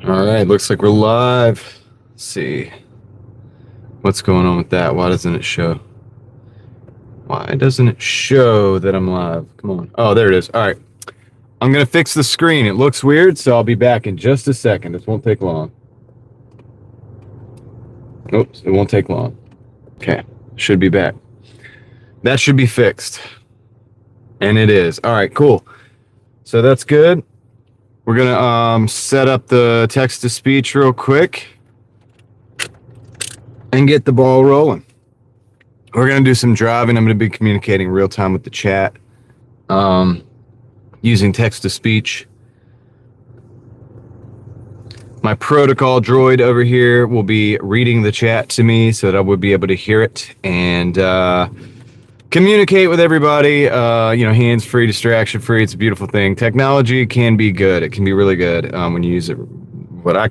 All right, looks like we're live. Let's see. What's going on with that? Why doesn't it show? Why doesn't it show that I'm live? Come on. Oh, there it is. All right. I'm going to fix the screen. It looks weird, so I'll be back in just a second. This won't take long. Oops, it won't take long. Okay, should be back. That should be fixed. And it is. All right, cool. So that's good. We're going to set up the text-to-speech real quick and get the ball rolling. We're going to do some driving. I'm going to be communicating real time with the chat using text-to-speech. My protocol droid over here will be reading the chat to me so that I would be able to hear it and communicate with everybody, hands-free, distraction-free. It's a beautiful thing. Technology can be good. It can be really good when you use it what I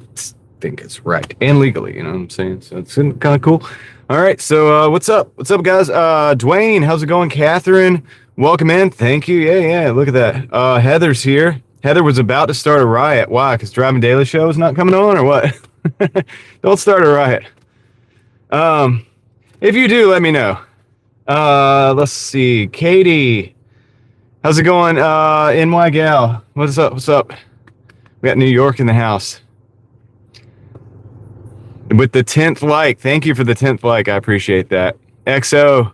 think is right and legally, you know what I'm saying? So it's kind of cool. All right, so what's up? What's up, guys? Dwayne, how's it going? Catherine, welcome in. Thank you. Yeah, look at that. Heather's here. Heather was about to start a riot. Why? Because Driving Daily show is not coming on or what? Don't start a riot. If you do, let me know. Let's see. Katie, how's it going? NY Gal, what's up? What's up? We got New York in the house. With the 10th like. Thank you for the 10th like. I appreciate that. XO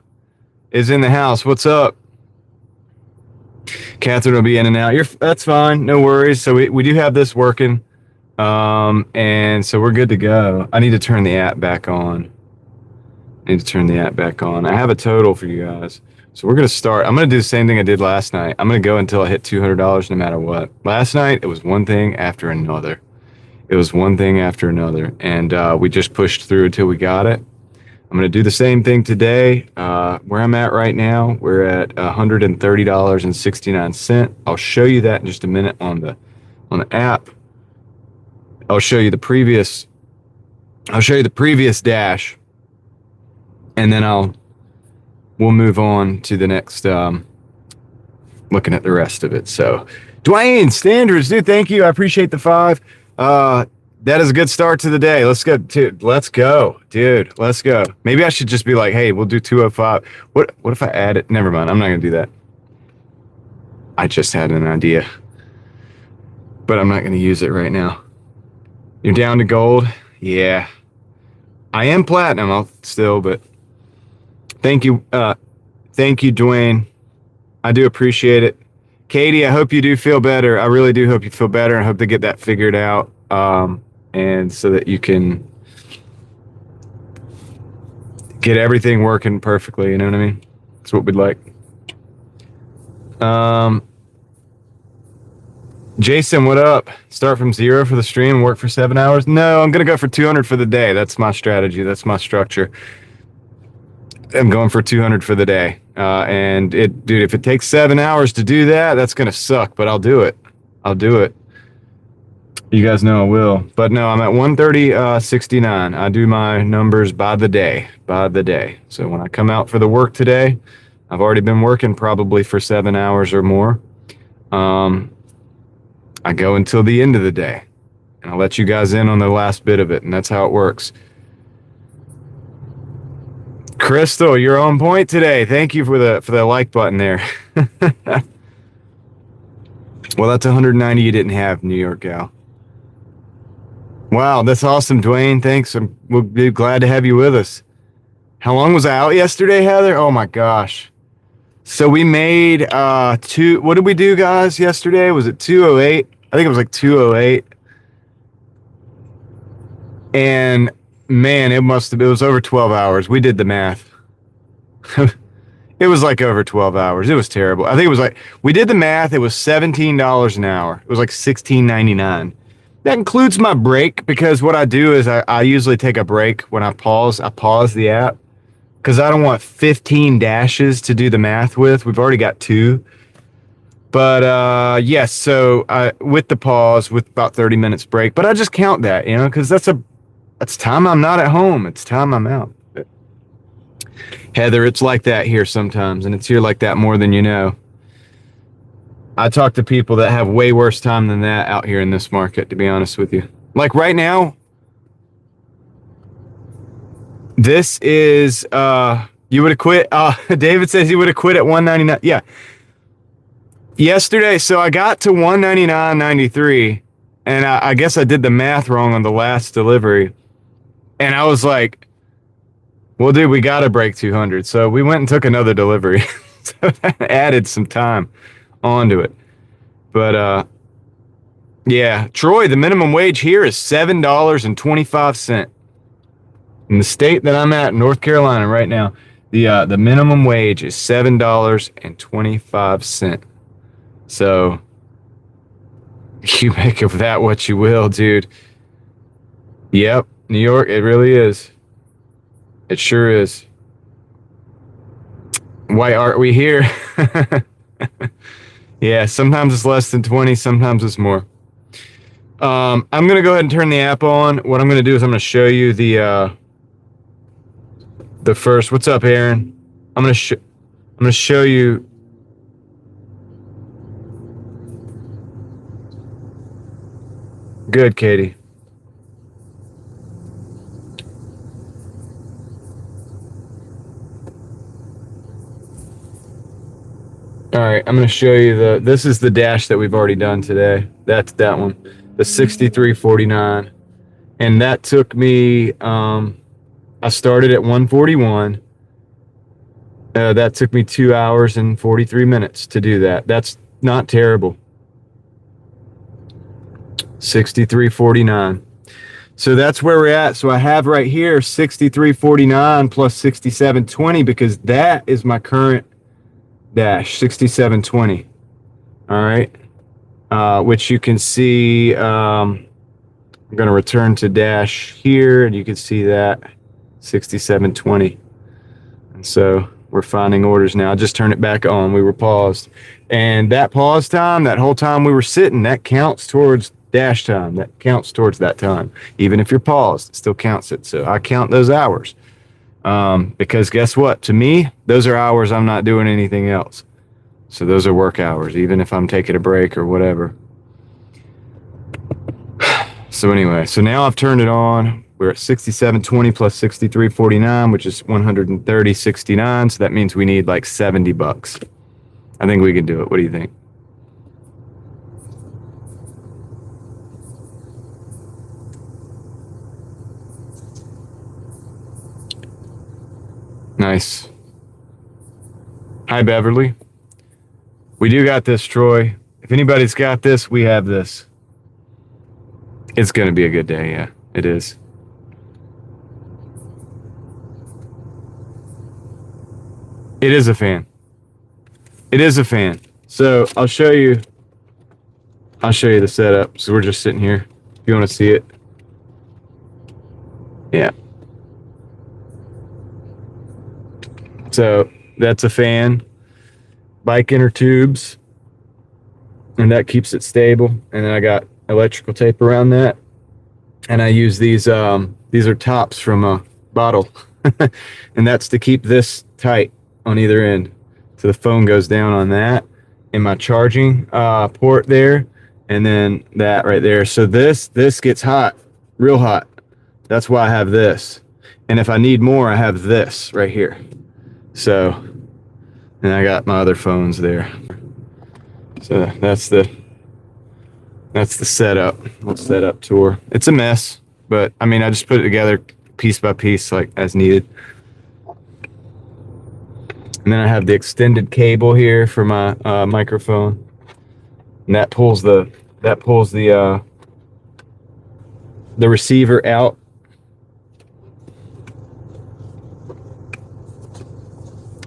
is in the house. What's up? Catherine will be in and out. That's fine. No worries. So we do have this working. And so we're good to go. I need to turn the app back on. I have a total for you guys. So we're going to start. I'm going to do the same thing I did last night. I'm going to go until I hit $200 no matter what. Last night, it was one thing after another. And we just pushed through until we got it. I'm going to do the same thing today. Where I'm at right now, we're at $130.69. I'll show you that in just a minute on the app. I'll show you the previous dash, and then we'll move on to the next looking at the rest of it. So Dwayne Standards, dude, thank you. I appreciate the 5. That is a good start to the day. Let's go, dude. Let's go. Maybe I should just be like, hey, we'll do 205. What if I add it? Never mind. I'm not going to do that. I just had an idea, but I'm not going to use it right now. You're down to gold? Yeah. I am platinum. I'll still, but thank you. Thank you, Dwayne. I do appreciate it. Katie, I hope you do feel better. I really do hope you feel better. I hope to get that figured out. And so that you can get everything working perfectly, you know what I mean? That's what we'd like. Jason, what up? Start from 0 for the stream and work for 7 hours? No, I'm going to go for 200 for the day. That's my strategy. That's my structure. I'm going for 200 for the day. And dude, if it takes 7 hours to do that, that's going to suck, but I'll do it. You guys know I will. But no, I'm at 130.69. I do my numbers by the day. So when I come out for the work today, I've already been working probably for 7 hours or more. I go until the end of the day. And I'll let you guys in on the last bit of it, and that's how it works. Crystal, you're on point today. Thank you for the like button there. Well, that's 190 you didn't have, New York gal. Wow, that's awesome, Dwayne. Thanks. We'll be glad to have you with us. How long was I out yesterday, Heather? Oh my gosh. So we made what did we do, guys, yesterday? Was it 208? I think it was like 208. And man, it was over 12 hours. We did the math. It was like over 12 hours. It was terrible. I think it was like, we did the math. It was $17 an hour. It was like $16.99. That includes my break, because what I do is I usually take a break when I pause the app, because I don't want 15 dashes to do the math with. We've already got 2. But yes, so with the pause, with about 30 minutes break, but I just count that, because that's time I'm not at home. It's time I'm out. Heather, it's like that here sometimes, and it's here like that more than you know. I talk to people that have way worse time than that out here in this market, to be honest with you. Like right now, this is you would have quit. David says he would have quit at 199. Yeah. Yesterday, so I got to 199.93, and I guess I did the math wrong on the last delivery. And I was like, well, dude, we got to break 200. So we went and took another delivery. So that added some time onto it. But yeah, Troy, the minimum wage here is $7.25. In the state that I'm at, North Carolina, right now, the minimum wage is $7.25. So you make of that what you will, dude. Yep, New York, it really is. It sure is. Why aren't we here? Yeah, sometimes it's less than 20, sometimes it's more. I'm going to go ahead and turn the app on. What I'm going to do is I'm going to show you the first. What's up, Aaron? I'm going to show you. Good, Katie. All right, I'm going to show you this is the dash that we've already done today. That's that one, the 6349. And that took me, I started at 141. That took me 2 hours and 43 minutes to do that. That's not terrible. 6349. So that's where we're at. So I have right here 6349 plus 6720 because that is my current dash, 6720. All right. Which you can see, I'm going to return to dash here and you can see that 6720. And so we're finding orders now. Just turn it back on. We were paused. And that pause time, that whole time we were sitting, that counts towards dash time. That counts towards that time. Even if you're paused, it still counts it. So I count those hours. Because guess what? To me, those are hours I'm not doing anything else. So those are work hours, even if I'm taking a break or whatever. So anyway, so now I've turned it on. We're at 6720 plus 6349, which is 130.69. So that means we need like $70. I think we can do it. What do you think? Nice. Hi, Beverly. We do got this, Troy. If anybody's got this, we have this. It's going to be a good day. Yeah, it is. It is a fan. It is a fan. So I'll show you the setup. So we're just sitting here. If you want to see it. Yeah. So that's a fan, bike inner tubes, and that keeps it stable. And then I got electrical tape around that. And I use these are tops from a bottle. And that's to keep this tight on either end. So the phone goes down on that in my charging port there. And then that right there. So this gets hot, real hot. That's why I have this. And if I need more, I have this right here. So, and I got my other phones there. So that's the setup. Little setup tour. It's a mess, but I mean, I just put it together piece by piece, like as needed. And then I have the extended cable here for my microphone, and that pulls the receiver out.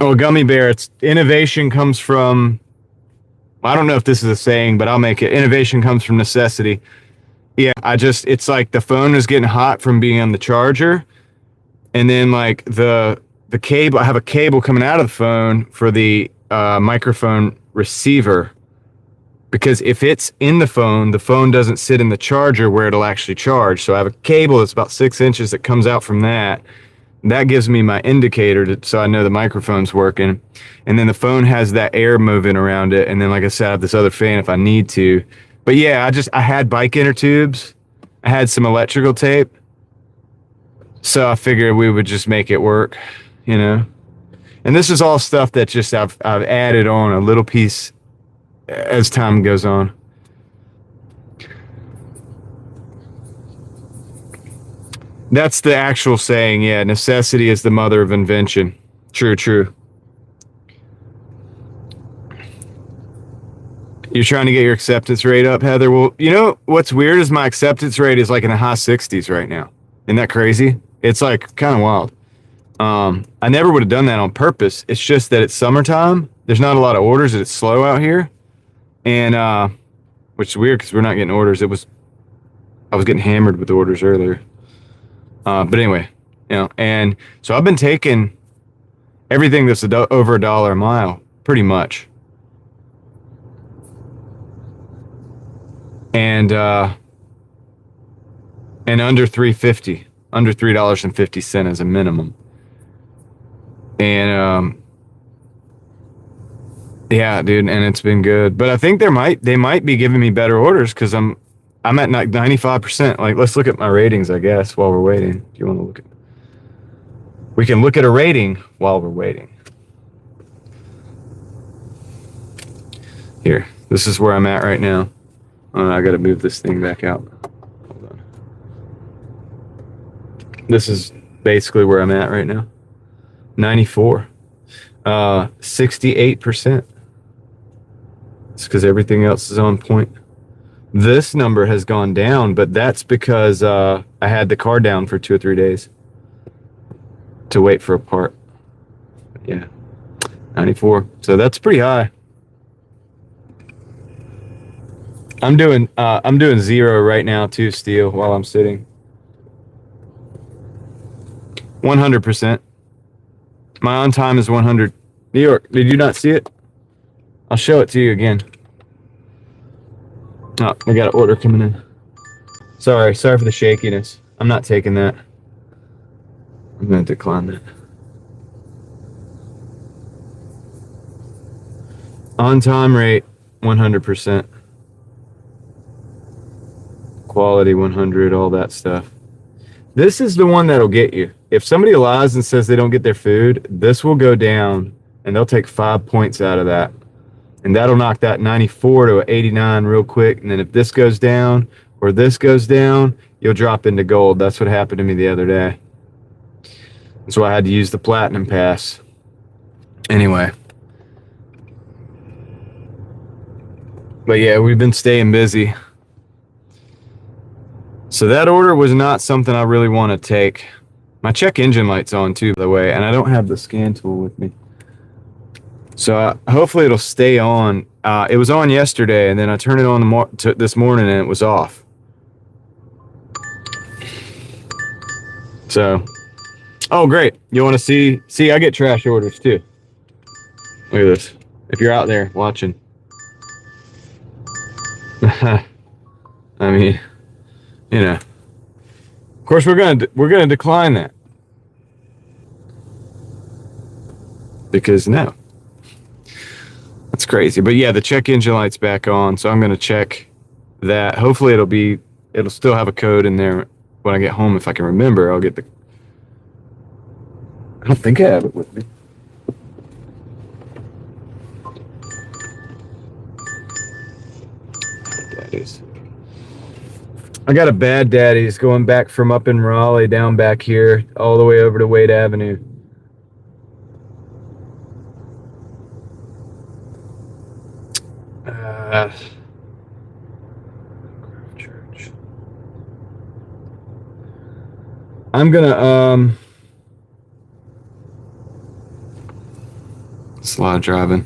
Oh, gummy bear. It's innovation comes from, I don't know if this is a saying, but I'll make it. Innovation comes from necessity. Yeah, it's like the phone is getting hot from being on the charger. And then like the cable, I have a cable coming out of the phone for the microphone receiver. Because if it's in the phone doesn't sit in the charger where it'll actually charge. So I have a cable that's about 6 inches that comes out from that. That gives me my indicator so I know the microphone's working. And then the phone has that air moving around it. And then, like I said, I have this other fan if I need to. But yeah, I had bike inner tubes. I had some electrical tape, so I figured we would just make it work, you know. And this is all stuff that just I've added on a little piece as time goes on. That's the actual saying, yeah. Necessity is the mother of invention. True, true. You're trying to get your acceptance rate up, Heather? Well, you know what's weird is my acceptance rate is like in the high 60s right now. Isn't that crazy? It's like kind of wild. I never would have done that on purpose. It's just that it's summertime. There's not a lot of orders. It's slow out here. And which is weird because we're not getting orders. I was getting hammered with orders earlier. But anyway, you know, and so I've been taking everything that's over $1 a mile, pretty much. And under $3.50, under $3.50 as a minimum. And yeah, dude, and it's been good. But I think they might be giving me better orders because I'm at like 95%. Like, let's look at my ratings, I guess, while we're waiting. Do you want to look at? We can look at a rating while we're waiting. Here, this is where I'm at right now. I got to move this thing back out. Hold on. This is basically where I'm at right now. 94. 68%. It's because everything else is on point. This number has gone down, but that's because I had the car down for 2 or 3 days to wait for a part. Yeah, 94. So that's pretty high. I'm doing 0 right now too, Steel, while I'm sitting. 100%. My on time is 100. New York, did you not see it? I'll show it to you again. Oh, I got an order coming in. Sorry for the shakiness. I'm not taking that. I'm going to decline that. On time rate, 100%. Quality 100, all that stuff. This is the one that'll get you. If somebody lies and says they don't get their food, this will go down and they'll take 5 points out of that. And that'll knock that 94 to 89 real quick. And then if this goes down or this goes down, you'll drop into gold. That's what happened to me the other day. That's why I had to use the platinum pass. Anyway. But yeah, we've been staying busy. So that order was not something I really want to take. My check engine light's on too, by the way, and I don't have the scan tool with me. So hopefully it'll stay on. It was on yesterday, and then I turned it on this morning, and it was off. So, oh great! You want to see? See, I get trash orders too. Look at this. If you're out there watching, I mean, you know. Of course, we're gonna decline that because no. That's crazy. But yeah, the check engine light's back on, so I'm going to check that. Hopefully it'll still have a code in there when I get home. If I can remember, I'll get I don't think I have it with me. Daddy's. I got a bad daddy's going back from up in Raleigh down back here all the way over to Wade Avenue. Church. I'm gonna it's a lot of driving.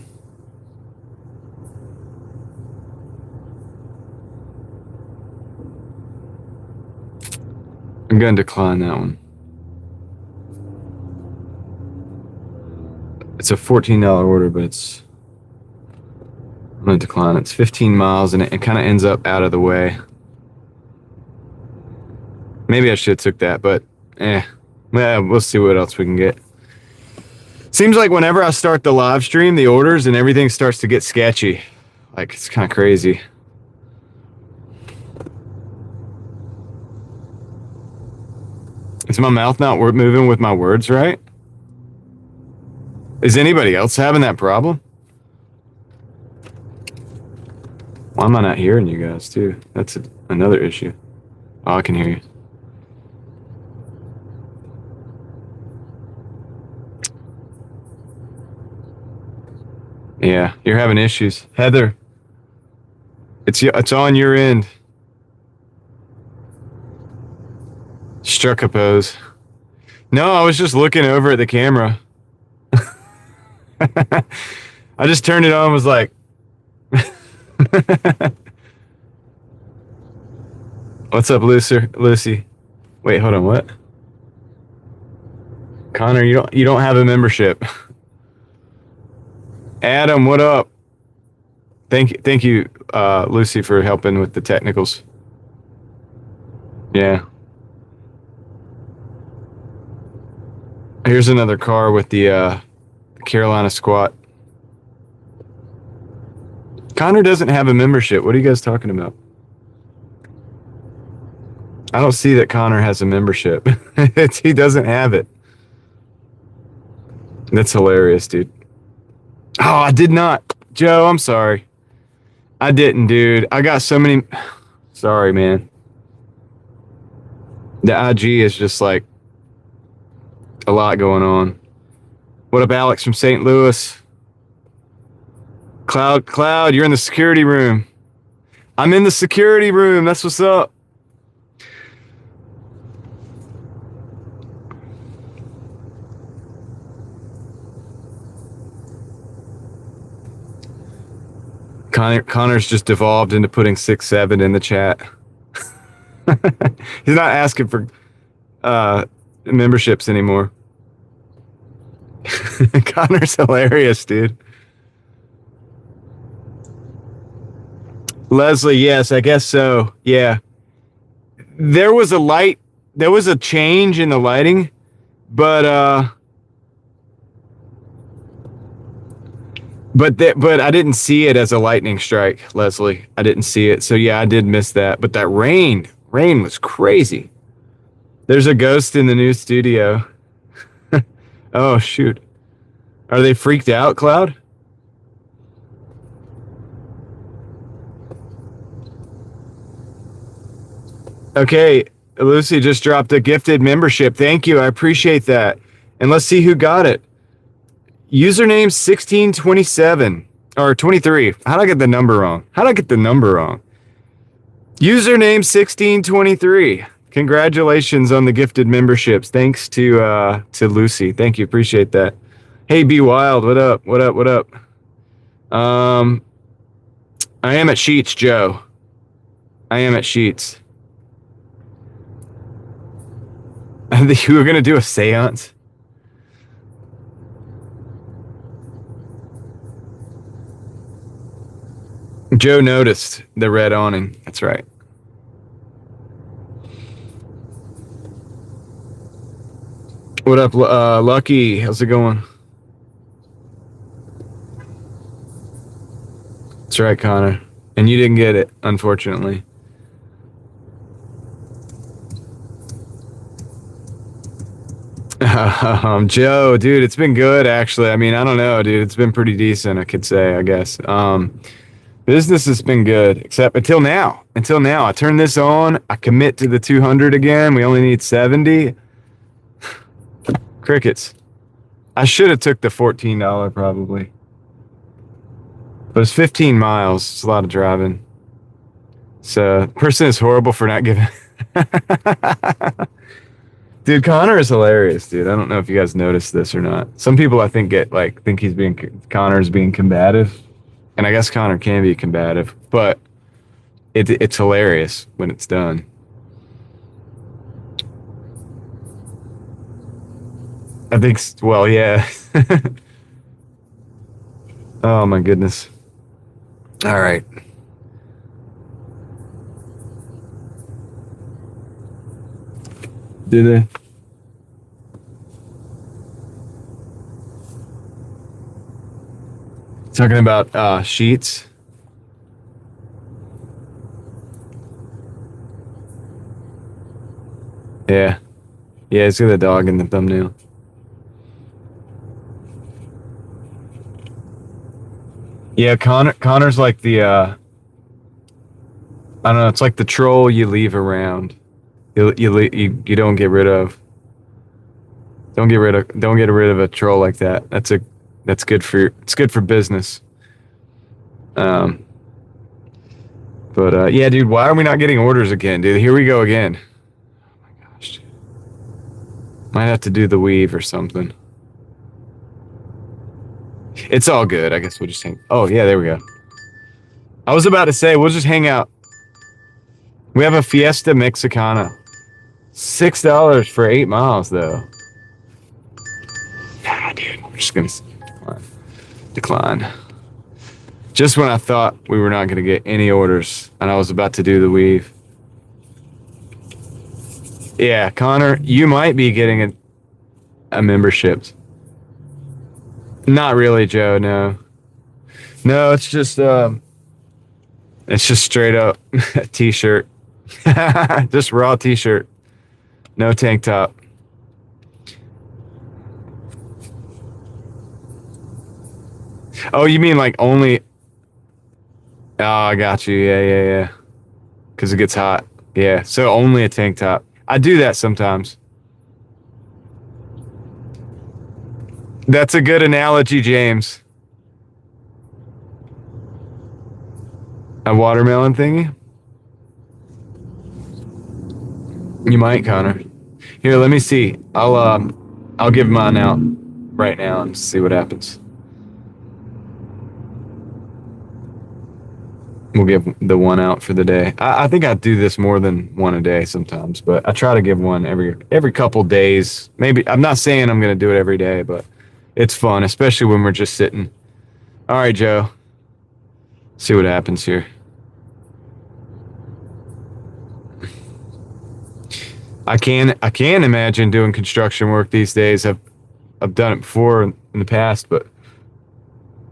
I'm gonna decline that one. It's a $14 order, but I'm going to decline. It's 15 miles, and it kind of ends up out of the way. Maybe I should have took that, but we'll see what else we can get. Seems like whenever I start the live stream, the orders and everything starts to get sketchy. Like, it's kind of crazy. Is my mouth not moving with my words right? Is anybody else having that problem? Why am I not hearing you guys too? That's another issue. Oh, I can hear you. Yeah, you're having issues. Heather, it's on your end. Struck a pose. No, I was just looking over at the camera. I just turned it on and was like... What's up, Lucy? Wait, hold on, what? Connor, you don't have a membership. Adam, what up? Thank you, Lucy, for helping with the technicals. Yeah. Here's another car with the Carolina squat. Connor doesn't have a membership. What are you guys talking about? I don't see that Connor has a membership. He doesn't have it. That's hilarious, dude. Oh, I did not. Joe, I'm sorry. I didn't, dude. I got so many... Sorry, man. The IG is just like a lot going on. What up, Alex from St. Louis? Cloud, you're in the security room. I'm in the security room. That's what's up. Connor's just devolved into putting 6-7 in the chat. He's not asking for memberships anymore. Connor's hilarious, dude. Leslie, yes, I guess so. Yeah. There was a change in the lighting, but I didn't see it as a lightning strike, Leslie. I didn't see it. So yeah, I did miss that. But that rain was crazy. There's a ghost in the new studio. Oh, shoot. Are they freaked out, Cloud? Okay, Lucy just dropped a gifted membership. Thank you. I appreciate that. And let's see who got it. Username 1627 or 23. How did I get the number wrong? Username 1623. Congratulations on the gifted memberships. Thanks to Lucy. Thank you. Appreciate that. Hey, Be Wild. What up? I am at Sheets, Joe. I am at Sheets. I think we were going to do a seance. Joe noticed the red awning. That's right. What up, Lucky? How's it going? That's right, Connor. And you didn't get it, unfortunately. Joe, dude, it's been good, actually. I mean, I don't know, dude. It's been pretty decent, I could say, I guess. Business has been good, except until now. I turn this on. I commit to the 200 again. We only need 70. Crickets. I should have took the $14 probably. But it's 15 miles. It's a lot of driving. So, person is horrible for not giving... Dude, Connor is hilarious, dude. I don't know if you guys noticed this or not. Some people I think Connor's being combative. And I guess Connor can be combative, but it's hilarious when it's done. I think, well, yeah. Oh my goodness. All right. Do they? Talking about Sheets. Yeah. Yeah, it's got a dog in the thumbnail. Yeah, Connor's like the I don't know, it's like the troll you leave around. You don't get rid of. Don't get rid of a troll like that. That's good for it's good for business. Um but yeah, dude, why are we not getting orders again, dude? Here we go again. Oh my gosh, dude. Might have to do the weave or something. It's all good. I guess we'll just hang. Oh, yeah, there we go. I was about to say, we'll just hang out. We have a Fiesta Mexicana. $6 for 8 miles, though. Nah, dude, we're just going to decline. Just when I thought we were not going to get any orders, and I was about to do the weave. Yeah, Connor, you might be getting a membership. Not really, Joe, no. No, it's just straight up a t-shirt. Just raw t-shirt. No tank top. Oh, you mean like only... Oh, I got you. Yeah. Because it gets hot. Yeah, so only a tank top. I do that sometimes. That's a good analogy, James. A watermelon thingy? You might, Connor. Here, let me see. I'll give mine out right now and see what happens. We'll give the one out for the day. I think I do this more than one a day sometimes, but I try to give one every couple days. Maybe I'm not saying I'm going to do it every day, but it's fun, especially when we're just sitting. All right, Joe. See what happens here. I can imagine doing construction work these days. I've done it before in the past, but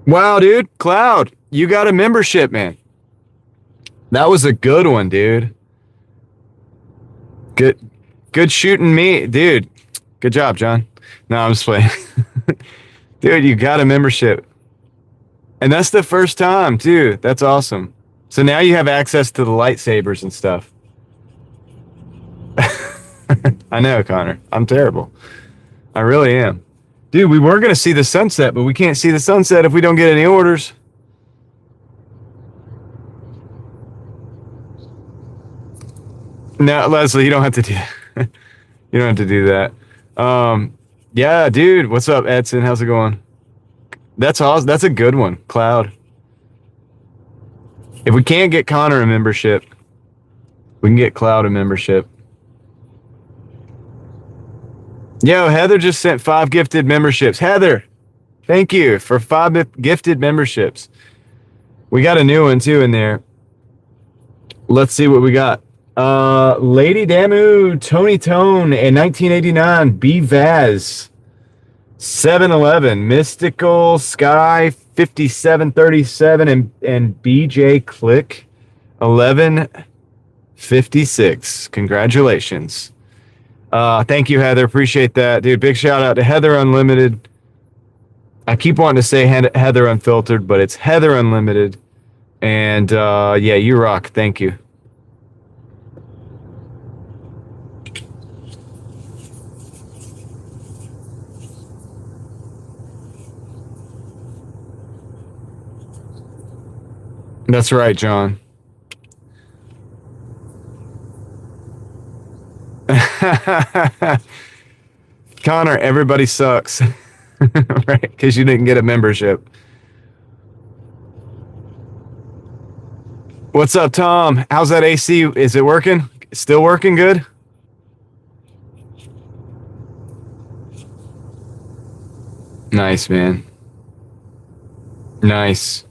wow, dude, Cloud, you got a membership, man. That was a good one, dude. Good shooting me, dude. Good job, John. No, I'm just playing. Dude, you got a membership. And that's the first time, too. That's awesome. So now you have access to the lightsabers and stuff. I know, Connor. I'm terrible. I really am. Dude, we were going to see the sunset, but we can't see the sunset if we don't get any orders. No, Leslie, you don't have to do that. You don't have to do that. Yeah, dude. What's up, Edson? How's it going? That's awesome. That's a good one, Cloud. If we can't get Connor a membership, we can get Cloud a membership. Yo, Heather just sent 5 gifted memberships. Heather, thank you for 5 gifted memberships. We got a new one, too, in there. Let's see what we got. Lady Damu, Tony Tone, and 1989, B Vaz, 711, Mystical Sky, 5737, and BJ Click, 1156. Congratulations. Thank you, Heather. Appreciate that, dude. Big shout out to Heather Unlimited. I keep wanting to say Heather Unfiltered, but it's Heather Unlimited. And yeah, you rock. Thank you. That's right, John. Connor, everybody sucks. Right? Because you didn't get a membership. What's up, Tom? How's that AC? Is it working? Still working good? Nice, man. Nice.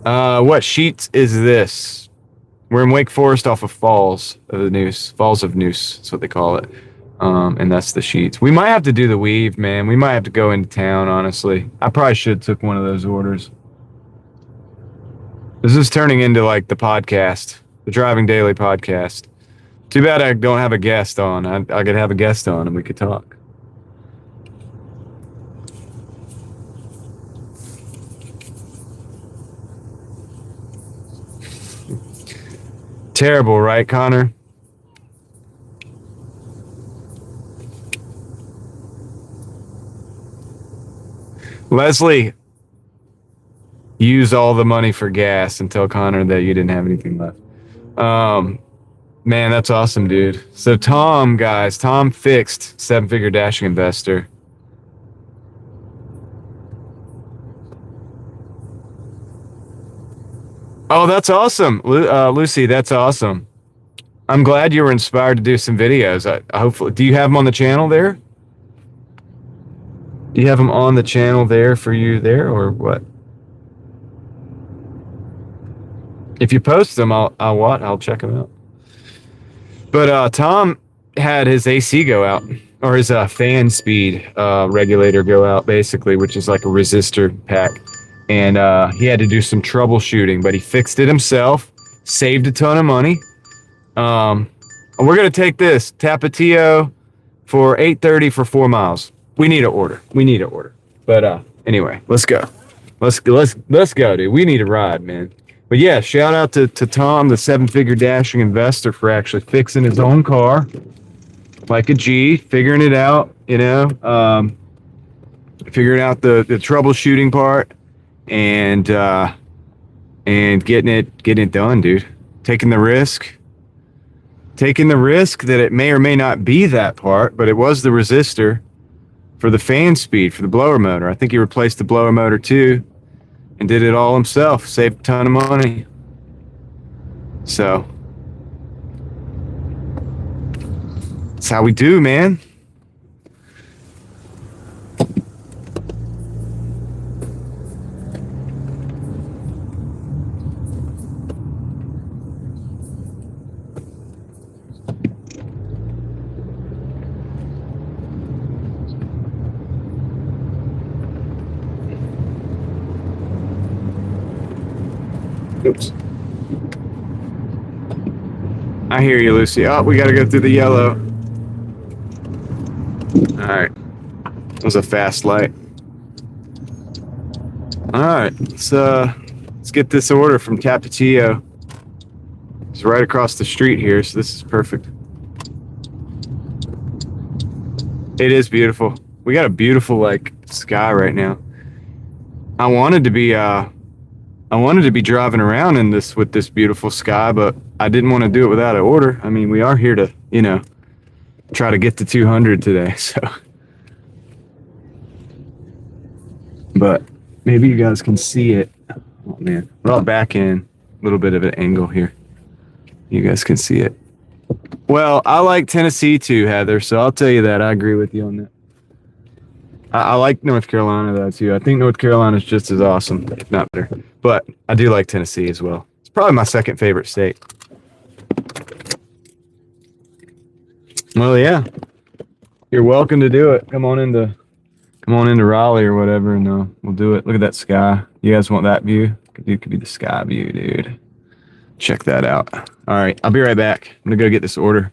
What sheet is this? We're in Wake Forest off of Falls of the Noose. Falls of Noose, that's what they call it. And that's the sheets. We might have to do the weave, man. We might have to go into town, honestly. I probably should have took one of those orders. This is turning into like the podcast, the Driving Daily podcast. Too bad I don't have a guest on. I could have a guest on and we could talk. Terrible, right, Connor? Leslie, use all the money for gas and tell Connor that you didn't have anything left. Man, that's awesome, dude. So Tom, guys, Tom fixed seven-figure dashing investor. Oh, that's awesome, Lucy. That's awesome. I'm glad you were inspired to do some videos. I hopefully, do you have them on the channel there? Do you have them on the channel there for you there, or what? If you post them, I'll check them out. But Tom had his AC go out, or his fan speed regulator go out, basically, which is like a resistor pack. And he had to do some troubleshooting, but he fixed it himself, saved a ton of money. We're gonna take this Tapatio for $830 for 4 miles. We need an order. We need an order. But anyway, let's go. Let's go, dude. We need a ride, man. But yeah, shout out to Tom, the seven-figure dashing investor, for actually fixing his own car like a G, figuring it out, figuring out the troubleshooting part and getting it done, dude. Taking the risk that it may or may not be that part, but it was the resistor for the fan speed for the blower motor. I think he replaced the blower motor too and did it all himself. Saved a ton of money. So that's how we do, man. Oops. I hear you, Lucy. Oh, we got to go through the yellow. All right. That was a fast light. All right. Let's get this order from Tapatio. It's right across the street here, so this is perfect. It is beautiful. We got a beautiful sky right now. I wanted to be driving around in this with this beautiful sky, but I didn't want to do it without an order. I mean, we are here to, try to get to 200 today, so. But maybe you guys can see it. Oh man, I'll back in a little bit of an angle here. You guys can see it. Well, I like Tennessee too, Heather, so I'll tell you that. I agree with you on that. I like North Carolina though too. I think North Carolina is just as awesome, if not better. But I do like Tennessee as well. It's probably my second favorite state. Well, yeah, you're welcome to do it. Come on into Raleigh or whatever, and we'll do it. Look at that sky. You guys want that view? It could be the sky view, dude. Check that out. All right, I'll be right back. I'm gonna go get this order.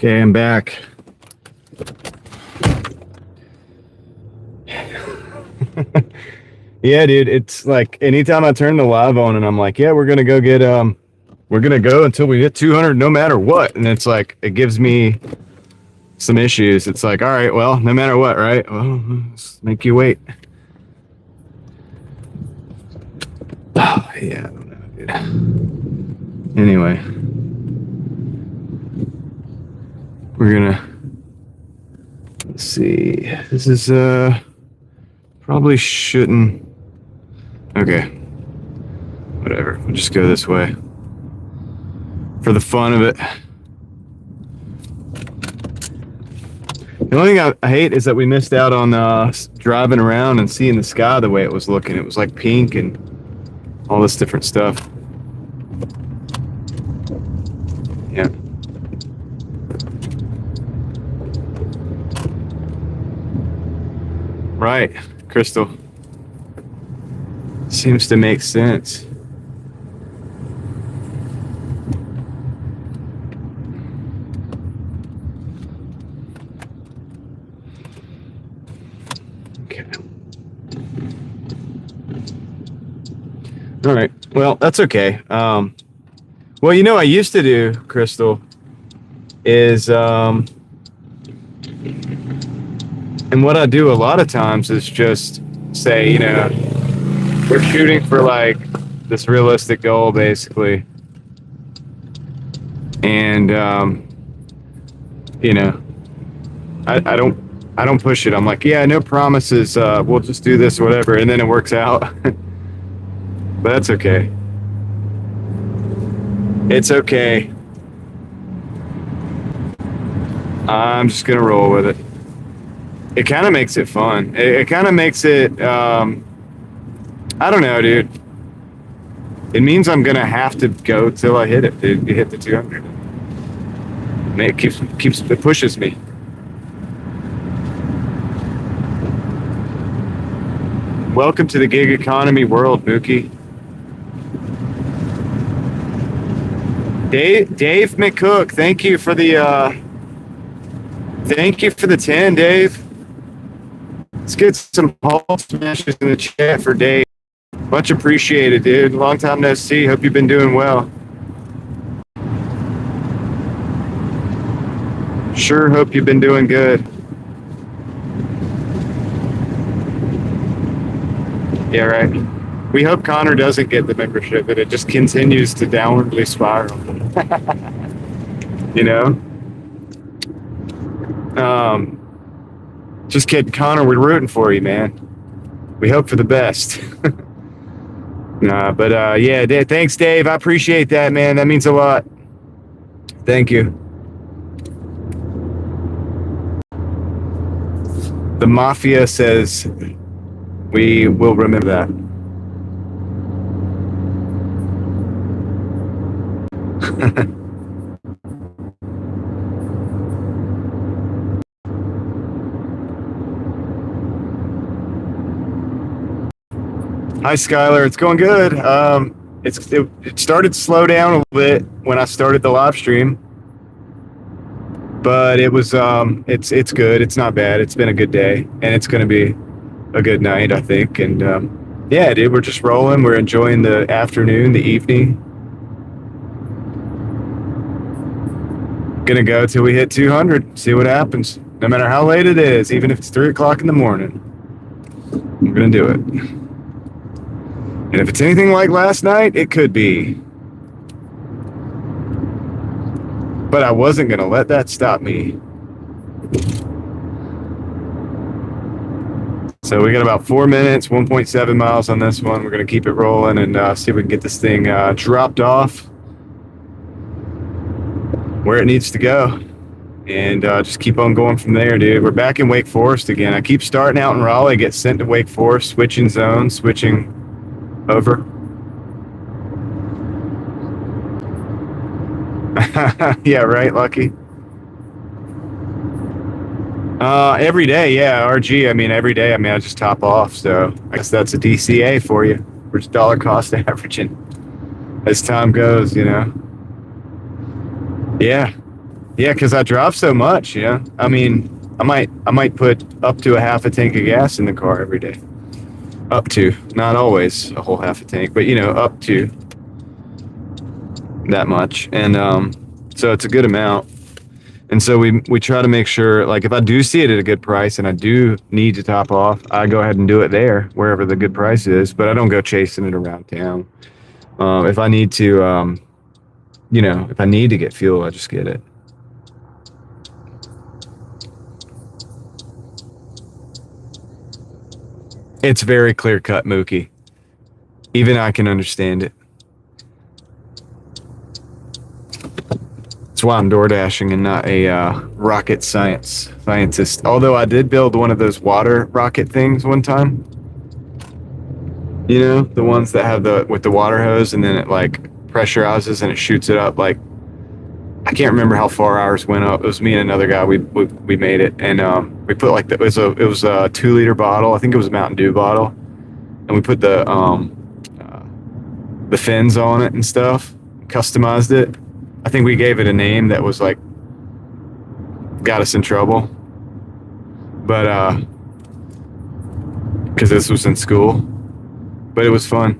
Okay, I'm back. Yeah, dude, it's like anytime I turn the live on and I'm like, yeah, we're gonna go get we're gonna go until we hit 200 no matter what, and it's like it gives me some issues. It's like, all right, well, no matter what, right? Well, let's make you wait. Oh, yeah, I don't know, dude. Anyway, we're gonna let's see. This is probably shouldn't. Okay, whatever. We'll just go this way for the fun of it. The only thing I hate is that we missed out on driving around and seeing the sky the way it was looking. It was like pink and all this different stuff. Yeah. Right, Crystal. Seems to make sense. Okay. All right. Well, that's okay. Well, you know, I used to do, Crystal, is and what I do a lot of times is just say, you know, we're shooting for like this realistic goal, basically. And, you know, I don't push it. I'm like, yeah, no promises. We'll just do this or whatever. And then it works out. But that's okay. It's okay. I'm just going to roll with it. It kind of makes it fun. It kind of makes it, I don't know, dude. It means I'm going to have to go till I hit it, dude. You hit the 200. And it it pushes me. Welcome to the gig economy world, Mookie. Dave McCook, thank you for the 10, Dave. Let's get some Hulk smashes in the chat for Dave. Much appreciated, dude. Long time no see. Hope you've been doing well. Sure hope you've been doing good. Yeah, right. We hope Connor doesn't get the membership and it just continues to downwardly spiral. You know? Just kidding, Connor, we're rooting for you, man. We hope for the best. Nah, but yeah, thanks, Dave. I appreciate that, man. That means a lot. Thank you. The Mafia says we will remember that. Hi, Skylar. It's going good. It started to slow down a little bit when I started the live stream, but it was it's good. It's not bad. It's been a good day, and it's going to be a good night, I think. And yeah, dude, we're just rolling. We're enjoying the afternoon, the evening. Gonna go till we hit 200. See what happens. No matter how late it is, even if it's 3 o'clock in the morning, I'm gonna do it. And if it's anything like last night, it could be. But I wasn't going to let that stop me. So we got about 4 minutes, 1.7 miles on this one. We're going to keep it rolling and see if we can get this thing dropped off where it needs to go. And just keep on going from there, dude. We're back in Wake Forest again. I keep starting out in Raleigh, get sent to Wake Forest, switching zones, switching over. Yeah, right, Lucky. Every day, yeah, RG. I mean, every day. I mean, I just top off. So I guess that's a DCA for you. We're just dollar cost averaging as time goes, you know. Yeah. Yeah, because I drive so much, you know. I mean, I might put up to a half a tank of gas in the car every day. Up to, not always a whole half a tank, but you know, up to that much. And so it's a good amount. And so we try to make sure, like, if I do see it at a good price and I do need to top off, I go ahead and do it there, wherever the good price is. But I don't go chasing it around town. If I need to, you know, if I need to get fuel, I just get it. It's very clear cut, Mookie. Even I can understand it. That's why I'm Doordashing and not a rocket scientist. Although I did build one of those water rocket things one time. You know, the ones that have with the water hose and then it like pressurizes and it shoots it up. Like, I can't remember how far ours went up. It was me and another guy. We made it, and we put like it was a 2-liter bottle. I think it was a Mountain Dew bottle, and we put the fins on it and stuff. Customized it. I think we gave it a name that was like got us in trouble, but because this was in school, but it was fun.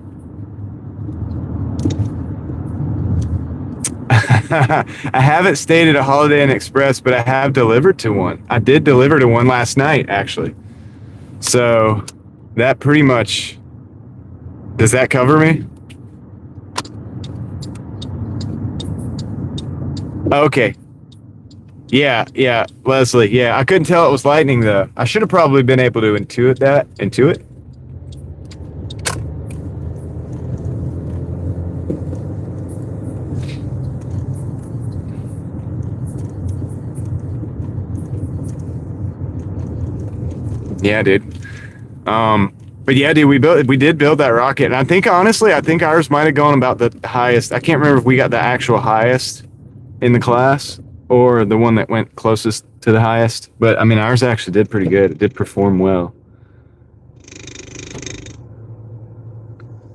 I haven't stayed at a Holiday Inn Express, but I have delivered to one. I did deliver to one last night, actually. So that pretty much, does that cover me? Okay. Yeah, Leslie. Yeah, I couldn't tell it was lightning though. I should have probably been able to intuit. Yeah, dude. But yeah, dude, we did build that rocket, and I think honestly, I think ours might have gone about the highest. I can't remember if we got the actual highest in the class or the one that went closest to the highest. But I mean, ours actually did pretty good. It did perform well.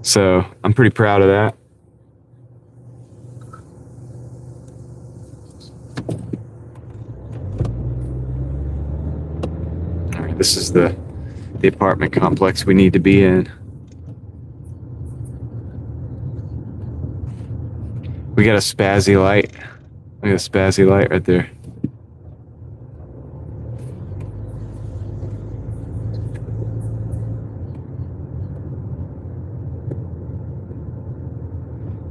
So I'm pretty proud of that. All right, this is the apartment complex we need to be in. We got a spazzy light. Look at a spazzy light right there.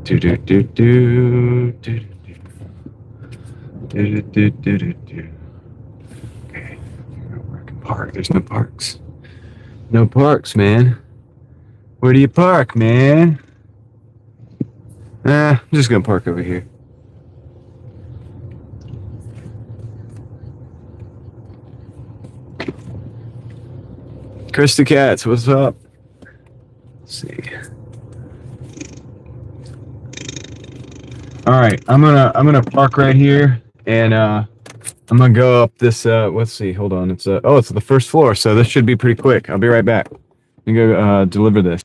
Do do do do do do do do do do. Okay, where I can park. There's no parks. No parks, man. Where do you park, man? I'm just gonna park over here. Krista Katz, what's up? Let's see. All right, I'm gonna park right here, and I'm gonna go up this. Let's see. Hold on. It's it's the first floor, so this should be pretty quick. I'll be right back. Let me go deliver this.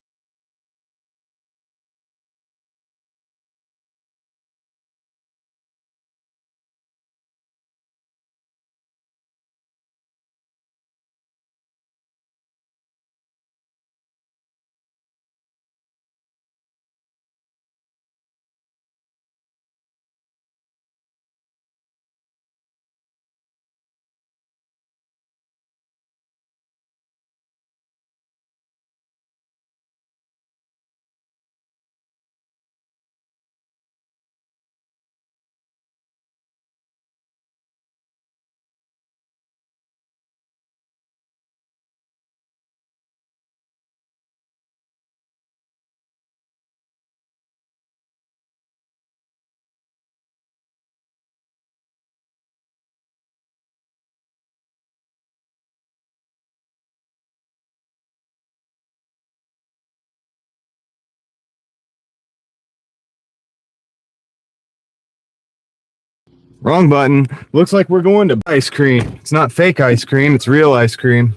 Wrong button. Looks like we're going to ice cream. It's not fake ice cream. It's real ice cream.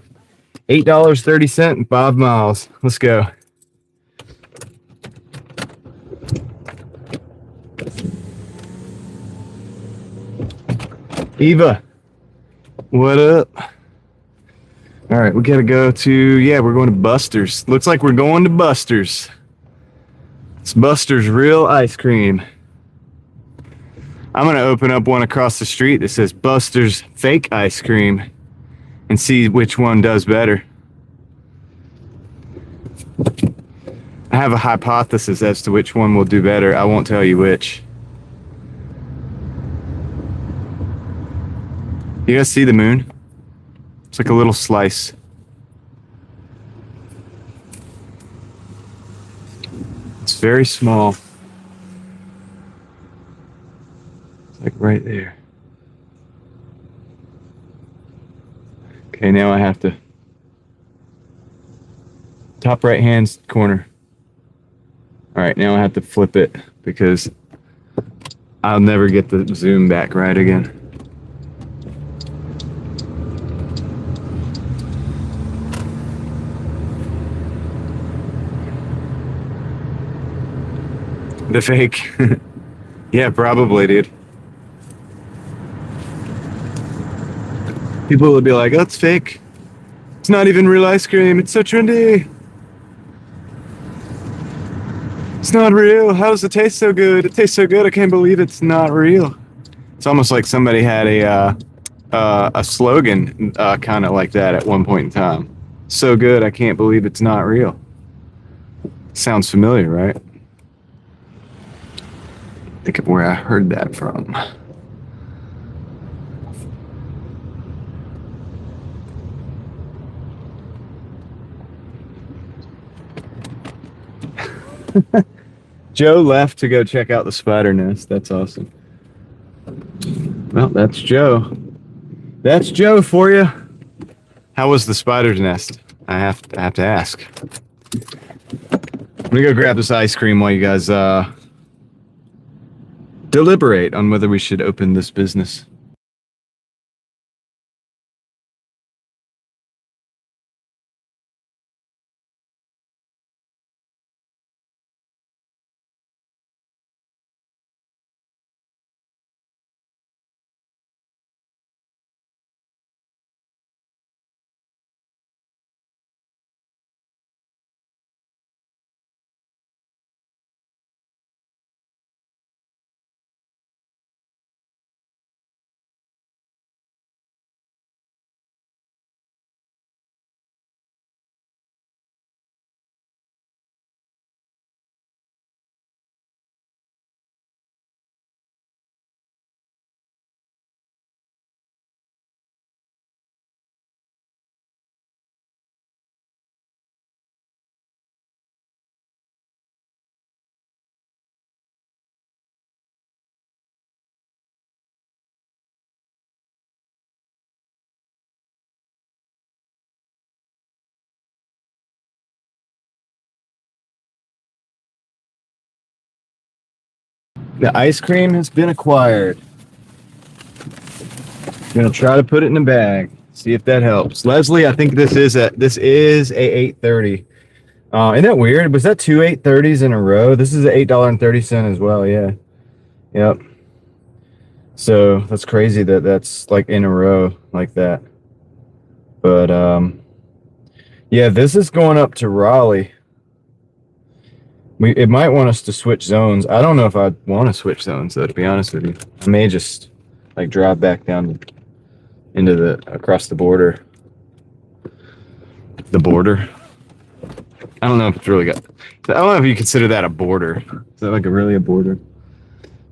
$8.30, Bob Miles. Let's go. Eva, what up? All right, we gotta go to, yeah, we're going to Buster's. Looks like we're going to Buster's. It's Buster's Real Ice Cream. I'm gonna open up one across the street that says Buster's Fake Ice Cream and see which one does better. I have a hypothesis as to which one will do better. I won't tell you which. You guys see the moon? It's like a little slice. It's very small. It's like right there. Okay, now I have to. Top right hand corner. All right, now I have to flip it because I'll never get the zoom back right again. The fake. Yeah, probably, dude. People would be like, oh, it's fake. It's not even real ice cream. It's so trendy. It's not real. How does it taste so good? It tastes so good. I can't believe it's not real. It's almost like somebody had a slogan kind of like that at one point in time. So good, I can't believe it's not real. Sounds familiar, right? Think of where I heard that from. Joe left to go check out the spider nest. That's awesome. Well, that's Joe. That's Joe for you. How was the spider's nest? I have to ask. I'm gonna go grab this ice cream while you guys deliberate on whether we should open this business. The ice cream has been acquired. I'm gonna try to put it in a bag. See if that helps. Leslie, I think this is a 8:30. Isn't that weird? Was that two 8:30s in a row? This is an $8.30 as well. Yeah. Yep. So that's crazy that that's like in a row like that. But yeah, this is going up to Raleigh. It might want us to switch zones. I don't know if I want to switch zones though, to be honest with you. I may just like drive back down into the across the border. The border. I don't know if it's really got. I don't know if you consider that a border. Is that like really a border?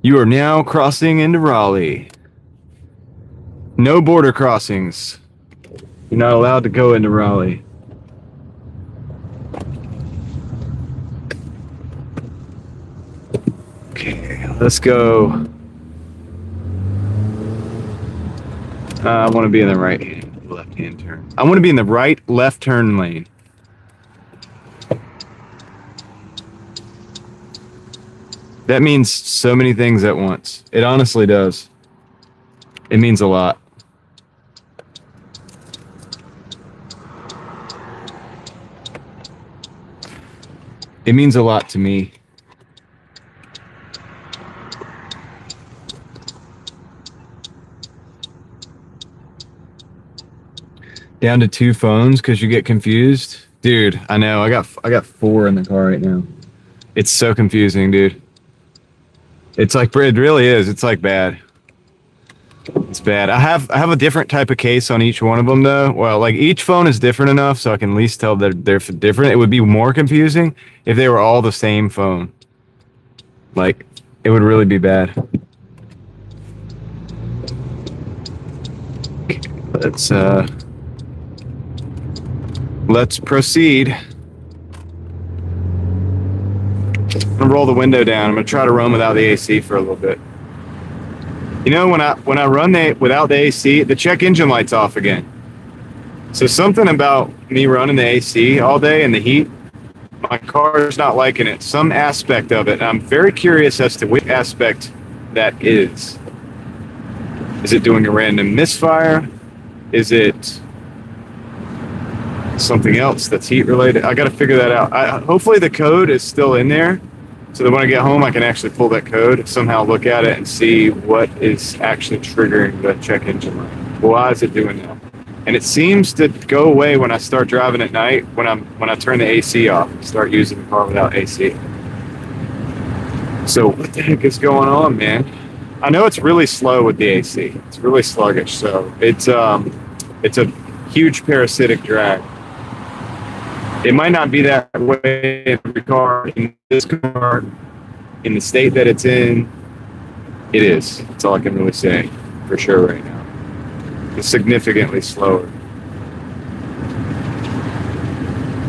You are now crossing into Raleigh. No border crossings. You're not allowed to go into Raleigh. Okay, let's go. I want to be in the left-hand turn. I want to be in the right left turn lane. That means so many things at once. It honestly does. It means a lot. It means a lot to me. Down to 2 phones because you get confused? Dude, I know. I got 4 in the car right now. It's so confusing, dude. It's like, it really is. It's like bad. It's bad. I have a different type of case on each one of them though. Well, like each phone is different enough so I can at least tell that they're different. It would be more confusing if they were all the same phone. Like, it would really be bad. Let's proceed. I'm gonna roll the window down. I'm gonna try to run without the AC for a little bit. You know, when I run without the AC, the check engine light's off again. So something about me running the AC all day in the heat, my car's not liking it. Some aspect of it. I'm very curious as to which aspect that is. Is it doing a random misfire? Is it something else that's heat related? I got to figure that out. Hopefully the code is still in there, so that when I get home I can actually pull that code, somehow look at it and see what is actually triggering the check engine light. Why is it doing that? And it seems to go away when I start driving at night, when I turn the AC off, start using the car without AC. So what the heck is going on, man? I know it's really slow with the AC. It's really sluggish, so it's a huge parasitic drag. It might not be that way in every car. In this car, in the state that it's in, it is. That's all I can really say for sure right now. It's significantly slower.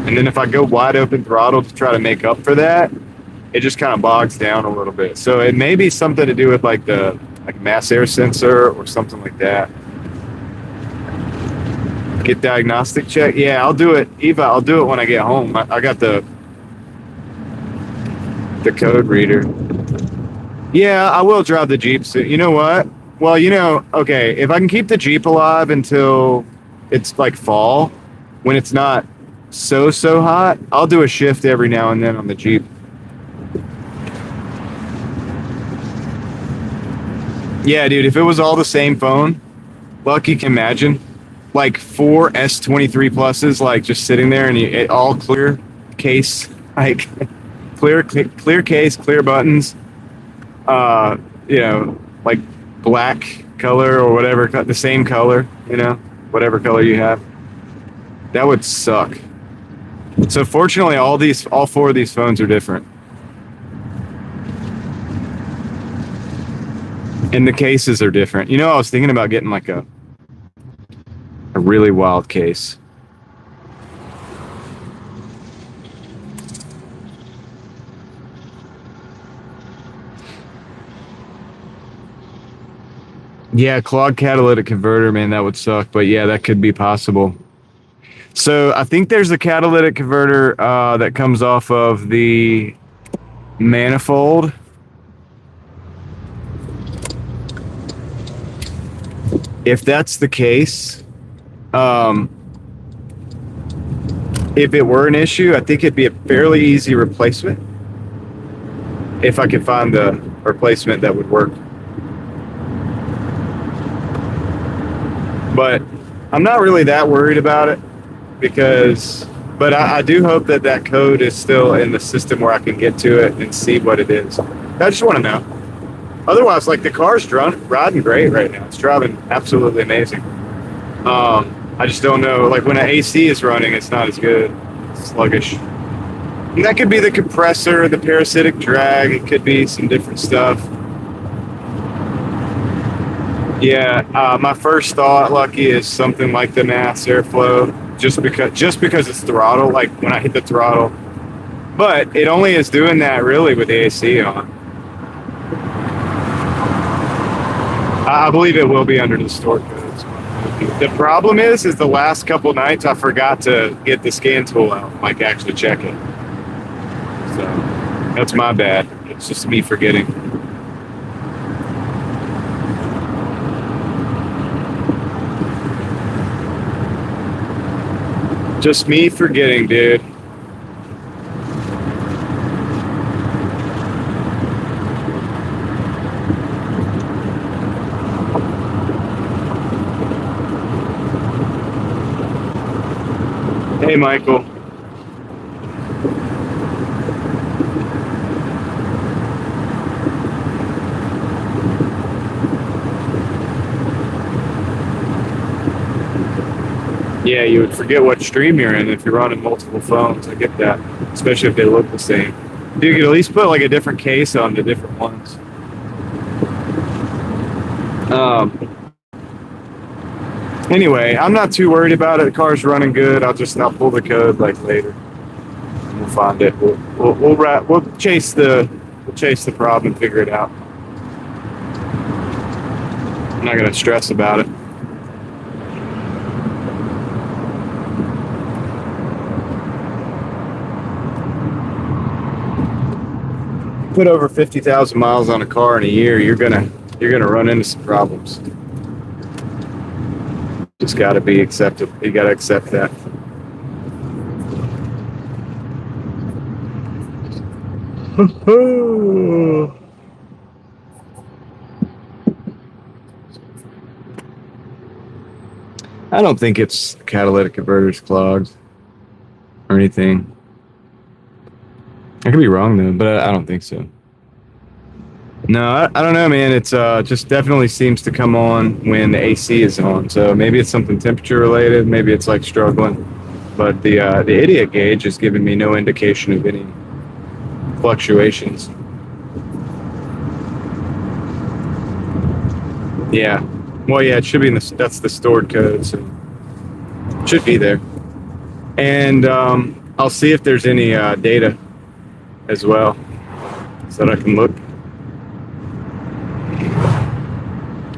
And then if I go wide open throttle to try to make up for that, it just kind of bogs down a little bit. So it may be something to do with like the mass air sensor or something like that. Get diagnostic check. Yeah, I'll do it. Eva, I'll do it when I get home. I got the code reader. Yeah, I will drive the Jeep soon. You know what? Well, okay, if I can keep the Jeep alive until it's like fall, when it's not so hot, I'll do a shift every now and then on the Jeep. Yeah, dude, if it was all the same phone, Lucky can imagine, like 4 S23 pluses, like just sitting there and it all clear case, like clear case, clear buttons, like black color or whatever, the same color, whatever color you have. That would suck. So fortunately, all 4 of these phones are different. And the cases are different. I was thinking about getting like a really wild case. Yeah, clogged catalytic converter, man, that would suck. But yeah, that could be possible. So I think there's a catalytic converter that comes off of the manifold. If that's the case, if it were an issue, I think it'd be a fairly easy replacement. If I could find the replacement that would work. But I'm not really that worried about it but I do hope that code is still in the system where I can get to it and see what it is. I just want to know. Otherwise, like, the car's riding great right now. It's driving absolutely amazing. I just don't know. Like, when an AC is running, it's not as good. It's sluggish. And that could be the compressor, the parasitic drag. It could be some different stuff. Yeah, my first thought, Lucky, is something like the mass airflow, just because it's throttle, like when I hit the throttle. But it only is doing that really with the AC on. I believe it will be under the store codes. The problem is the last couple nights I forgot to get the scan tool out, like actually check it. So that's my bad. It's just me forgetting. Just me forgetting, dude. Hey, Michael. Yeah, you would forget what stream you're in if you're running multiple phones. I get that, especially if they look the same. You could at least put like a different case on the different ones. Anyway, I'm not too worried about it. The car's running good. I'll pull the code like later. We'll find it. We'll chase the problem and figure it out. I'm not gonna stress about it. Put over 50,000 miles on a car in a year, you're gonna run into some problems. Just gotta be accepted. You gotta accept that. I don't think it's catalytic converters clogged or anything. I could be wrong though, but I don't think so. No, I don't know, man. It's just definitely seems to come on when the AC is on. So maybe it's something temperature related. Maybe it's like struggling. But the idiot gauge is giving me no indication of any fluctuations. Yeah. Well, yeah, it should be in the. That's the stored code, so it should be there. And I'll see if there's any data as well, so that I can look.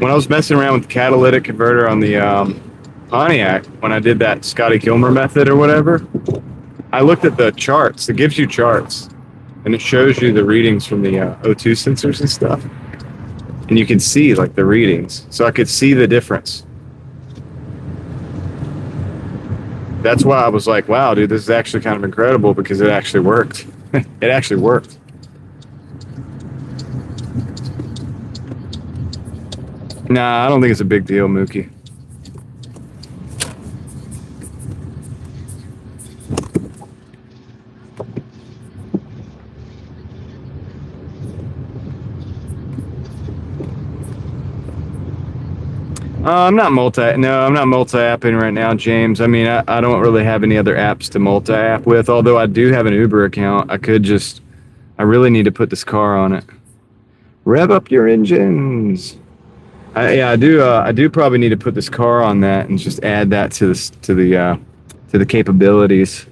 When I was messing around with the catalytic converter on the Pontiac, when I did that Scotty Kilmer method or whatever, I looked at the charts. It gives you charts, and it shows you the readings from the O2 sensors and stuff. And you can see like the readings. So I could see the difference. That's why I was like, wow, dude, this is actually kind of incredible because it actually worked. It actually worked. Nah, I don't think it's a big deal, Mookie. I'm not multi-apping right now, James. I mean, I don't really have any other apps to multi-app with, although I do have an Uber account. I really need to put this car on it. Rev up your engines. I do probably need to put this car on that and just add that to the capabilities.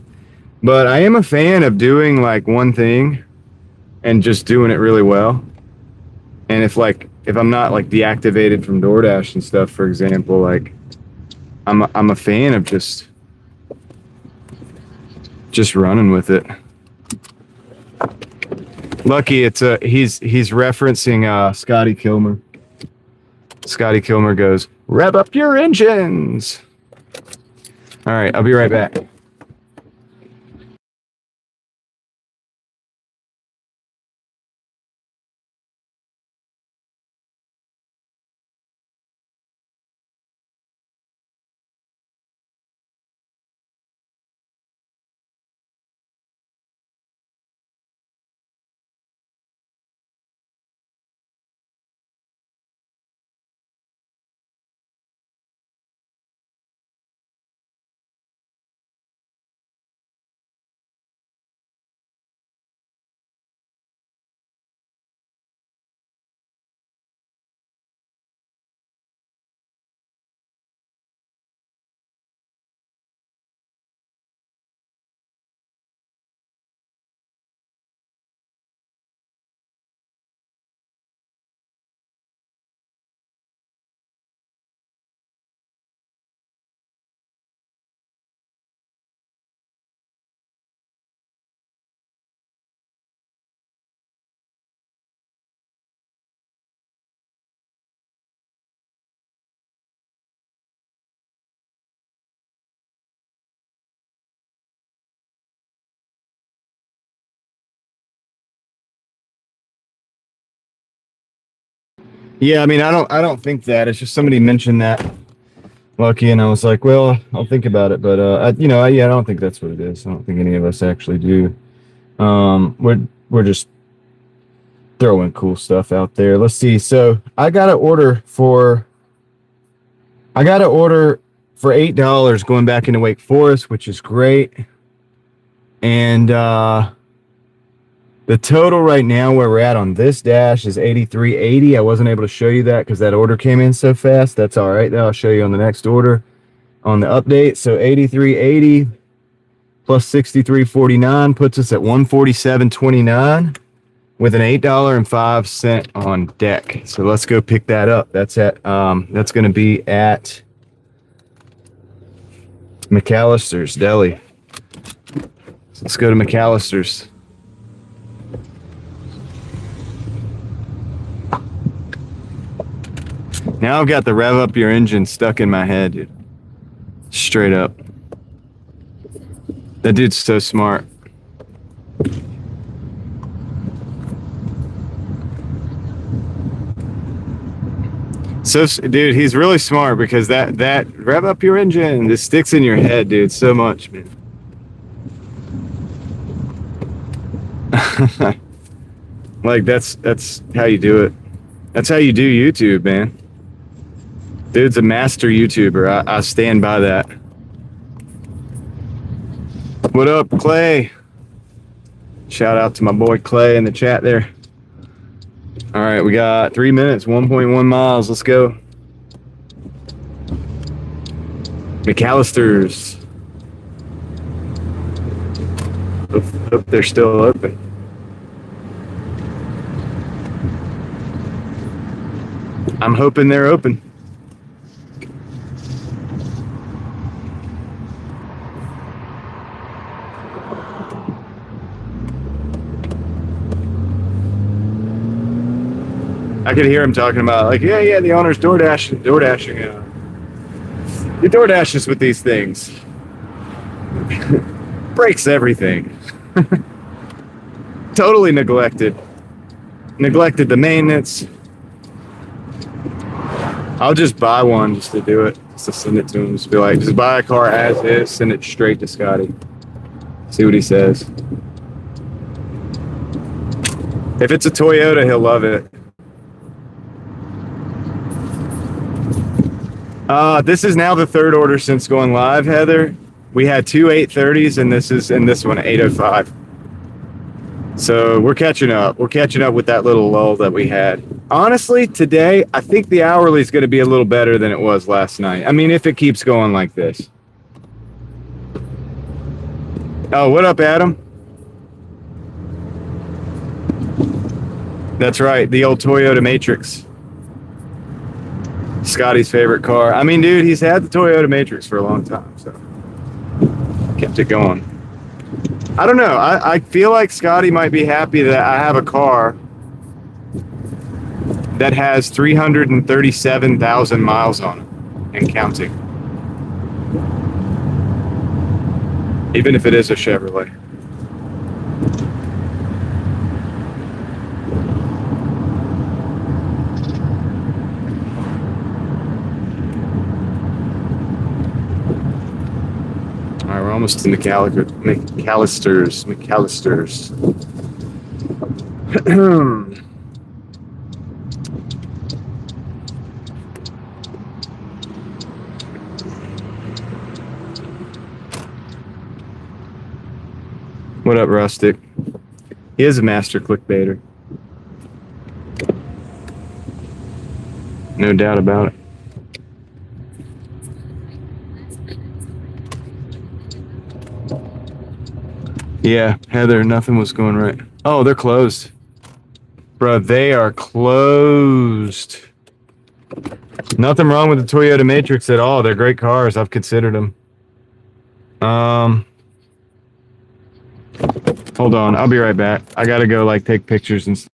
But I am a fan of doing like one thing and just doing it really well. And if I'm not like deactivated from Doordash and stuff, for example, like I'm a fan of just running with it. Lucky he's referencing Scotty Kilmer. Scotty Kilmer goes, rev up your engines. All right, I'll be right back. Yeah, I mean, I don't think that. It's just somebody mentioned that lucky, and I was like, well, I'll think about it. But yeah, I don't think that's what it is. I don't think any of us actually do. We're just throwing cool stuff out there. Let's see. So I got to order for $8 going back into Wake Forest, which is great. And the total right now where we're at on this dash is 83.80. I wasn't able to show you that because that order came in so fast. That's all right though. I'll show you on the next order on the update. So 83.80 plus 63.49 puts us at 147.29 with an $8.05 on deck. So let's go pick that up. That's going to be at McAllister's Deli. So let's go to McAllister's. Now I've got the rev up your engine stuck in my head, dude. Straight up. That dude's so smart. So, dude, he's really smart because that rev up your engine, this sticks in your head, dude, so much, man. Like that's how you do it. That's how you do YouTube, man. Dude's a master YouTuber. I stand by that. What up, Clay? Shout out to my boy Clay in the chat there. All right, we got 3 minutes, 1.1 miles. Let's go. McAllister's. Hope they're still open. I'm hoping they're open. I could hear him talking about like, yeah, the owner's Doordashing. He Doordashes with these things. Breaks everything. Totally neglected. Neglected the maintenance. I'll just buy one just to do it. Just to send it to him. Just be like, just buy a car as is, send it straight to Scotty. See what he says. If it's a Toyota, he'll love it. This is now the third order since going live, Heather. We had two 830s and this one 805. So we're catching up. We're catching up with that little lull that we had. Honestly, today, I think the hourly is going to be a little better than it was last night. I mean, if it keeps going like this. Oh, what up, Adam? That's right. The old Toyota Matrix. Scotty's favorite car. I mean, dude, he's had the Toyota Matrix for a long time, so kept it going. I don't know. I feel like Scotty might be happy that I have a car that has 337,000 miles on it and counting. Even if it is a Chevrolet. All right, we're almost to McAllister's. What up, Rustic? He is a master clickbaiter. No doubt about it. Yeah, Heather, nothing was going right. Oh, they're closed. Bro, they are closed. Nothing wrong with the Toyota Matrix at all. They're great cars. I've considered them. Hold on. I'll be right back. I gotta go like take pictures and stuff.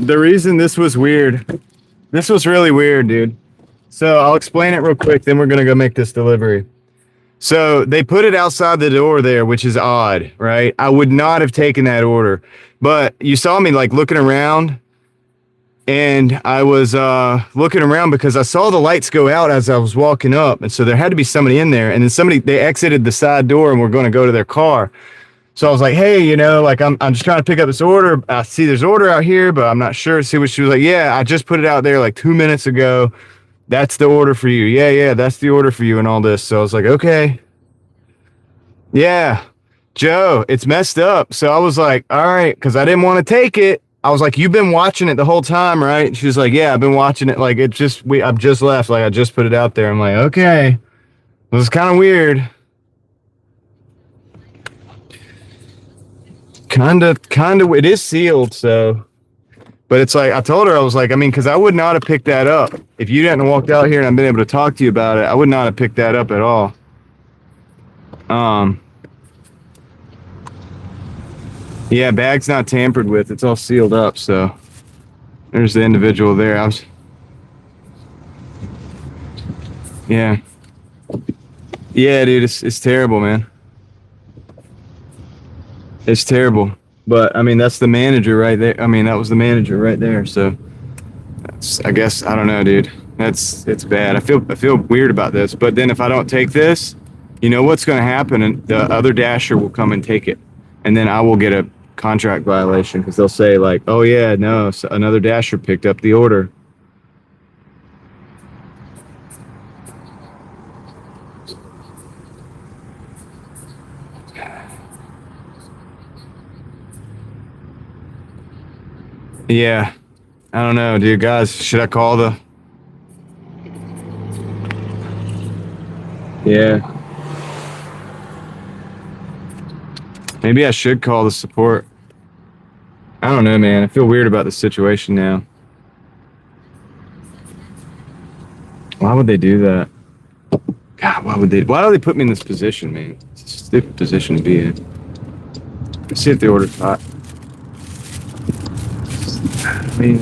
the reason this was weird, this was really weird, dude. So I'll explain it real quick, then we're gonna go make this delivery. So they put it outside the door there, which is odd, right? I would not have taken that order, but you saw me like looking around, and I was looking around because I saw the lights go out as I was walking up, and so there had to be somebody in there. And then they exited the side door and were going to go to their car. So I was like, hey, you know, like I'm just trying to pick up this order. I see there's order out here, but I'm not sure. See what she was like. Yeah, I just put it out there like 2 minutes ago. That's the order for you. Yeah, that's the order for you and all this. So I was like, okay. Yeah, Joe, it's messed up. So I was like, all right, because I didn't want to take it. I was like, you've been watching it the whole time, right? And she was like, yeah, I've been watching it. Like, I've just left. Like, I just put it out there. I'm like, okay. It was kind of weird. Kind of, it is sealed, so. But it's like, I told her, I was like, I mean, because I would not have picked that up. If you hadn't walked out here and I've been able to talk to you about it, I would not have picked that up at all. Yeah, bag's not tampered with. It's all sealed up, so. There's the individual there. Yeah. Yeah, dude, it's terrible, man. It's terrible. But I mean, that's the manager right there. I mean, that was the manager right there. So I guess, I don't know, dude. It's bad. I feel weird about this. But then if I don't take this, you know what's going to happen? And the other dasher will come and take it. And then I will get a contract violation because they'll say like, oh yeah, no, so another dasher picked up the order. Yeah, I don't know, dude. Guys, should I call the? Yeah. Maybe I should call the support. I don't know, man. I feel weird about the situation now. Why would they do that? God, why do they put me in this position, man? It's a stupid position to be in. Let's see if they ordered hot. I mean,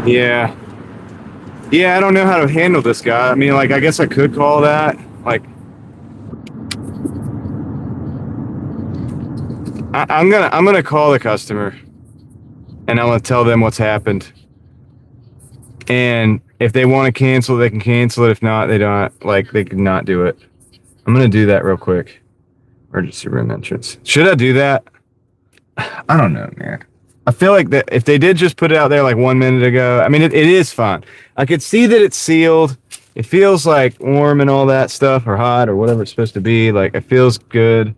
yeah. Yeah, I don't know how to handle this guy. I mean, like, I guess I could call that. Like, I'm gonna call the customer, and I'm gonna tell them what's happened. And if they want to cancel, they can cancel it. If not, they don't. Like, they could not do it. I'm gonna do that real quick. Emergency room entrance. Should I do that? I don't know, man. I feel like that if they did just put it out there like 1 minute ago, I mean, it is fine. I could see that it's sealed. It feels like warm and all that stuff, or hot, or whatever it's supposed to be. Like, it feels good.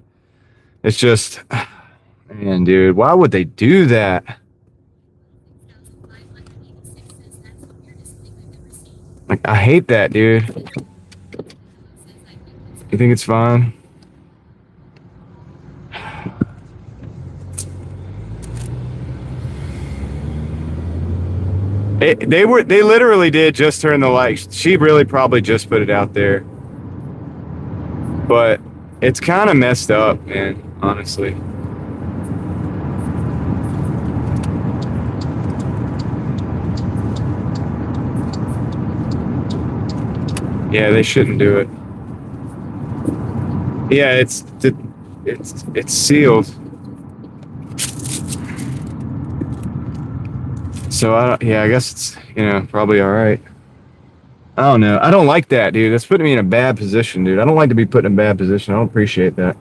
It's just, man, dude, why would they do that? Like, I hate that, dude. You think it's fine? They literally did just turn the light. She really probably just put it out there. But it's kind of messed up, man, honestly. Yeah, they shouldn't do it. Yeah, it's sealed. So I guess it's, probably all right. I don't know. I don't like that, dude. That's putting me in a bad position, dude. I don't like to be put in a bad position. I don't appreciate that.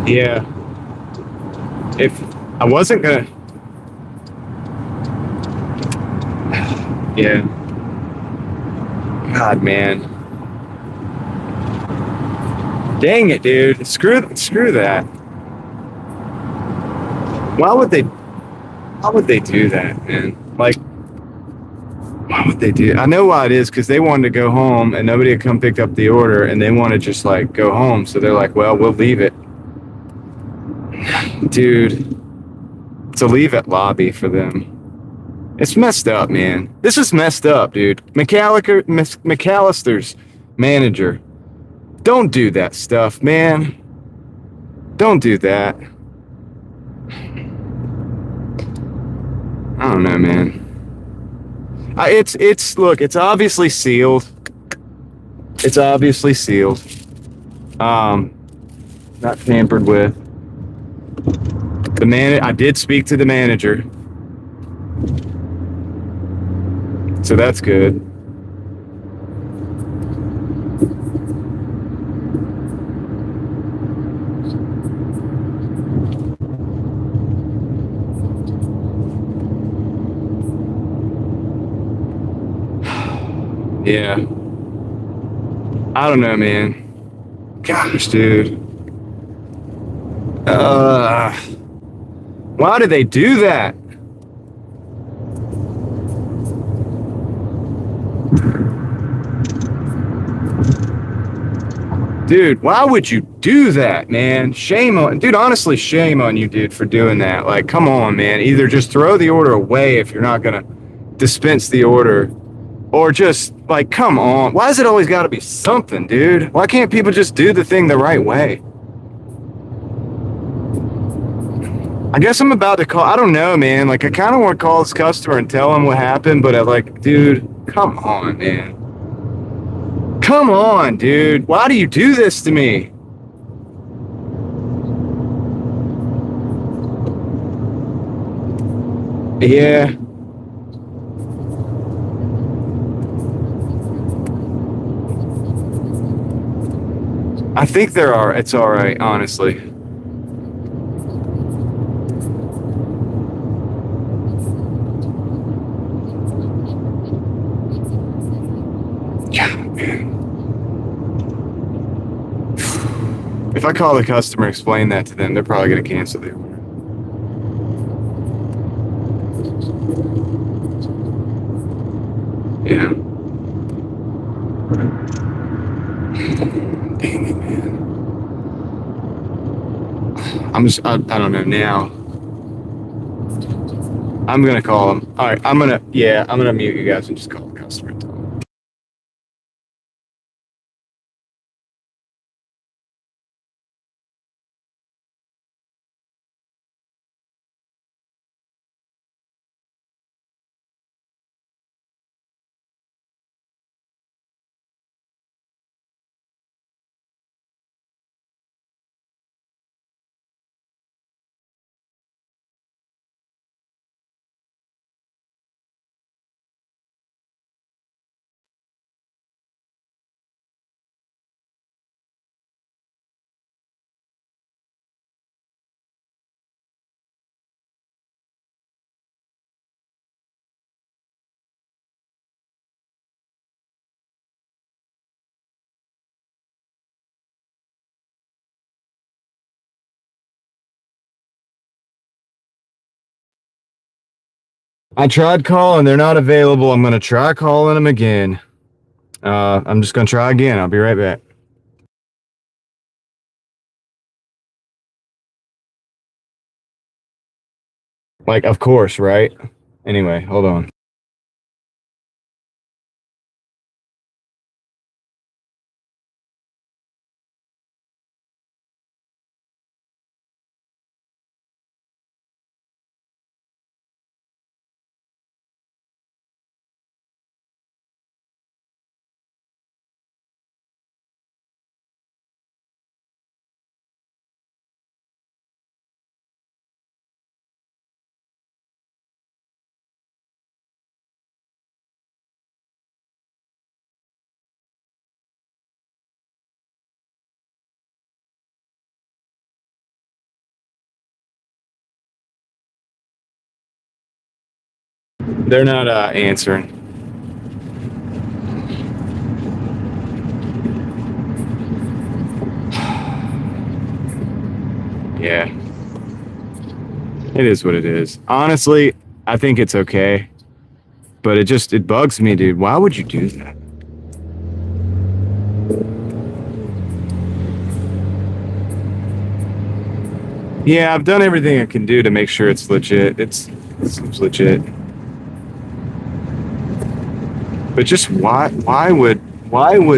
Yeah. If I wasn't gonna, Yeah. God, man. Dang it, dude. Screw that. Why would they why would they do that, man? Like, why would they do? I know why it is, because they wanted to go home and nobody had come pick up the order, and they want to just like go home. So they're like, well, we'll leave it. Dude, it's a leave it lobby for them. It's messed up, man. This is messed up, dude. McAllister's manager. Don't do that stuff, man. Don't do that. I don't know, man. Look, it's obviously sealed. It's obviously sealed. Not tampered with. I did speak to the manager, so that's good. Yeah. I don't know, man. Gosh, dude. Why do they do that? Dude, why would you do that, man? Shame on, dude, honestly, shame on you, dude, for doing that. Like, come on, man. Either just throw the order away if you're not gonna dispense the order, or just, like, come on. Why has it always gotta be something, dude? Why can't people just do the thing the right way? I guess I'm about to call. I don't know, man. Like, I kind of want to call this customer and tell him what happened, but I'm like, dude, come on, man. Come on, dude. Why do you do this to me? Yeah. I think there are. It's all right, honestly. Yeah, man. If I call the customer, explain that to them, they're probably going to cancel the order. Yeah. Dang it, man. I don't know now. I'm going to call them. All right, I'm going to mute you guys and just call the customer and tell them. I tried calling. They're not available. I'm going to try calling them again. I'm just going to try again. I'll be right back. Like, of course, right? Anyway, hold on. They're not answering. Yeah. It is what it is. Honestly, I think it's okay. But it bugs me, dude. Why would you do that? Yeah, I've done everything I can do to make sure it's legit. It seems legit. But just why would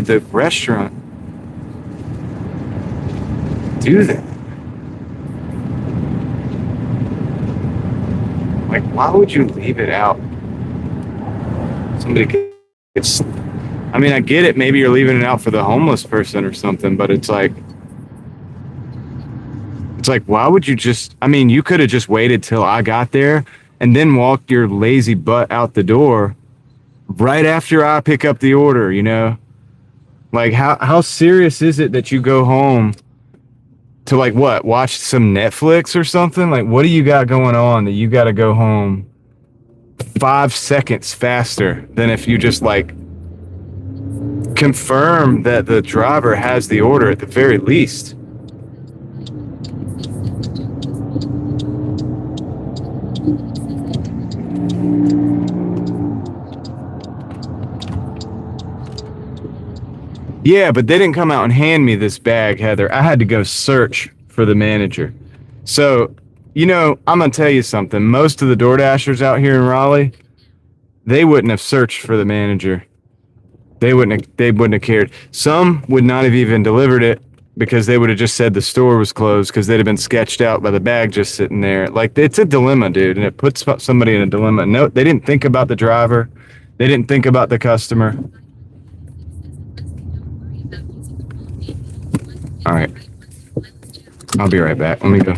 the restaurant do that? Like, why would you leave it out? Somebody could, I mean, I get it. Maybe you're leaving it out for the homeless person or something, but it's like, why would you just, I mean, you could have just waited till I got there and then walked your lazy butt out the door right after I pick up the order, you know? Like, how serious is it that you go home to, like, what, watch some Netflix or something? Like, what do you got going on that you got to go home 5 seconds faster than if you just, like, confirm that the driver has the order at the very least? Yeah, but they didn't come out and hand me this bag, Heather. I had to go search for the manager. So, you know, I'm going to tell you something. Most of the DoorDashers out here in Raleigh, they wouldn't have searched for the manager. They wouldn't have cared. Some would not have even delivered it because they would have just said the store was closed because they'd have been sketched out by the bag just sitting there. Like, it's a dilemma, dude, and it puts somebody in a dilemma. No, they didn't think about the driver. They didn't think about the customer. All right. I'll be right back. Let me go.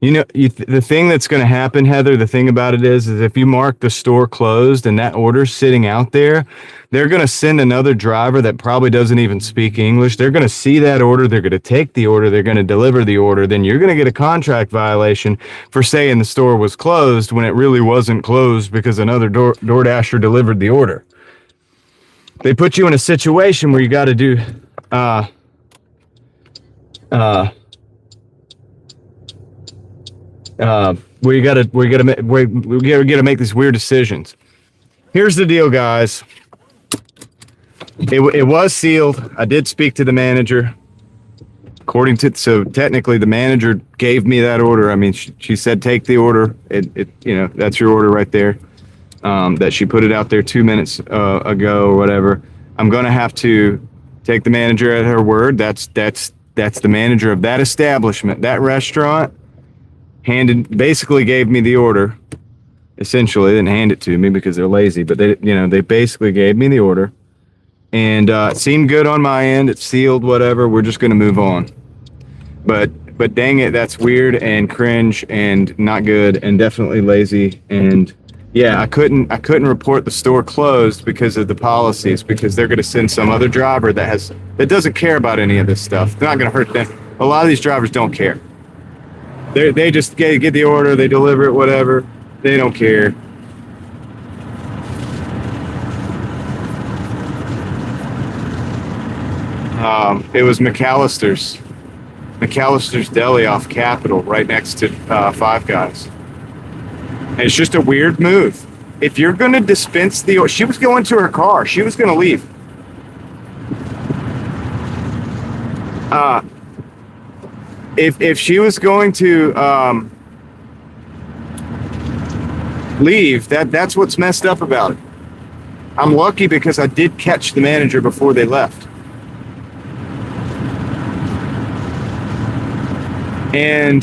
You know, the thing that's going to happen, Heather, the thing about it is if you mark the store closed and that order's sitting out there, they're going to send another driver that probably doesn't even speak English. They're going to see that order. They're going to take the order. They're going to deliver the order. Then you're going to get a contract violation for saying the store was closed when it really wasn't closed because another DoorDasher delivered the order. They put you in a situation where you got to do, we gotta make these weird decisions. Here's the deal, guys. It was sealed. I did speak to the manager. So technically the manager gave me that order. I mean, she said, take the order. You know, that's your order right there. That she put it out there 2 minutes ago or whatever. I'm going to have to take the manager at her word. That's the manager of that establishment, that restaurant. Basically gave me the order. Essentially, they didn't hand it to me because they're lazy, but they basically gave me the order, and it seemed good on my end. It's sealed, whatever. We're just gonna move on. But dang it, that's weird and cringe and not good and definitely lazy. And yeah, I couldn't report the store closed because of the policies, because they're gonna send some other driver that doesn't care about any of this stuff. They're not gonna hurt them. A lot of these drivers don't care. They just get the order, they deliver it, whatever. They don't care. It was McAllister's Deli off Capitol, right next to Five Guys. And it's just a weird move. If you're going to dispense the order, she was going to her car. She was going to leave. if she was going to leave, that's what's messed up about it. I'm lucky because I did catch the manager before they left. And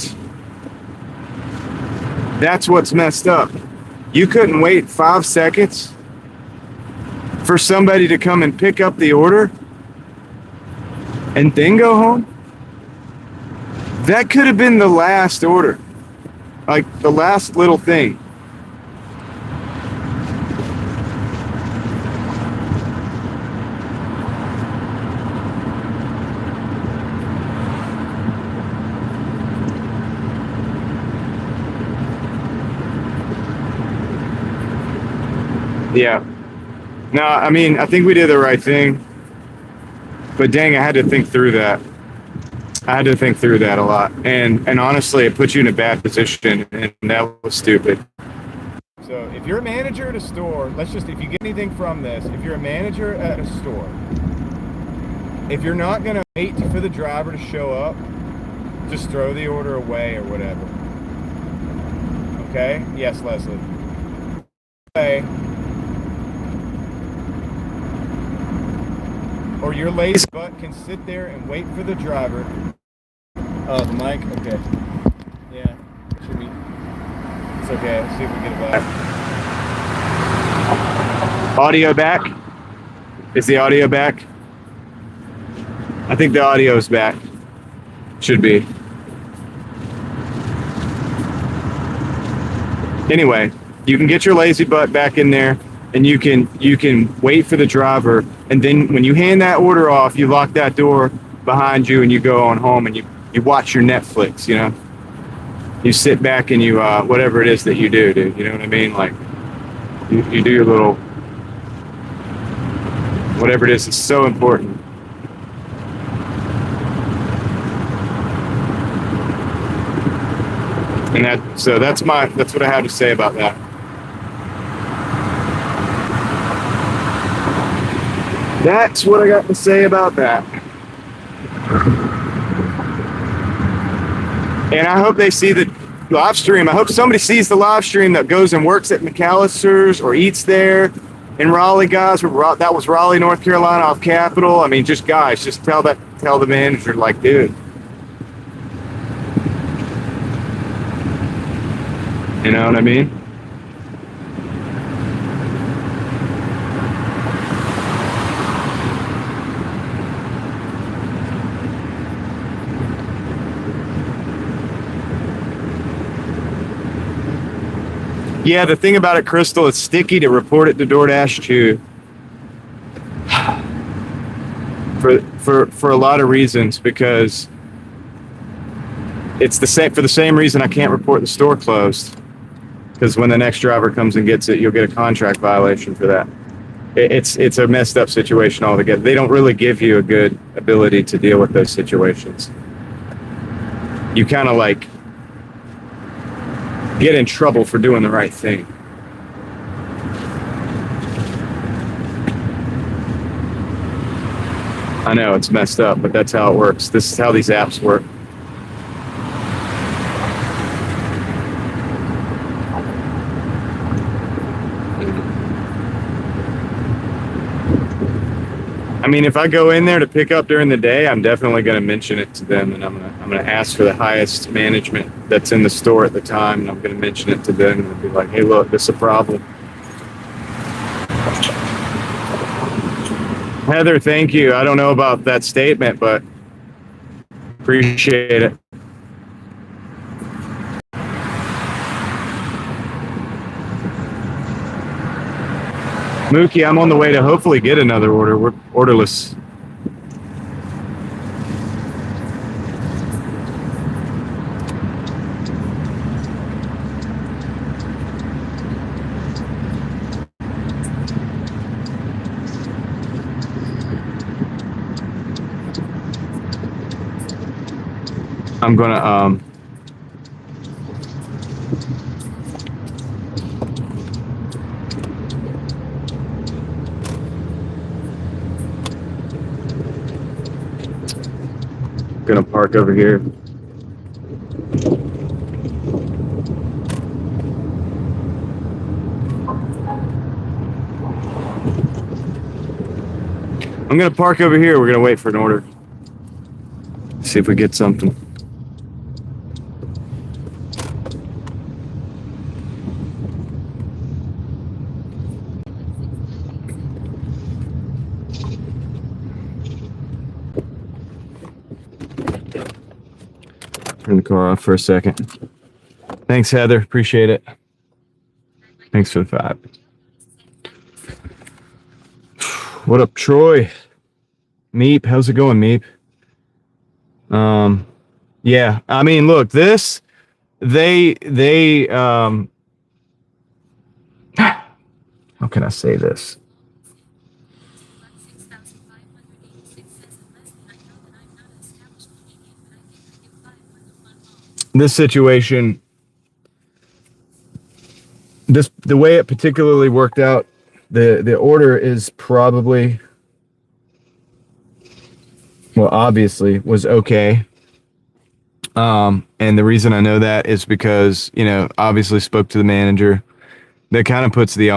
that's what's messed up. You couldn't wait 5 seconds for somebody to come and pick up the order and then go home? That could have been the last order. Like the last little thing. Yeah. No, I mean, I think we did the right thing. But dang, I had to think through that. I had to think through that a lot. And honestly, it put you in a bad position, and that was stupid. So if you're a manager at a store, if you get anything from this, if you're a manager at a store, if you're not going to wait for the driver to show up, just throw the order away or whatever. Okay? Yes, Leslie. Okay. Or your lazy butt can sit there and wait for the driver. Oh, the mic? Okay. Yeah, should be. It's okay. Let's see if we get it back. Audio back? Is the audio back? I think the audio is back. Should be. Anyway, you can get your lazy butt back in there, and you can wait for the driver, and then when you hand that order off, you lock that door behind you and you go on home and you watch your Netflix, you know? You sit back and you, whatever it is that you do, dude, you know what I mean? Like, you do your little, whatever it is, it's so important. And that's what I had to say about that. That's what I got to say about that. And I hope they see the live stream. I hope somebody sees the live stream that goes and works at McAllister's or eats there in Raleigh, guys. That was Raleigh, North Carolina, off Capitol. I mean, just guys, just tell the manager, like, dude. You know what I mean? Yeah, the thing about it, Crystal, it's sticky to report it to Doordash too. For a lot of reasons, because it's for the same reason I can't report the store closed. Because when the next driver comes and gets it, you'll get a contract violation for that. It's a messed up situation altogether. They don't really give you a good ability to deal with those situations. You kind of like get in trouble for doing the right thing. I know it's messed up, but that's how it works. This is how these apps work. I mean, if I go in there to pick up during the day, I'm definitely going to mention it to them, and I'm going to ask for the highest management that's in the store at the time, and I'm going to mention it to them and be like, "Hey, look, this is a problem." Heather, thank you. I don't know about that statement, but appreciate it. Mookie, I'm on the way to hopefully get another order. We're orderless. I'm gonna park over here. I'm gonna park over here. We're gonna wait for an order. See if we get something. Turn the car off for a second. Thanks, Heather. Appreciate it. Thanks for the 5. What up, Troy? Meep, how's it going, Meep? Yeah, I mean, look, this, how can I say this? This situation, the way it particularly worked out, the order is probably, well, obviously was okay. And the reason I know that is because, you know, obviously spoke to the manager. That kind of puts the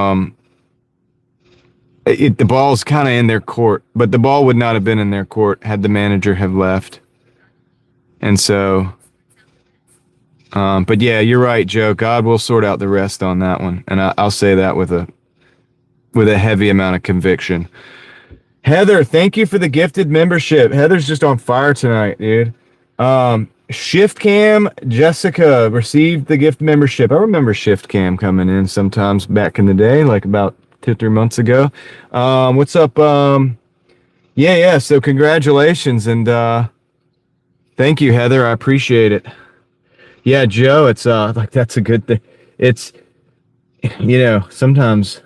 the ball's kind of in their court, but the ball would not have been in their court had the manager have left. And so, but yeah, you're right, Joe. God will sort out the rest on that one, and I'll say that with a heavy amount of conviction. Heather, thank you for the gifted membership. Heather's just on fire tonight, dude. Shift Cam Jessica received the gift membership. I remember Shift Cam coming in sometimes back in the day, like about 2-3 months ago. What's up? Yeah. So congratulations and thank you, Heather. I appreciate it. Yeah, Joe, it's like that's a good thing. It's, you know, sometimes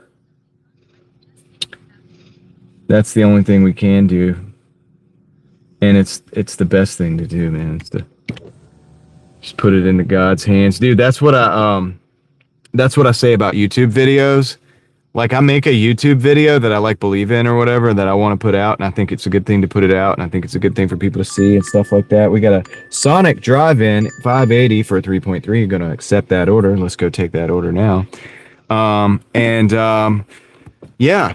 that's the only thing we can do, and it's the best thing to do, man. It's to just put it into God's hands, dude. That's what I say about YouTube videos. Like, I make a YouTube video that I like believe in or whatever that I want to put out, and I think it's a good thing to put it out, and I think it's a good thing for people to see and stuff like that. We got a Sonic drive-in 580 for a 3.3. You're gonna accept that order. Let's go take that order now. Yeah.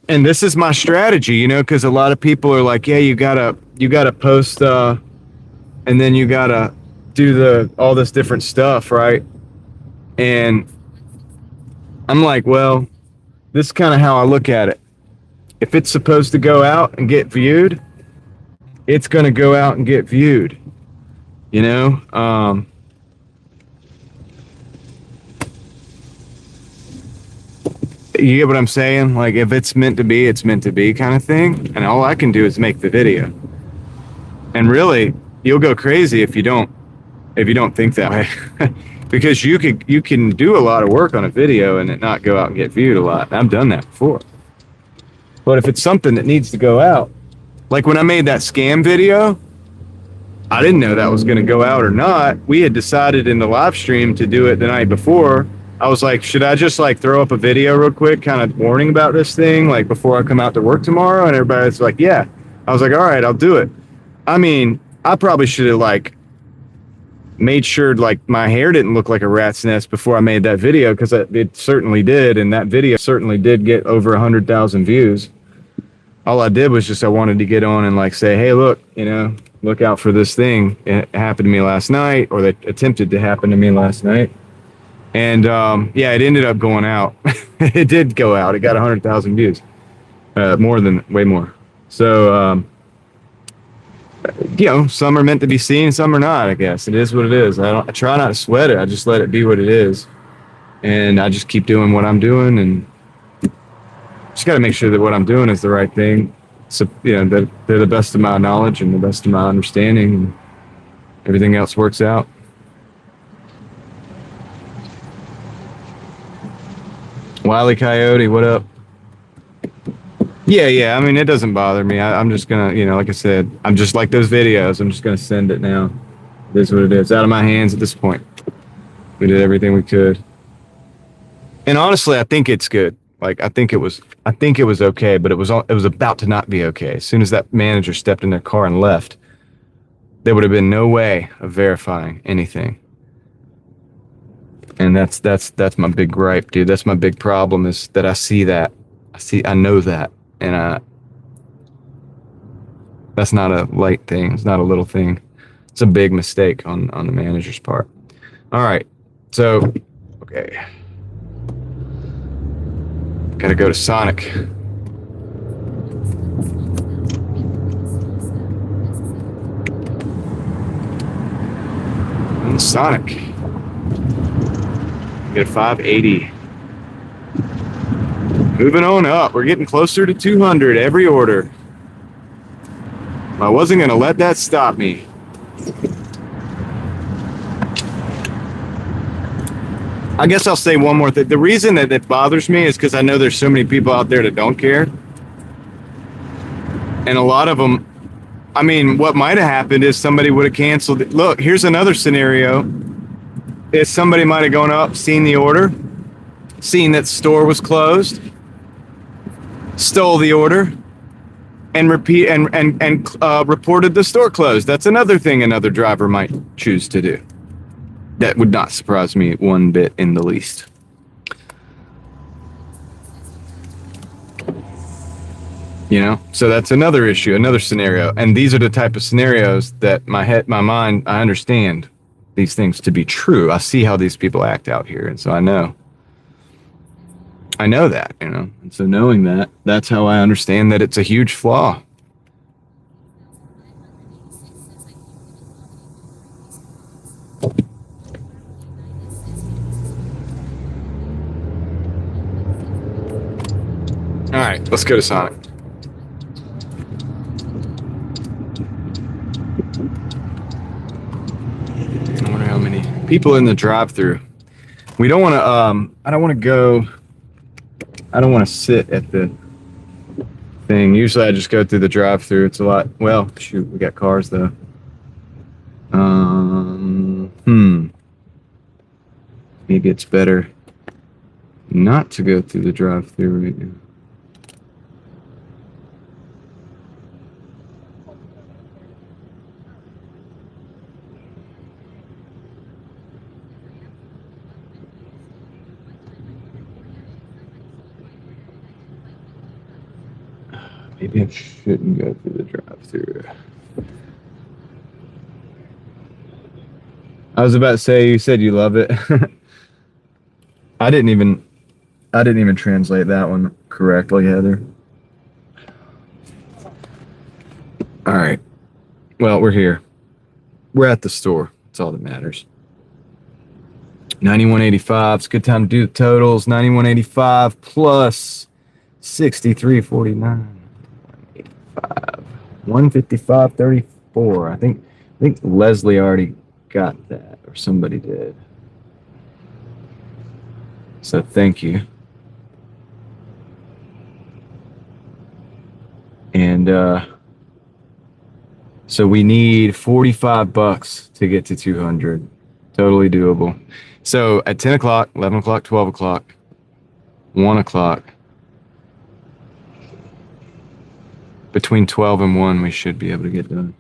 And this is my strategy, you know, because a lot of people are like, yeah, you gotta post, and then you gotta do all this different stuff, right? And I'm like, well, this is kind of how I look at it. If it's supposed to go out and get viewed, it's gonna go out and get viewed, you know. You get what I'm saying? Like, if it's meant to be, it's meant to be kind of thing. And all I can do is make the video. And really, you'll go crazy if you don't think that way. Because you can do a lot of work on a video and it not go out and get viewed a lot. I've done that before. But if it's something that needs to go out, like when I made that scam video, I didn't know that was going to go out or not. We had decided in the live stream to do it the night before. I was like, should I just like throw up a video real quick, kind of warning about this thing, like before I come out to work tomorrow? And everybody's like, yeah. I was like, all right, I'll do it. I mean, I probably should have like made sure like my hair didn't look like a rat's nest before I made that video, because it certainly did. And that video certainly did get over 100,000 views. All I did was just, I wanted to get on and like say, hey, look, you know, look out for this thing. It happened to me last night, or that attempted to happen to me last night. And yeah, it ended up going out. It did go out. It got 100,000 views, way more. So, you know, some are meant to be seen, some are not. I guess it is what it is. I try not to sweat it. I just let it be what it is, and I just keep doing what I'm doing, and just got to make sure that what I'm doing is the right thing. So, you know, that they're the best of my knowledge and the best of my understanding, and everything else works out. Wile E. Coyote, what up? Yeah. I mean, it doesn't bother me. I'm just gonna, you know, like I said, I'm just like those videos. I'm just gonna send it now. It is what it is. It's out of my hands at this point. We did everything we could. And honestly, I think it's good. Like, I think it was okay, but it was about to not be okay. As soon as that manager stepped in their car and left, there would have been no way of verifying anything. And that's my big gripe, dude. That's my big problem, is that I see that. I know that. And That's not a light thing. It's not a little thing. It's a big mistake on the manager's part. All right. So, okay. Gotta go to Sonic. And Sonic. Get a 580. Moving on up. We're getting closer to 200 every order. I wasn't going to let that stop me. I guess I'll say one more thing. The reason that it bothers me is because I know there's so many people out there that don't care. And a lot of them, I mean, what might have happened is somebody would have canceled it. Look, here's another scenario. Is somebody might have gone up, seen the order, seen that store was closed, stole the order, and reported the store closed. That's another thing another driver might choose to do. That would not surprise me one bit in the least. You know, so that's another issue, another scenario. And these are the type of scenarios that my mind, I understand these things to be true. I see how these people act out here. And so I know that, you know, and so knowing that, that's how I understand that it's a huge flaw. All right, let's go to Sonic. I wonder how many people in the drive-thru. We don't want to, I don't want to sit at the thing. Usually I just go through the drive-thru. It's a lot, well, shoot, we got cars though. Maybe it's better not to go through the drive-thru right now. Maybe I shouldn't go through the drive-thru. I was about to say, you said you love it. I didn't even translate that one correctly, Heather. All right. Well, we're here. We're at the store. That's all that matters. 91.85. It's a good time to do the totals. 91.85 plus 63.49. 155.34. I think Leslie already got that, or somebody did. So thank you. And so we need $45 to get to 200. Totally doable. So at 10 o'clock, 11 o'clock, 12 o'clock, 1 o'clock, between 12 and 1, we should be able to get done.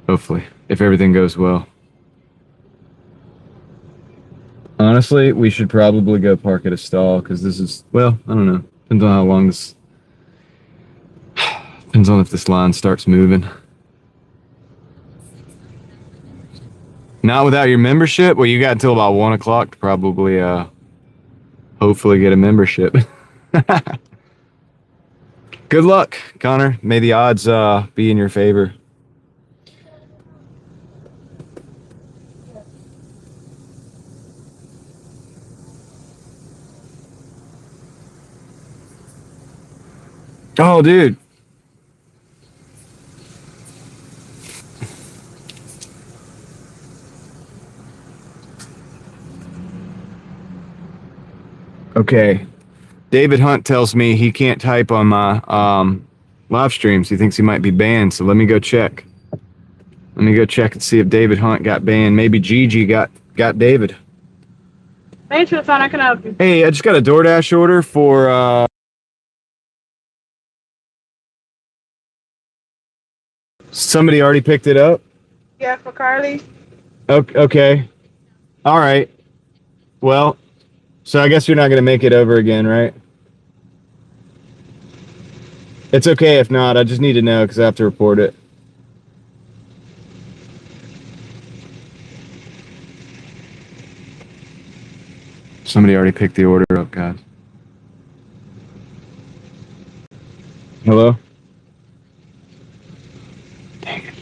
Hopefully, if everything goes well. Honestly, we should probably go park at a stall because this is, well, I don't know. Depends on how long this, depends on if this line starts moving. Not without your membership? Well, you got until about 1 o'clock to probably, hopefully get a membership. Good luck, Connor. May the odds be in your favor. Oh, dude. Okay. David Hunt tells me he can't type on my live streams. He thinks he might be banned, so let me go check. Let me go check and see if David Hunt got banned. Maybe Gigi got David. Hey, Tristan, I can help you. Hey, I just got a DoorDash order for somebody already picked it up? Yeah, for Carly. Okay. All right. Well, so I guess you're not going to make it over again, right? It's okay if not. I just need to know because I have to report it. Somebody already picked the order up, guys. Hello? Dang it.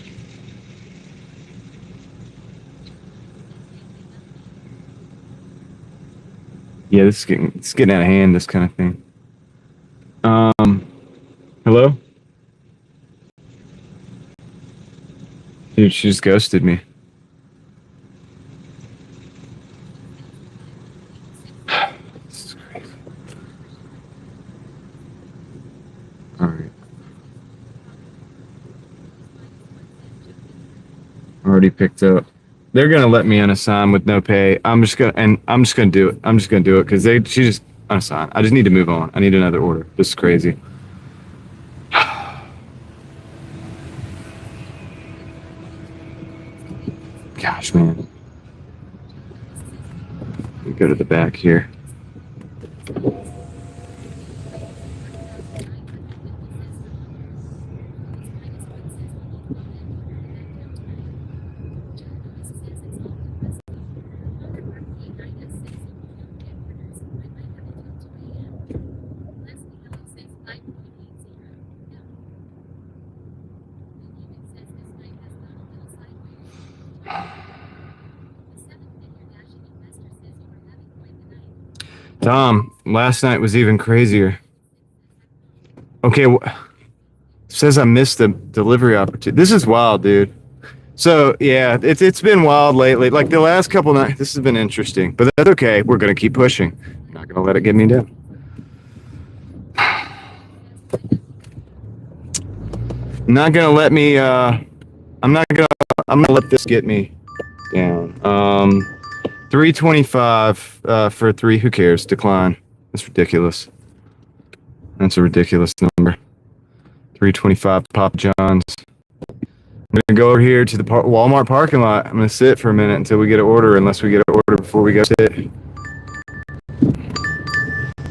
Yeah, it's getting out of hand, this kind of thing. Hello? Dude, she just ghosted me. This is crazy. Alright. Already picked up. They're gonna let me unassign with no pay. I'm just gonna do it. I'm just gonna do it because she just unassigned. I just need to move on. I need another order. This is crazy. Gosh, man. Let me go to the back here. Tom, last night was even crazier. Okay, says I missed the delivery opportunity. This is wild, dude. So yeah, it's been wild lately. Like the last couple nights, this has been interesting. But that's okay. We're gonna keep pushing. I'm not gonna let it get me down. I'm not gonna let me. I'm gonna let this get me down. 325 for 3. Who cares? Decline. That's ridiculous. That's a ridiculous number. 325 Papa John's. I'm gonna go over here to the Walmart parking lot. I'm gonna sit for a minute until we get an order, unless we get an order before we go sit.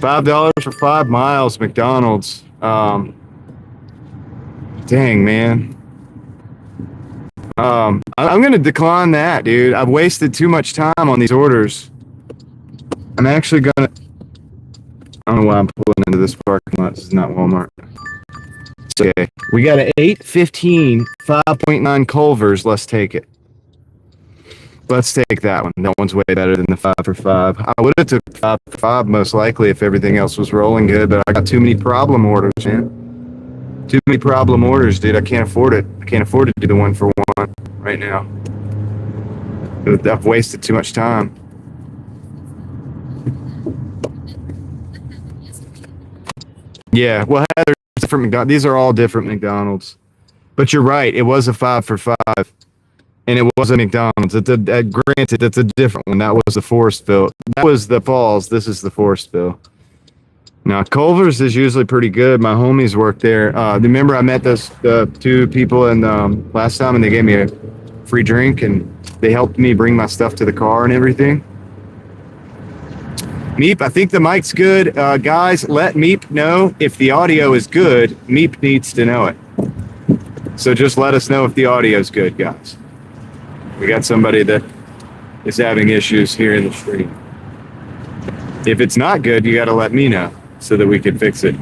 $5 for 5 miles, McDonald's. Dang, man. I'm gonna decline that, dude. I've wasted too much time on these orders. I'm actually gonna. I don't know why I'm pulling into this parking lot. This is not Walmart. It's okay. We got an 815 5.9 Culver's. Let's take it. Let's take that one. That one's way better than the 5 for 5. I would have took 5 for 5 most likely if everything else was rolling good, but I got too many problem orders, man. Too many problem orders, dude. I can't afford it. I can't afford to do the 1 for 1 right now. I've wasted too much time. Yeah, well, there's different McDonald's. These are all different McDonald's. But you're right. It was a 5 for 5. And it was a McDonald's. It's granted, it's a different one. That was the Forestville. That was the Falls. This is the Forestville. Now, Culver's is usually pretty good. My homies work there. Remember I met those 2 people last time, and they gave me a free drink, and they helped me bring my stuff to the car and everything. Meep, I think the mic's good. Guys, let Meep know if the audio is good. Meep needs to know it. So just let us know if the audio is good, guys. We got somebody that is having issues here in the stream. If it's not good, you got to let me know so that we can fix it.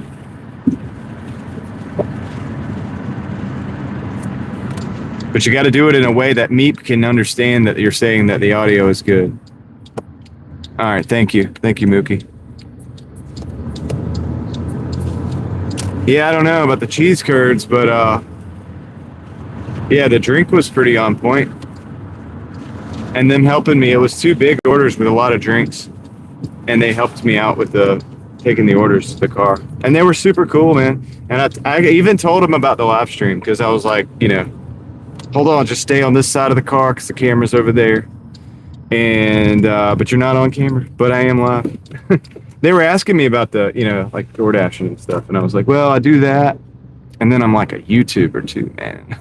But you got to do it in a way that Meep can understand that you're saying that the audio is good. All right, thank you. Thank you, Mookie. Yeah, I don't know about the cheese curds, but yeah, the drink was pretty on point. And them helping me, it was 2 big orders with a lot of drinks. And they helped me out with taking the orders to the car. And they were super cool, man. And I even told them about the live stream because I was like, hold on, just stay on this side of the car because the camera's over there. And, but you're not on camera, but I am live. They were asking me about the, like Doordashing and stuff. And I was like, well, I do that. And then I'm like a YouTuber too, man.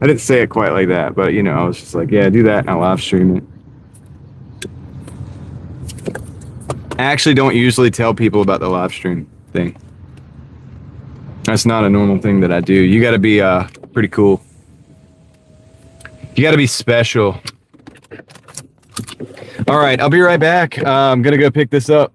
I didn't say it quite like that, but I was just like, yeah, do that and I live stream it. I actually don't usually tell people about the live stream thing. That's not a normal thing that I do. You got to be pretty cool. You got to be special. All right, I'll be right back. I'm going to go pick this up.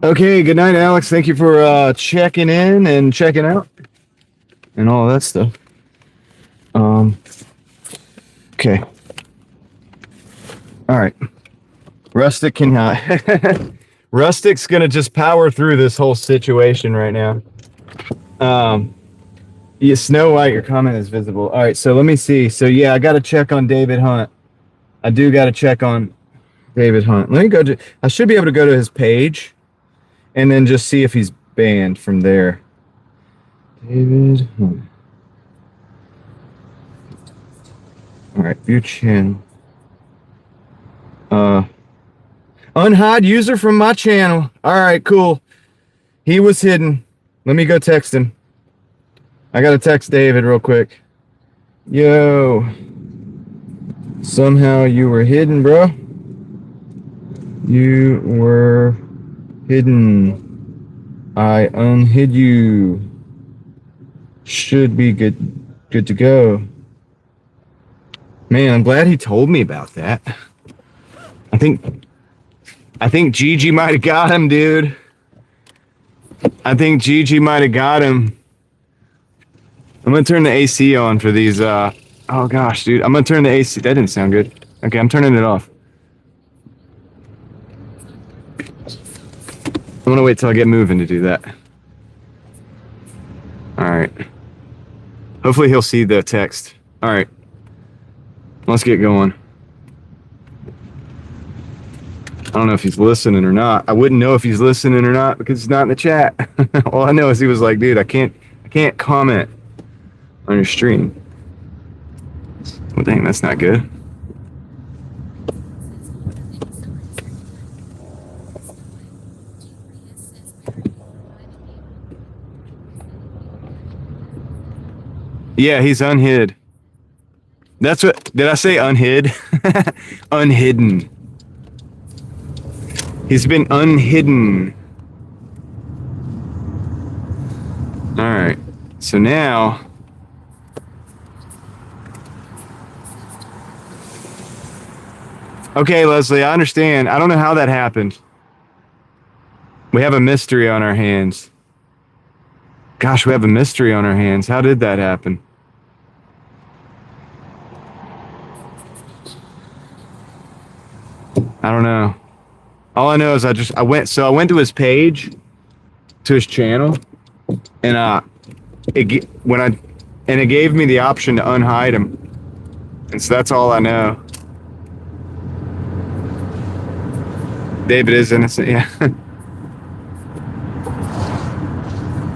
Okay, good night, Alex. Thank you for checking in and checking out and all that stuff. Okay. All right. Rustic can Rustic's gonna just power through this whole situation right now. Yeah, Snow White, your comment is visible. All right, so let me see. So yeah, I gotta check on David Hunt. I do gotta check on David Hunt. Let me go to. I should be able to go to his page, and then just see if he's banned from there. David Hunt. All right, view channel. Unhide user from my channel. All right, cool. He was hidden. Let me go text him. I gotta text David real quick. Yo. Somehow you were hidden, bro. You were hidden. I unhid you. Should be good to go. Man, I'm glad he told me about that. I think Gigi might have got him, dude. I think Gigi might have got him. I'm gonna turn the AC on for these. Oh gosh, dude. I'm gonna turn the AC. That didn't sound good. Okay, I'm turning it off. I'm gonna wait till I get moving to do that. All right. Hopefully he'll see the text. All right. Let's get going. I don't know if he's listening or not. I wouldn't know if he's listening or not because he's not in the chat. All I know is he was like, dude, I can't comment on your stream. Well, dang, that's not good. Yeah, he's unhid. That's what, did I say unhid? Unhidden. He's been unhidden. All right. So now, okay, Leslie, I understand. I don't know how that happened. We have a mystery on our hands. Gosh, we have a mystery on our hands. How did that happen? I don't know. All I know is I went to his page, to his channel, and it gave me the option to unhide him. And so that's all I know. David is innocent, yeah.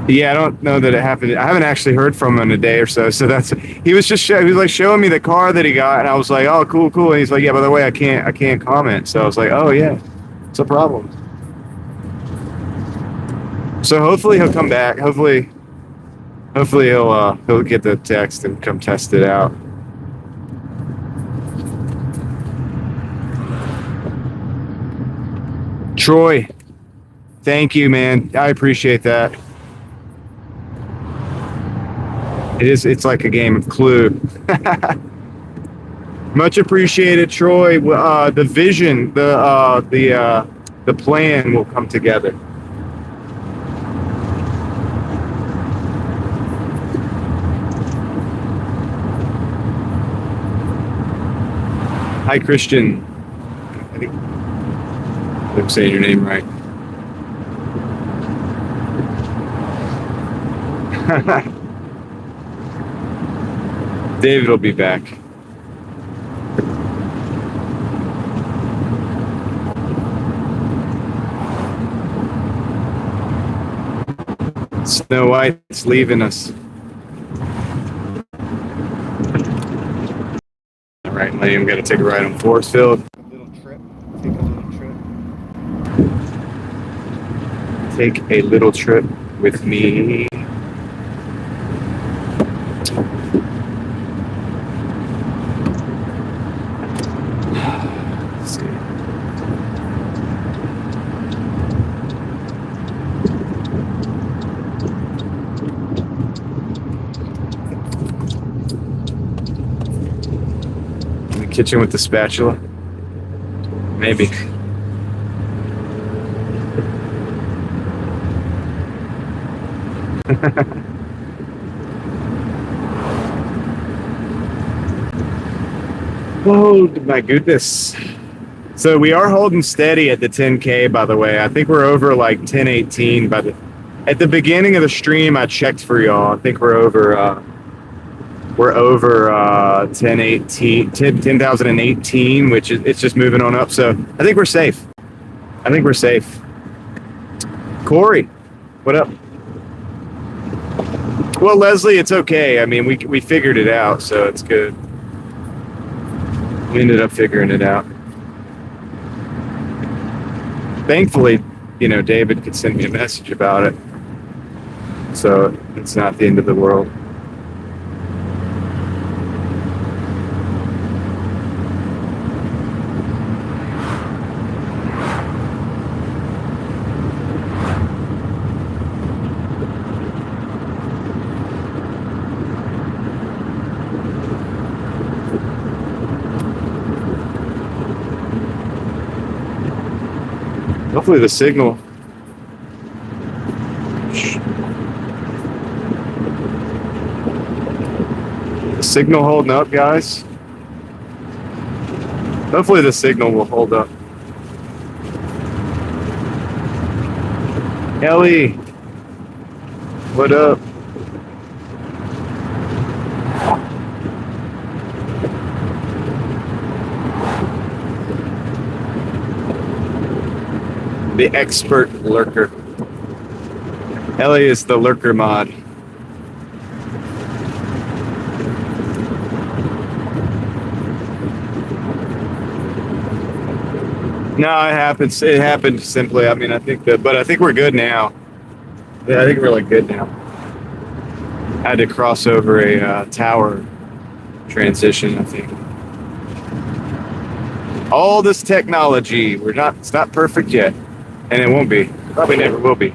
Yeah, I don't know that it happened. I haven't actually heard from him in a day or so. So he was just he was like showing me the car that he got, and I was like, oh, cool. And he's like, yeah, by the way, I can't comment. So I was like, oh yeah, it's a problem. So hopefully he'll come back. Hopefully he'll get the text and come test it out. Troy, thank you, man. I appreciate that. It's like a game of Clue. Much appreciated, Troy. The vision, the plan will come together. Hi, Christian. I think I'm saying your name right. David will be back. Snow White's leaving us. All right, I'm gonna take a ride on Forestfield. Take a little trip with me. Kitchen with the spatula? Maybe. Oh my goodness. So we are holding steady at the 10K, by the way. I think we're over like 1018 at the beginning of the stream. I checked for y'all. I think we're over 10,018, which is, it's just moving on up. So I think we're safe. Corey, what up? Well, Leslie, it's okay. I mean, we figured it out, so it's good. We ended up figuring it out. Thankfully, David could send me a message about it. So it's not the end of the world. Hopefully the signal. The signal holding up, guys. Hopefully the signal will hold up. Ellie, what up? The expert lurker. Ellie is the lurker mod. No, it happens. It happened simply. I mean, I think we're good now. Yeah, I think we're like good now. had to cross over a tower transition, I think. All this technology, it's not perfect yet, and it won't be. Probably never will be.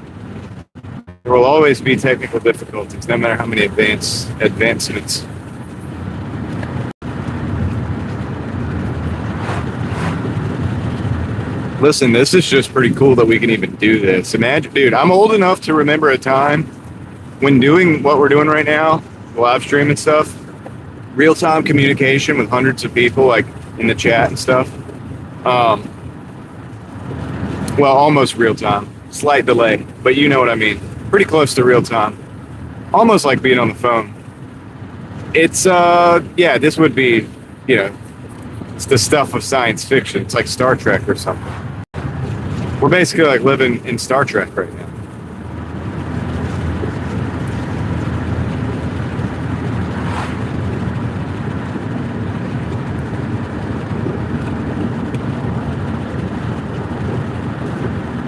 There will always be technical difficulties, no matter how many advancements. Listen, this is just pretty cool that we can even do this. Imagine, dude, I'm old enough to remember a time when doing what we're doing right now, live stream and stuff, real-time communication with hundreds of people, like in the chat and stuff. Well, almost real-time, slight delay, but you know what I mean. Pretty close to real-time, almost like being on the phone. It's, yeah, this would be, you know, it's the stuff of science fiction. It's like Star Trek or something. We're basically like living in Star Trek right now.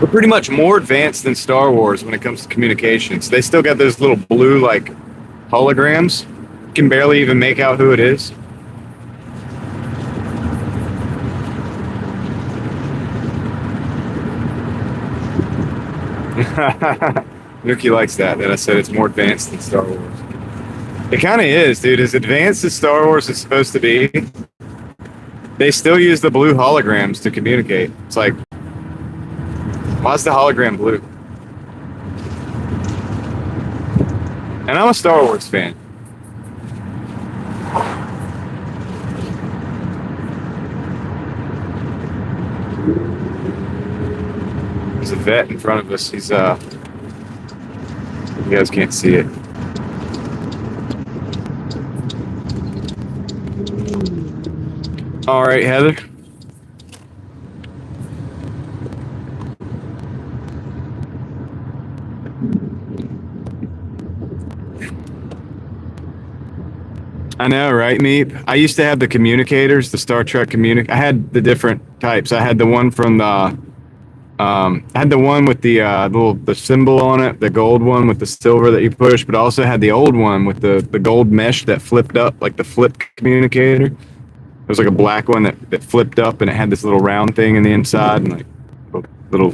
We're pretty much more advanced than Star Wars when it comes to communications. They still got those little blue, like, holograms. You can barely even make out who it is. Nuki likes that I said it's more advanced than Star Wars. It kind of is, dude. As advanced as Star Wars is supposed to be, they still use the blue holograms to communicate. It's like, why's the hologram blue? And I'm a Star Wars fan. There's a vet in front of us. He's, you guys can't see it. All right, Heather. I know, right, Meep? I used to have the communicators, the Star Trek I had the different types. I had the one from the, I had the one with the the symbol on it, the gold one with the silver that you push, but I also had the old one with the gold mesh that flipped up, like the flip communicator. It was like a black one that flipped up, and it had this little round thing in the inside, and like little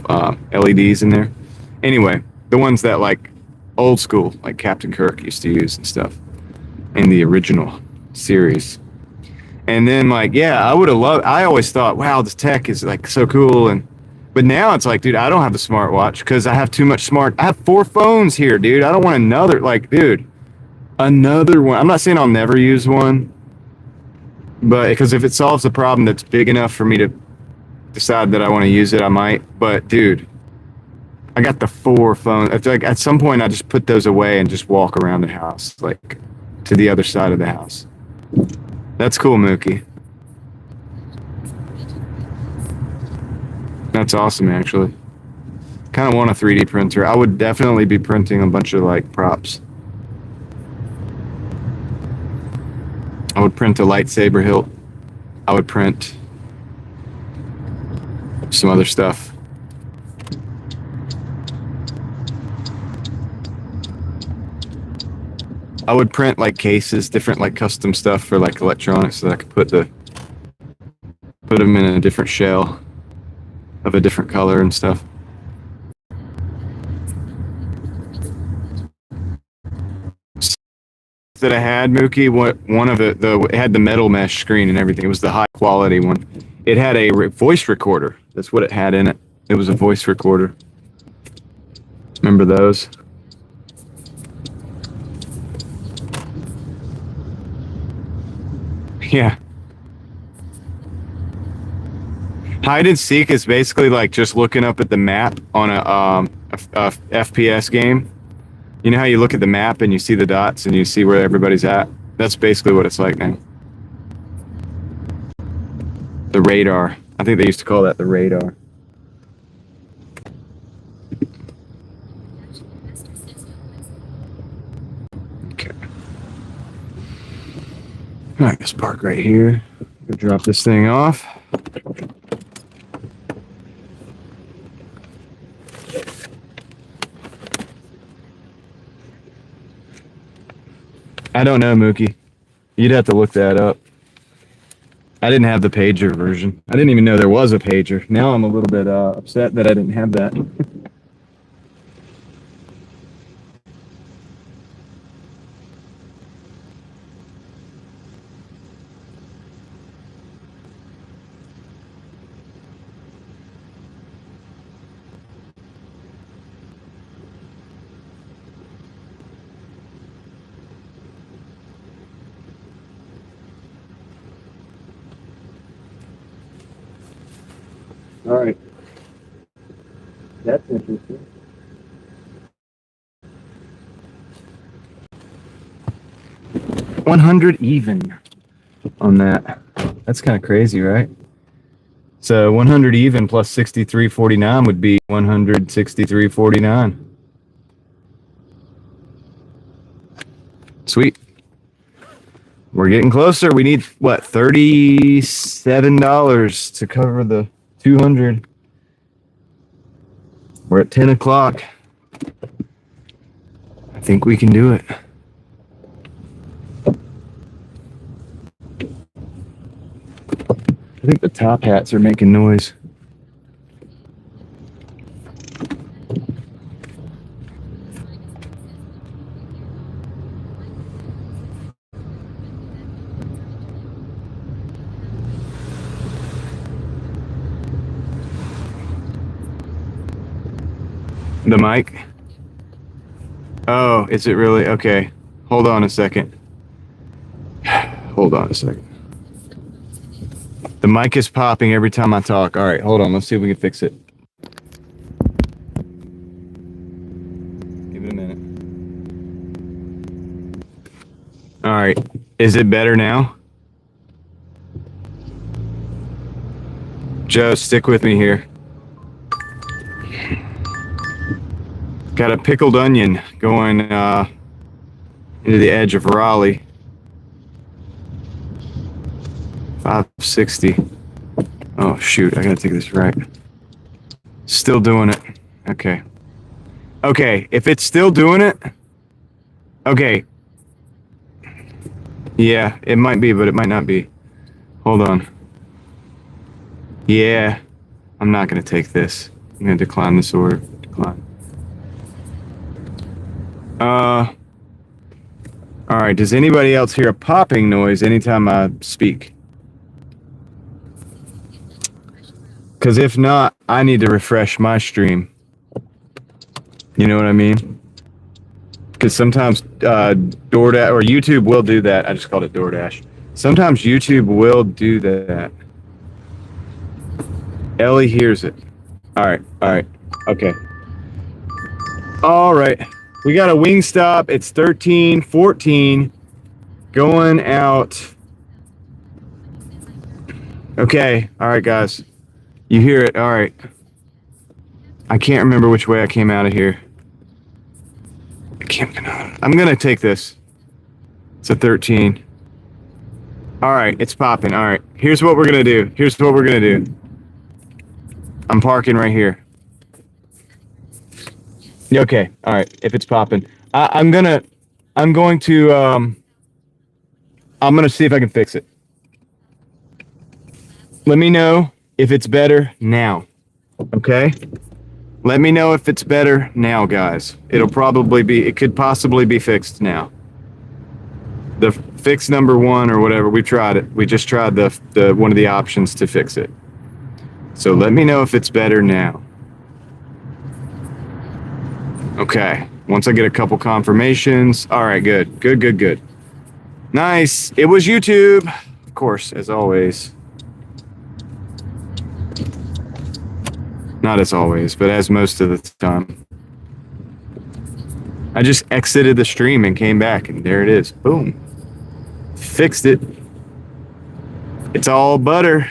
LEDs in there. Anyway, the ones that like old school, like Captain Kirk used to use and stuff in the original series. And then, like, yeah, I would have loved, I always thought, wow, this tech is like so cool. But now it's like, dude, I don't have a smartwatch because I have too much I have 4 phones here, dude. I don't want another, like, dude, another one. I'm not saying I'll never use one, but because if it solves a problem that's big enough for me to decide that I want to use it, I might. But, dude, I got the 4 phones. I feel like at some point I just put those away and just walk around the house, like, to the other side of the house. That's cool, Mookie. That's awesome, actually. Kind of want a 3D printer. I would definitely be printing a bunch of, like, props. I would print a lightsaber hilt. I would print some other stuff. I would print like cases, different like custom stuff for like electronics, so that I could put them in a different shell of a different color and stuff. That I had, Mookie, one of it had the metal mesh screen and everything. It was the high quality one. It had a voice recorder. That's what it had in it. It was a voice recorder. Remember those? Yeah. Hide and seek is basically like just looking up at the map on a FPS game. You know how you look at the map and you see the dots and you see where everybody's at? That's basically what it's like now. The radar. I think they used to call that the radar. Okay. All right, let's park right here. We'll drop this thing off. I don't know, Mookie. You'd have to look that up. I didn't have the pager version. I didn't even know there was a pager. Now I'm a little bit upset that I didn't have that. All right. That's interesting. $100 even on that. That's kind of crazy, right? So 100 even plus 63.49 would be 163.49. Sweet. We're getting closer. We need what, $37 to cover the 200. We're at 10 o'clock. I think we can do it. I think the top hats are making noise. The mic? Oh, is it really? Okay. Hold on a second. Hold on a second. The mic is popping every time I talk. All right, hold on. Let's see if we can fix it. Give it a minute. All right. Is it better now? Joe, stick with me here. Got a pickled onion going into the edge of Raleigh. 560. Oh shoot, I gotta take this right. Still doing it. Okay. Okay, if it's still doing it, okay. Yeah, it might be, but it might not be. Hold on. Yeah, I'm not gonna take this. I'm gonna decline this order. Decline. All right, does anybody else hear a popping noise anytime I speak? Because if not, I need to refresh my stream. You know what I mean? Because sometimes Doordash or YouTube will do that. I just called it Doordash. Sometimes YouTube will do that. Ellie hears it. All right, okay. All right, we got a Wingstop. It's 13:14, going out. Okay, all right, guys. You hear it, all right. I can't remember which way I came out of here. I'm gonna take this. It's a 13. All right, it's popping. All right, here's what we're gonna do. I'm parking right here. Okay, all right. If it's popping, I'm gonna see if I can fix it. Let me know if it's better now. Okay. Let me know if it's better now, guys. It could possibly be fixed now. The fix number 1 or whatever, we tried it. We just tried the one of the options to fix it. So let me know if it's better now. Okay. Once I get a couple confirmations. All right, good. Nice. It was YouTube. Of course, as always. Not as always, but as most of the time. I just exited the stream and came back, and there it is. Boom. Fixed it. It's all butter.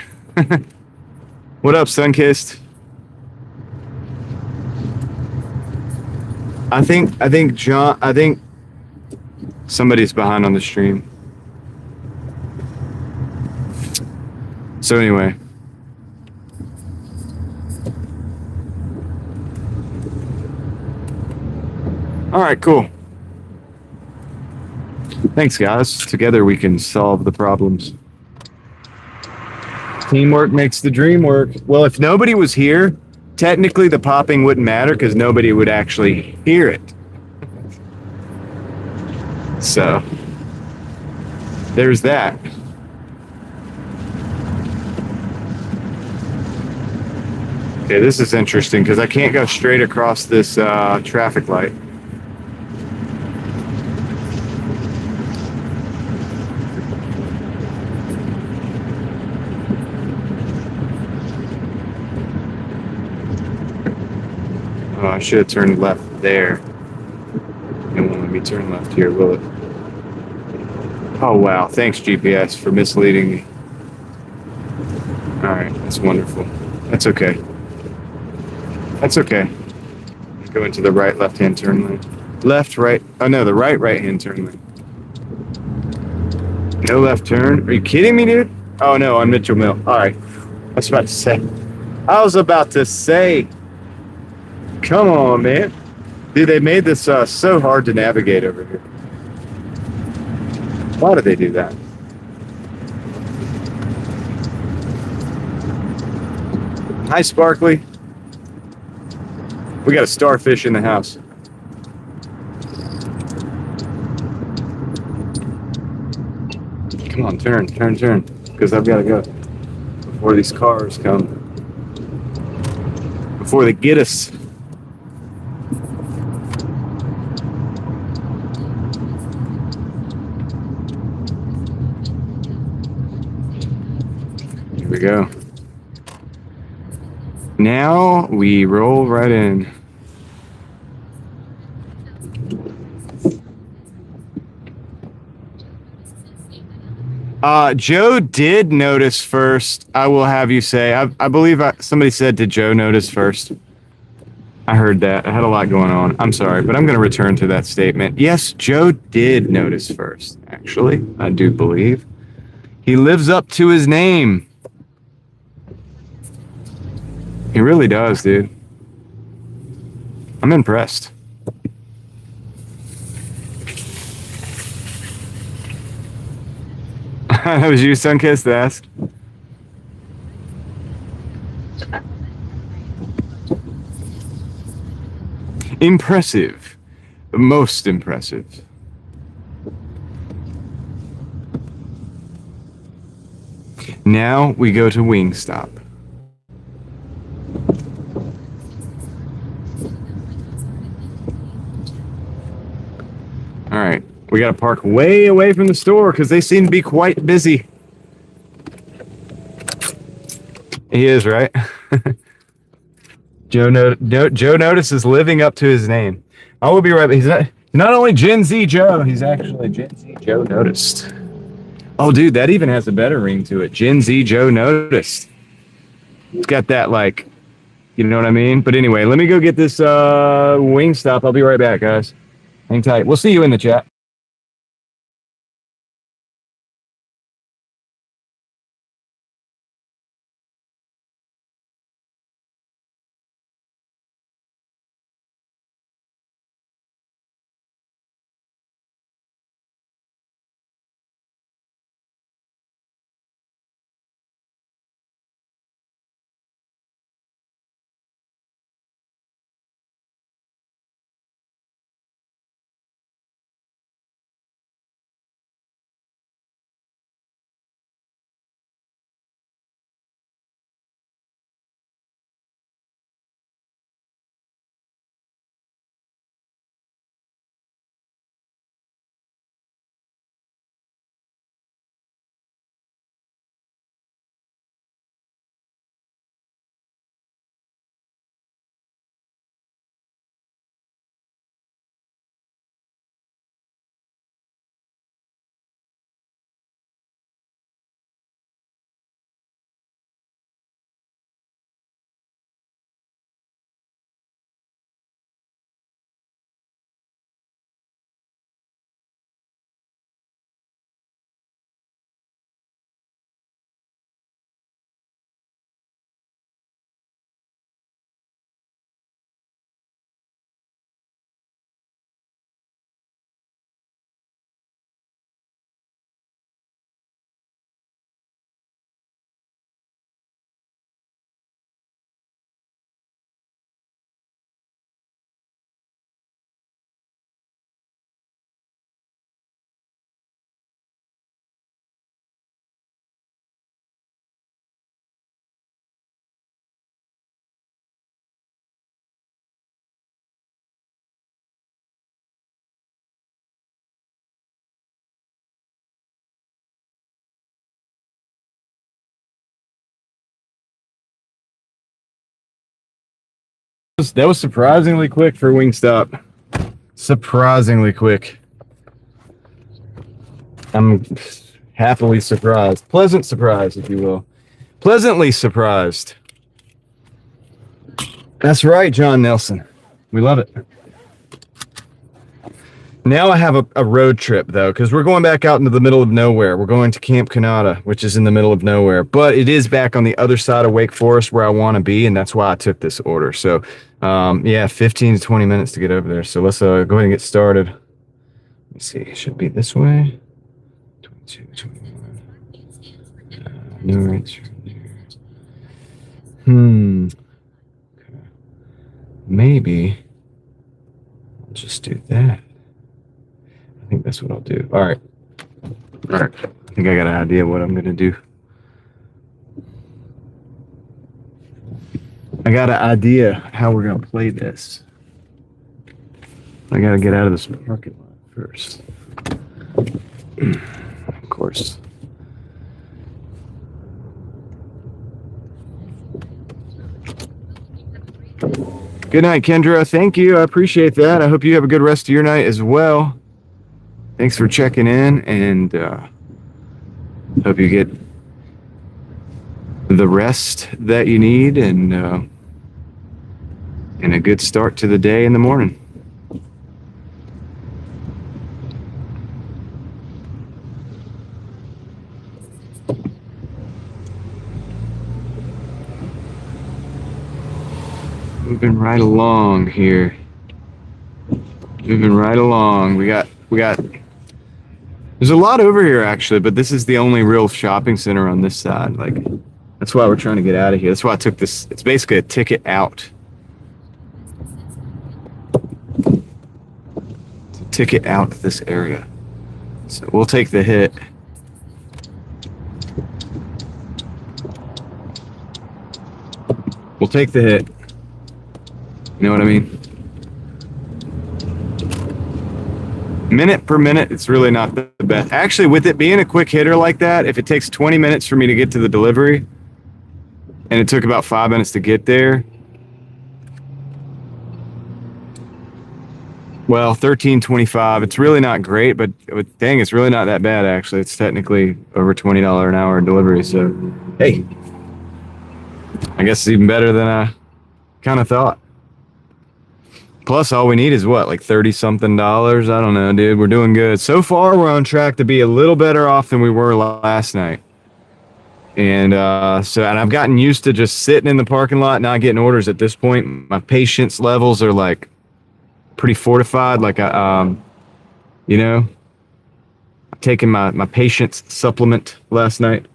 What up, Sunkissed? I think somebody's behind on the stream. So anyway. All right, cool. Thanks, guys. Together we can solve the problems. Teamwork makes the dream work. Well, if nobody was here, technically the popping wouldn't matter because nobody would actually hear it. So, there's that. Okay, this is interesting because I can't go straight across this traffic light. Oh, I should have turned left there. It won't let me turn left here, will it? Oh, wow. Thanks, GPS, for misleading me. All right, that's wonderful. That's okay. That's okay. Go into the right left-hand turn lane. Left, right. Oh, no, the right-hand turn lane. No left turn. Are you kidding me, dude? Oh, no, on Mitchell Mill. All right. I was about to say. Come on, man. Dude, they made this so hard to navigate over here. Why did they do that? Hi, Sparkly. We got a starfish in the house. Come on, turn. Because I've got to go before these cars come. Before they get us. Here we go. Now we roll right in. Joe did notice first. I will have you say. I believe somebody said, did Joe notice first? I heard that. I had a lot going on. I'm sorry, but I'm going to return to that statement. Yes, Joe did notice first, actually. I do believe. He lives up to his name. He really does, dude. I'm impressed. That was you, Sunkissed ass. Impressive. Most impressive. Now we go to Wingstop. All right. We got to park way away from the store because they seem to be quite busy. He is, right? Joe Notice is living up to his name. I will be right back. He's not only Gen Z Joe, he's actually Gen Z Joe Noticed. Oh, dude, that even has a better ring to it. Gen Z Joe Noticed. It's got that, like, you know what I mean? But anyway, let me go get this Wingstop. I'll be right back, guys. Hang tight. We'll see you in the chat. That was surprisingly quick for Wingstop. Surprisingly quick. I'm happily surprised. Pleasant surprise, if you will. Pleasantly surprised. That's right, John Nelson. We love it. Now I have a road trip, though, because we're going back out into the middle of nowhere. We're going to Camp Kanata, which is in the middle of nowhere. But it is back on the other side of Wake Forest where I want to be, and that's why I took this order. So, yeah, 15 to 20 minutes to get over there. So let's go ahead and get started. Let's see. It should be this way. 22, 21. No rates right there. Okay. Maybe I'll just do that. I think that's what I'll do. All right. I think I got an idea what I'm going to do. I got an idea how we're going to play this. I got to get out of this parking lot first. Of course. Good night, Kendra. Thank you. I appreciate that. I hope you have a good rest of your night as well. Thanks for checking in, and hope you get the rest that you need and a good start to the day in the morning. Moving right along here. Moving right along. We got there's a lot over here actually, but this is the only real shopping center on this side. Like, that's why we're trying to get out of here. That's why I took this. It's basically a ticket out. It's a ticket out of this area. So we'll take the hit. We'll take the hit. You know what I mean? Minute per minute, it's really not the best. Actually, with it being a quick hitter like that, if it takes 20 minutes for me to get to the delivery, and it took about 5 minutes to get there, well, $13.25. It's really not great, but dang, it's really not that bad, actually. It's technically over $20 an hour delivery, so hey, I guess it's even better than I kind of thought. Plus, all we need is what, like $30-something? I don't know, dude. We're doing good. So far, we're on track to be a little better off than we were last night. And and I've gotten used to just sitting in the parking lot, not getting orders at this point. My patience levels are like pretty fortified. Like I'm taking my patience supplement last night.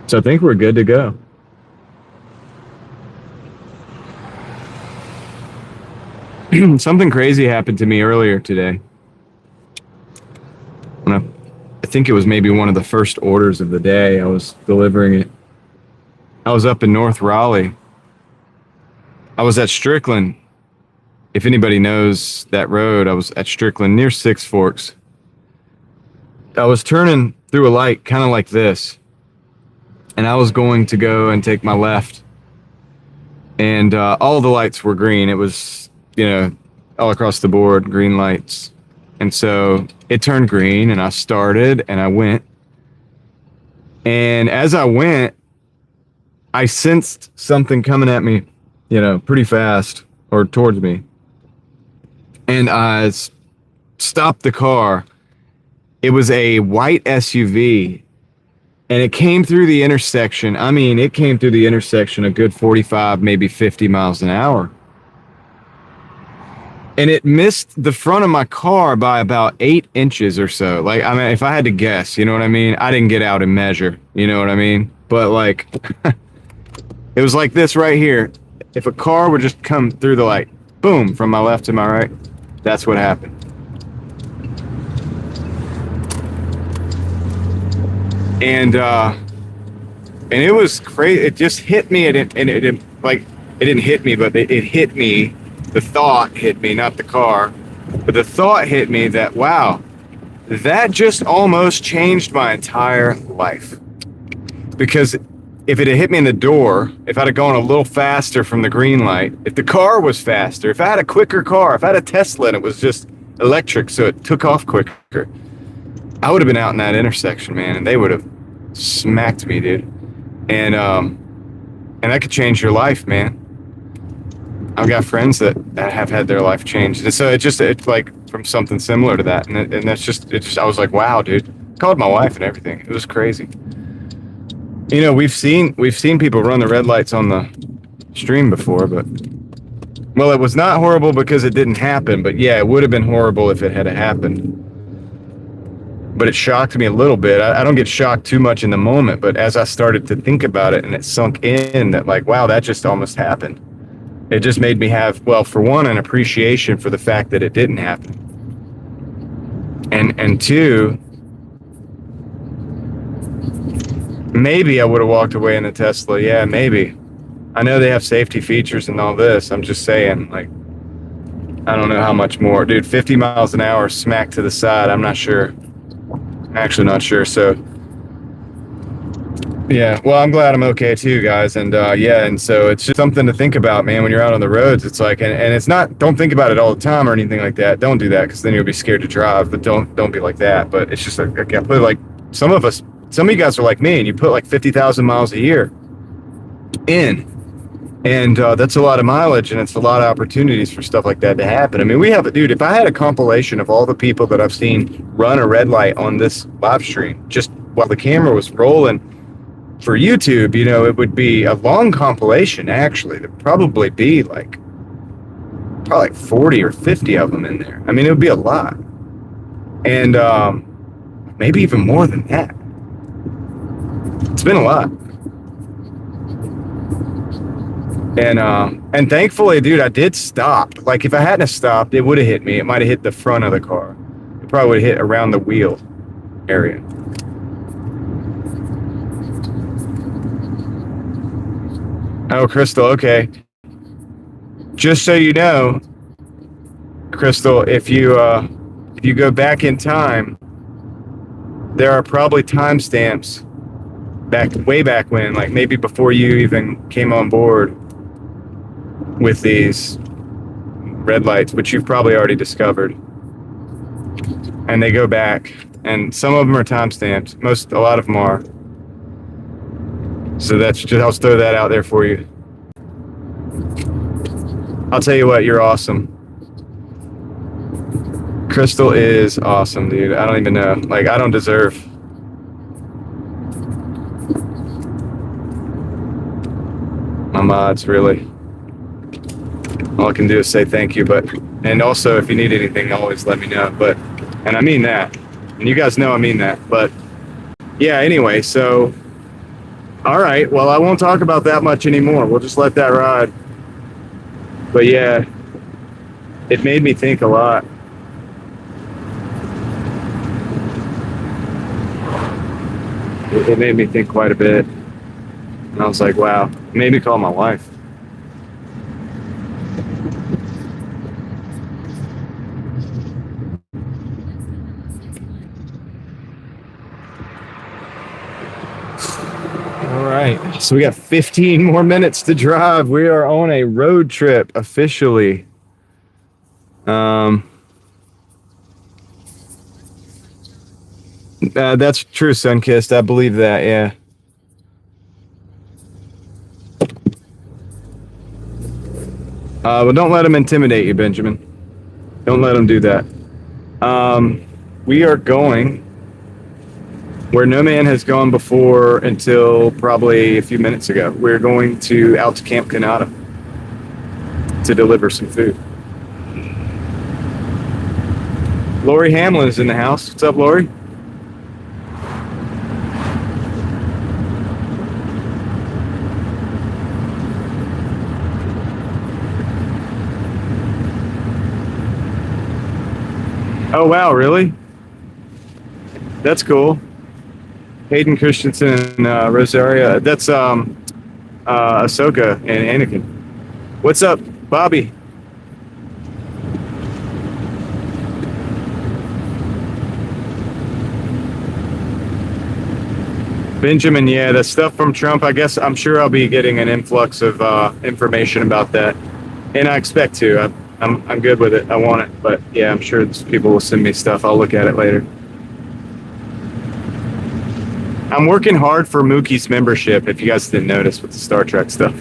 So I think we're good to go. Something crazy happened to me earlier today. When I think it was maybe one of the first orders of the day. I was delivering it. I was up in North Raleigh. I was at Strickland. If anybody knows that road, I was at Strickland near Six Forks. I was turning through a light kind of like this. And I was going to go and take my left. And all the lights were green. It was, all across the board, green lights. And so it turned green and I started and I went. And as I went, I sensed something coming at me, pretty fast or towards me. And I stopped the car. It was a white SUV. And it came through the intersection. I mean, it came through the intersection a good 45, maybe 50 miles an hour. And it missed the front of my car by about 8 inches or so. Like, I mean, if I had to guess, you know what I mean? I didn't get out and measure, you know what I mean? But like, it was like this right here. If a car would just come through the light, boom, from my left to my right, that's what happened. And it was crazy. It just hit me, and it didn't hit me, but it hit me. The thought hit me, not the car, but the thought hit me that, wow, that just almost changed my entire life. because if it had hit me in the door, if I'd have gone a little faster from the green light, if the car was faster, if I had a quicker car, if I had a Tesla and it was just electric, so it took off quicker, I would have been out in that intersection, man, and they would have smacked me, dude. And that could change your life, man. I've got friends that have had their life changed. And so it's like from something similar to that. And that's just, I was like, wow, dude. Called my wife and everything. It was crazy. You know, we've seen people run the red lights on the stream before, but, well, it was not horrible because it didn't happen, but yeah, it would have been horrible if it had happened. But it shocked me a little bit. I don't get shocked too much in the moment, but as I started to think about it and it sunk in that, like, wow, that just almost happened. It just made me have, well, for one, an appreciation for the fact that it didn't happen. And two, maybe I would have walked away in the Tesla. Yeah, maybe. I know they have safety features and all this. I'm just saying, like, I don't know how much more. Dude, 50 miles an hour smack to the side. I'm not sure. I'm actually not sure. So, yeah, well, I'm glad I'm okay too, guys. And yeah, and so it's just something to think about, man, when you're out on the roads. It's like, and it's not, don't think about it all the time or anything like that. Don't do that, because then you'll be scared to drive. But don't be like that. But it's just like, I put like, some of you guys are like me, and you put like 50,000 miles a year in. And that's a lot of mileage, and it's a lot of opportunities for stuff like that to happen. I mean, we have, dude, if I had a compilation of all the people that I've seen run a red light on this live stream, just while the camera was rolling, for YouTube, you know, it would be a long compilation, actually. There'd probably be like 40 or 50 of them in there. I mean, it would be a lot. And maybe even more than that. It's been a lot. And thankfully, dude, I did stop. Like, if I hadn't have stopped, it would have hit me. It might have hit the front of the car. It probably would have hit around the wheel area. Oh, Crystal, okay. Just so you know, Crystal, if you go back in time, there are probably timestamps way back when, like maybe before you even came on board with these red lights, which you've probably already discovered. And they go back, and some of them are timestamped. A lot of them are. So that's just, I'll throw that out there for you. I'll tell you what, you're awesome. Crystal is awesome, dude. I don't even know. Like, I don't deserve. My mods, really. All I can do is say thank you, and also if you need anything, always let me know. And I mean that. And you guys know I mean that. But yeah, anyway, so all right, well, I won't talk about that much anymore. We'll just let that ride. But yeah, it made me think a lot. It made me think quite a bit. And I was like, wow, it made me call my wife. All right, so we got 15 more minutes to drive. We are on a road trip officially. That's true, Sunkissed. I believe that, yeah. Well, don't let them intimidate you, Benjamin. Don't let them do that. We are going where no man has gone before until probably a few minutes ago. We're going out to Camp Kanata to deliver some food. Lori Hamlin is in the house. What's up, Lori? Oh, wow, really? That's cool. Hayden Christensen and Rosaria. That's Ahsoka and Anakin. What's up, Bobby? Benjamin, yeah, the stuff from Trump, I guess I'm sure I'll be getting an influx of information about that. And I expect to. I'm good with it. I want it. But yeah, I'm sure people will send me stuff. I'll look at it later. I'm working hard for Mookie's membership, if you guys didn't notice, with the Star Trek stuff.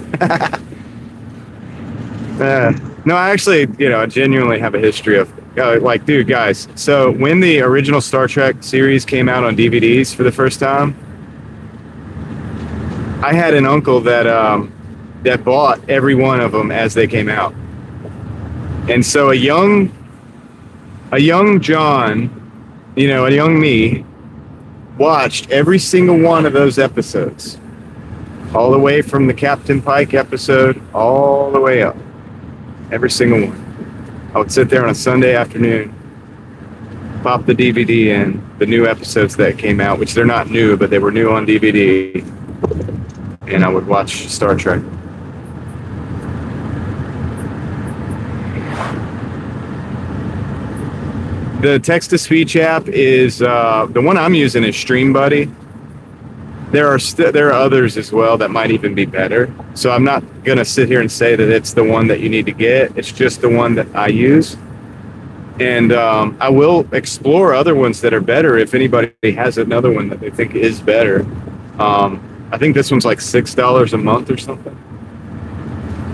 No, I actually, I genuinely have a history of, like, dude, guys. So when the original Star Trek series came out on DVDs for the first time, I had an uncle that bought every one of them as they came out. And so a young John, a young me, watched every single one of those episodes, all the way from the Captain Pike episode all the way up, every single one. I would sit there on a Sunday afternoon, pop the DVD in, the new episodes that came out, which they're not new, but they were new on DVD, and I would watch Star Trek. The text-to-speech app is the one I'm using is StreamBuddy. There are others as well that might even be better. So I'm not gonna sit here and say that it's the one that you need to get. It's just the one that I use, and I will explore other ones that are better if anybody has another one that they think is better. I think this one's like $6 a month or something.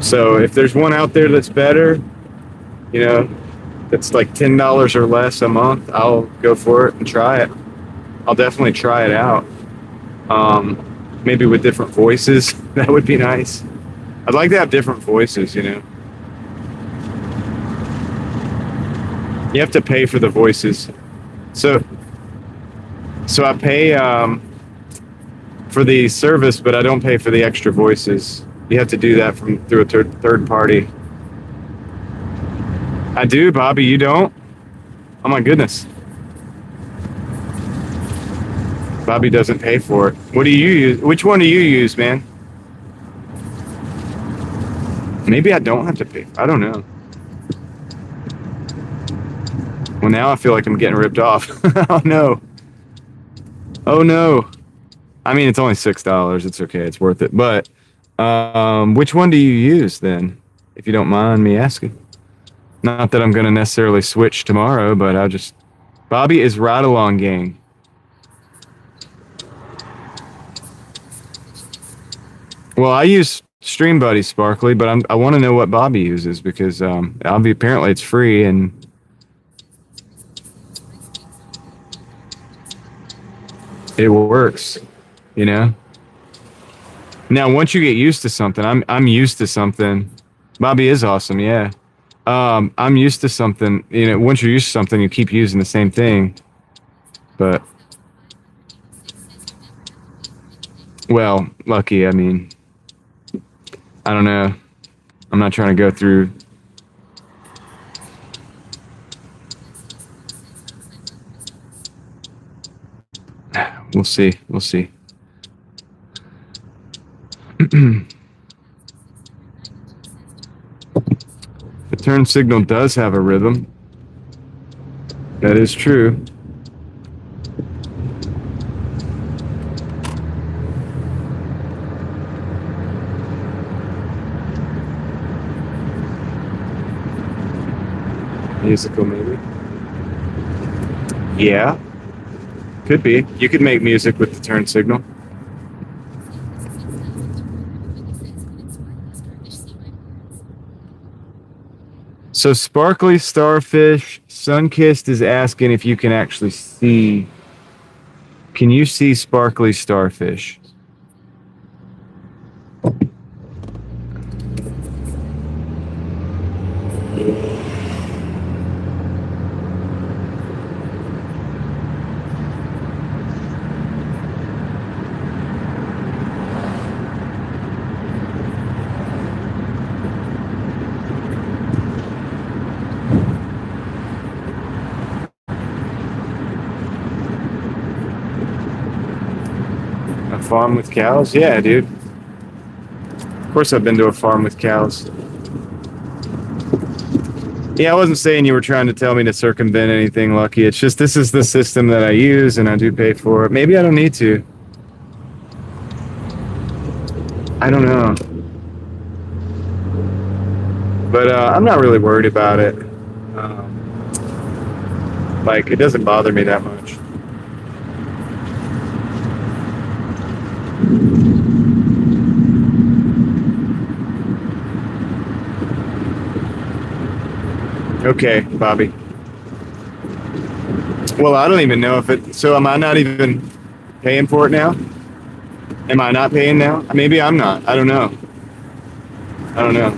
So if there's one out there that's better, that's like $10 or less a month, I'll go for it and try it. I'll definitely try it out. Maybe with different voices. That would be nice. I'd like to have different voices, You have to pay for the voices. So I pay for the service, but I don't pay for the extra voices. You have to do that through a third party. I do, Bobby, you don't? Oh my goodness. Bobby doesn't pay for it. What do you use? Which one do you use, man? Maybe I don't have to pay. I don't know. Well, now I feel like I'm getting ripped off. Oh no. Oh no. I mean, it's only $6. It's okay. It's worth it. But which one do you use then? If you don't mind me asking. Not that I'm going to necessarily switch tomorrow, but Bobby is Ride Along Gang. Well, I use StreamBuddy Sparkly, but I want to know what Bobby uses because apparently it's free and it works, Now, once you get used to something, I'm used to something. Bobby is awesome, yeah. I'm used to something, once you're used to something, you keep using the same thing. But, well, lucky, I mean, I don't know. I'm not trying to go through. We'll see. We'll see. The turn signal does have a rhythm. That is true. Musical, maybe. Yeah. Could be. You could make music with the turn signal. So Sparkly Starfish Sunkissed is asking if you can actually see. Can you see Sparkly Starfish? Farm with cows? Yeah, dude. Of course I've been to a farm with cows. Yeah, I wasn't saying you were trying to tell me to circumvent anything, Lucky. It's just this is the system that I use and I do pay for it. Maybe I don't need to. I don't know. But I'm not really worried about it. Like, it doesn't bother me that much. Okay, Bobby. Well, I don't even know if it... So am I not even paying for it now? Am I not paying now? Maybe I'm not. I don't know. I don't know.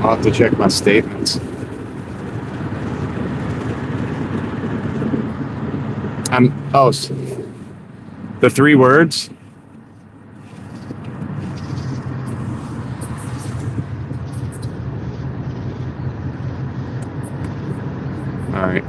I'll have to check my statements. The 3 words? All right.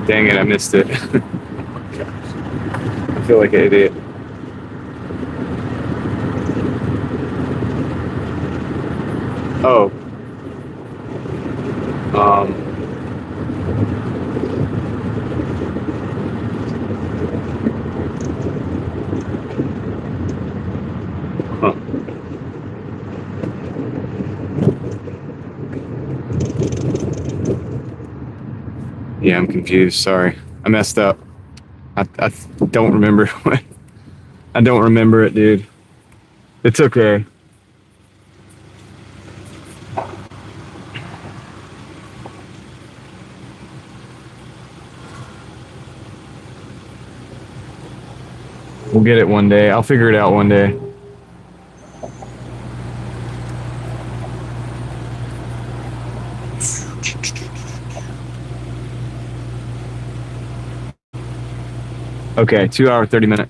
Dang it, I missed it. I feel like an idiot. Oh. Huh. Yeah, I'm confused. Sorry. I messed up. I don't remember what. I don't remember it, dude. It's okay. We'll get it one day. I'll figure it out one day. Okay, 2 hour, 30 minute.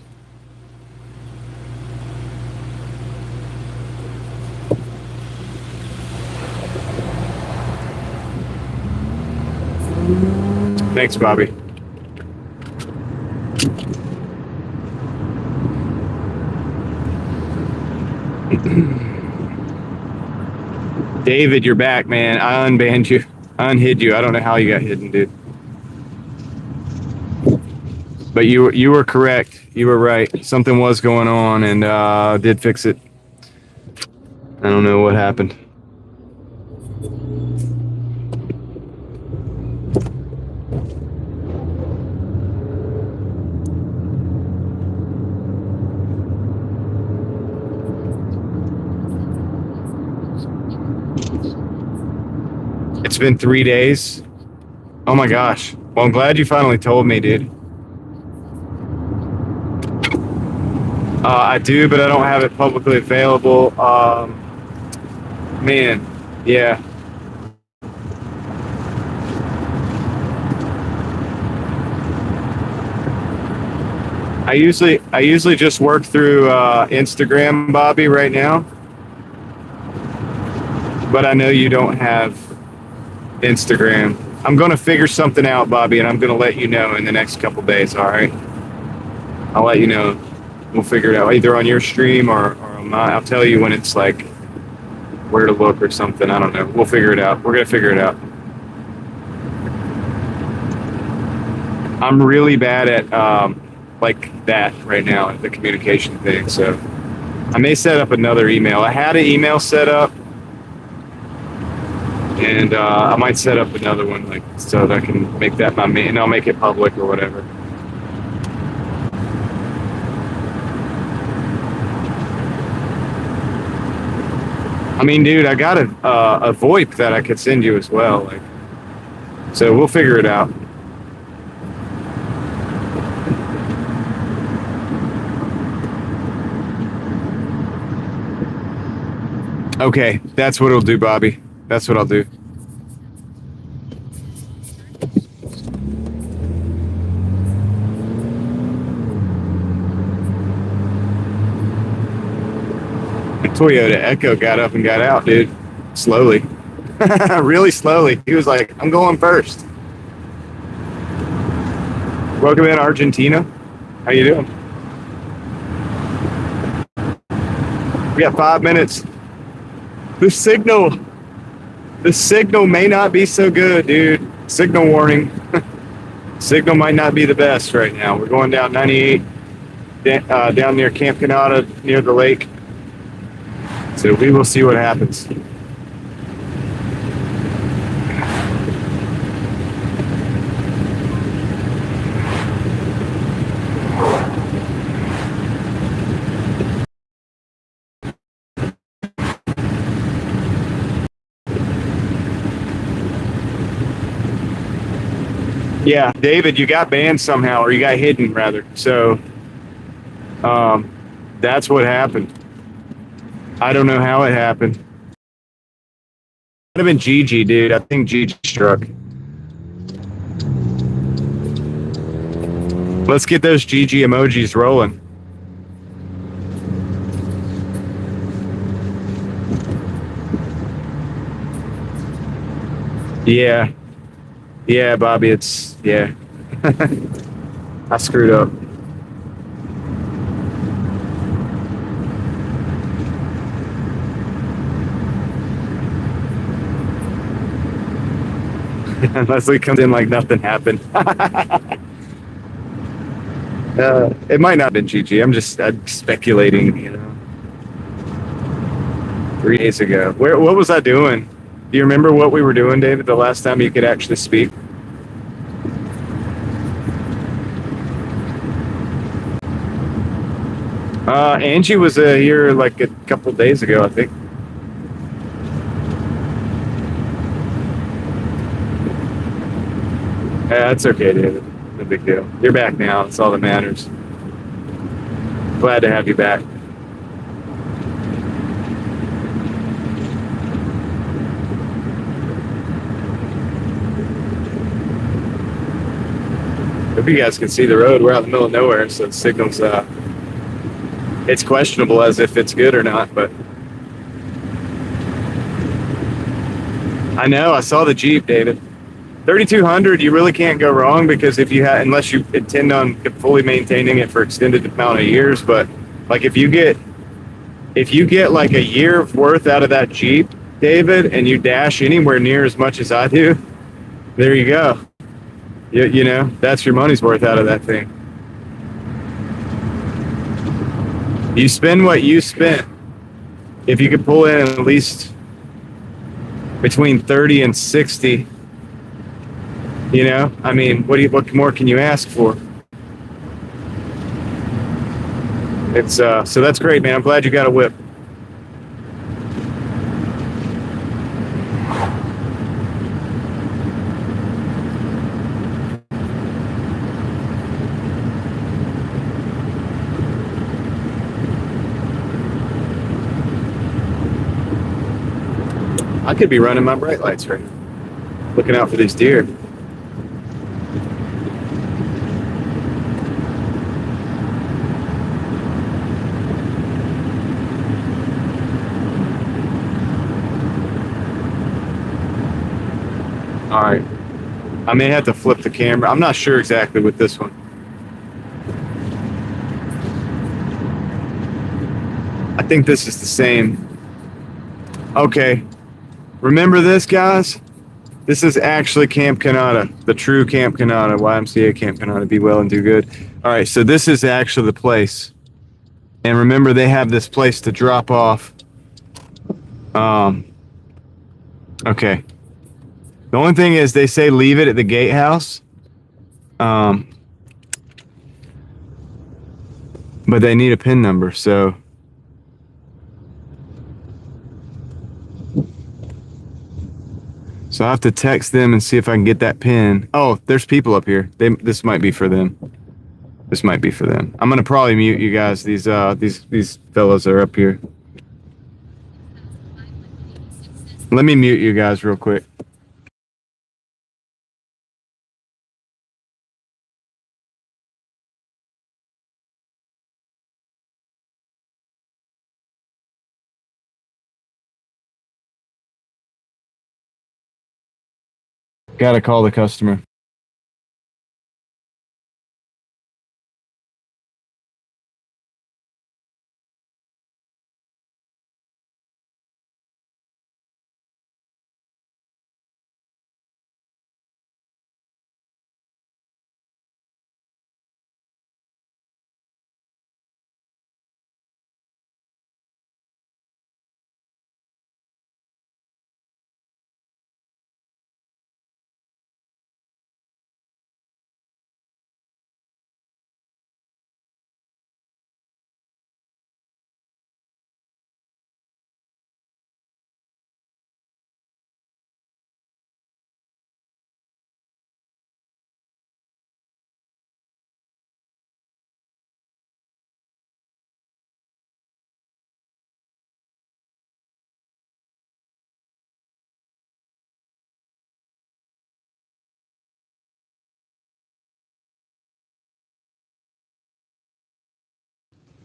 Thanks, Bobby. David, you're back, man. I unbanned you. I unhid you. I don't know how you got hidden, dude. But you were correct. You were right. Something was going on, and did fix it. I don't know what happened. It's been 3 days. Oh my gosh. Well, I'm glad you finally told me, dude. I do, but I don't have it publicly available. Man, yeah. I usually just work through Instagram, Bobby, right now. But I know you don't have Instagram. I'm going to figure something out, Bobby, and I'm going to let you know in the next couple days, all right? I'll let you know. We'll figure it out either on your stream or on mine. I'll tell you when it's like where to look or something. I don't know. We'll figure it out. We're going to figure it out. I'm really bad at like that right now, the communication thing. So I may set up another email. I had an email set up, and I might set up another one, like, so that I can make that my main, and I'll make it public or whatever. I mean, dude, I got a VoIP that I could send you as well, like, so we'll figure it out. Okay, that's what it'll do, Bobby. That's what I'll do. Toyota Echo got up and got out, dude. Slowly. Really slowly. He was like, I'm going first. Welcome in, Argentina. How you doing? We got 5 minutes. The signal may not be so good, dude. Signal warning. Signal might not be the best right now. We're going down 98, down near Camp Canada, near the lake. So we will see what happens. Yeah, David, you got banned somehow, or you got hidden rather. So that's what happened. I don't know how it happened. Might have been Gigi, dude. I think Gigi struck. Let's get those Gigi emojis rolling. Yeah. Yeah, Bobby, yeah. I screwed up. Leslie comes in like nothing happened. It might not have been Gigi. I'm speculating, you know. 3 days ago. What was I doing? Do you remember what we were doing, David, the last time you could actually speak? Angie was here like a couple days ago, I think. Yeah, that's okay, David. No big deal. You're back now. That's all that matters. Glad to have you back. Hope you guys can see the road. We're out in the middle of nowhere, so the signal's it's questionable as if it's good or not, but I know, I saw the Jeep, David. 3,200, you really can't go wrong, because unless you intend on fully maintaining it for extended amount of years, but like if you get like a year worth out of that Jeep, David, and you dash anywhere near as much as I do, there you go. You know, that's your money's worth out of that thing. You spend what you spent. If you could pull in at least between 30 and 60, you know, I mean, what more can you ask for? It's so that's great, man. I'm glad you got a whip. I could be running my bright lights right now, looking out for these deer. All right. I may have to flip the camera. I'm not sure exactly with this one. I think this is the same. Okay. Remember this, guys? This is actually Camp Canada, the true Camp Canada, YMCA Camp Canada. Be well and do good. All right, so this is actually the place. And remember, they have this place to drop off. Okay. The only thing is they say leave it at the gatehouse. But they need a PIN number, so. So I have to text them and see if I can get that PIN. Oh, there's people up here. This might be for them. This might be for them. I'm gonna probably mute you guys. These fellows are up here. Let me mute you guys real quick. Gotta call the customer.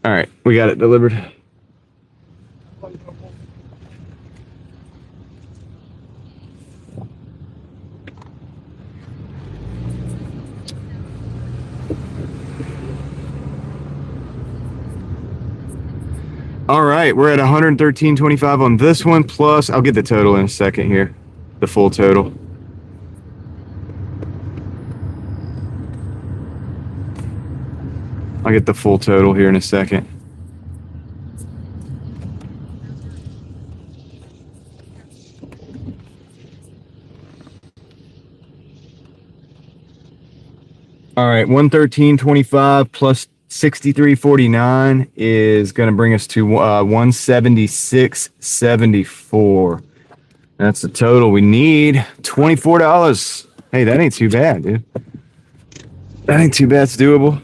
All right, we got it delivered. All right, we're at 113.25 on this one, plus I'll get the total in a second here, the full total. I'll get the full total here in a second. All right, 113.25 plus 63.49 is going to bring us to 176.74. That's the total we need. $24. Hey, that ain't too bad, dude. That ain't too bad. It's doable.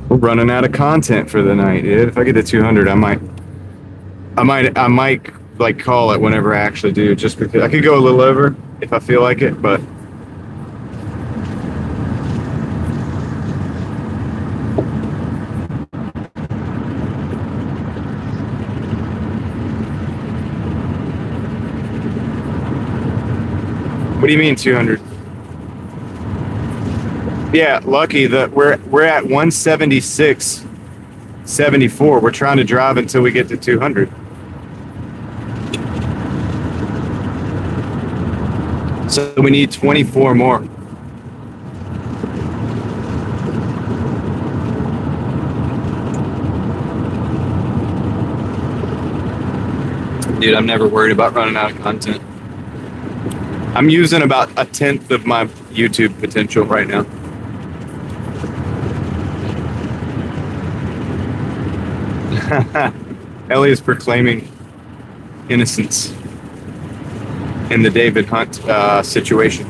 We're running out of content for the night, dude. If I get to 200, I might like call it whenever I actually do, just because I could go a little over if I feel like it, but what do you mean 200? Yeah, lucky that we're at 176.74. We're trying to drive until we get to 200. So we need 24 more. Dude, I'm never worried about running out of content. I'm using about 1/10 of my YouTube potential right now. Ellie is proclaiming innocence in the David Hunt situation.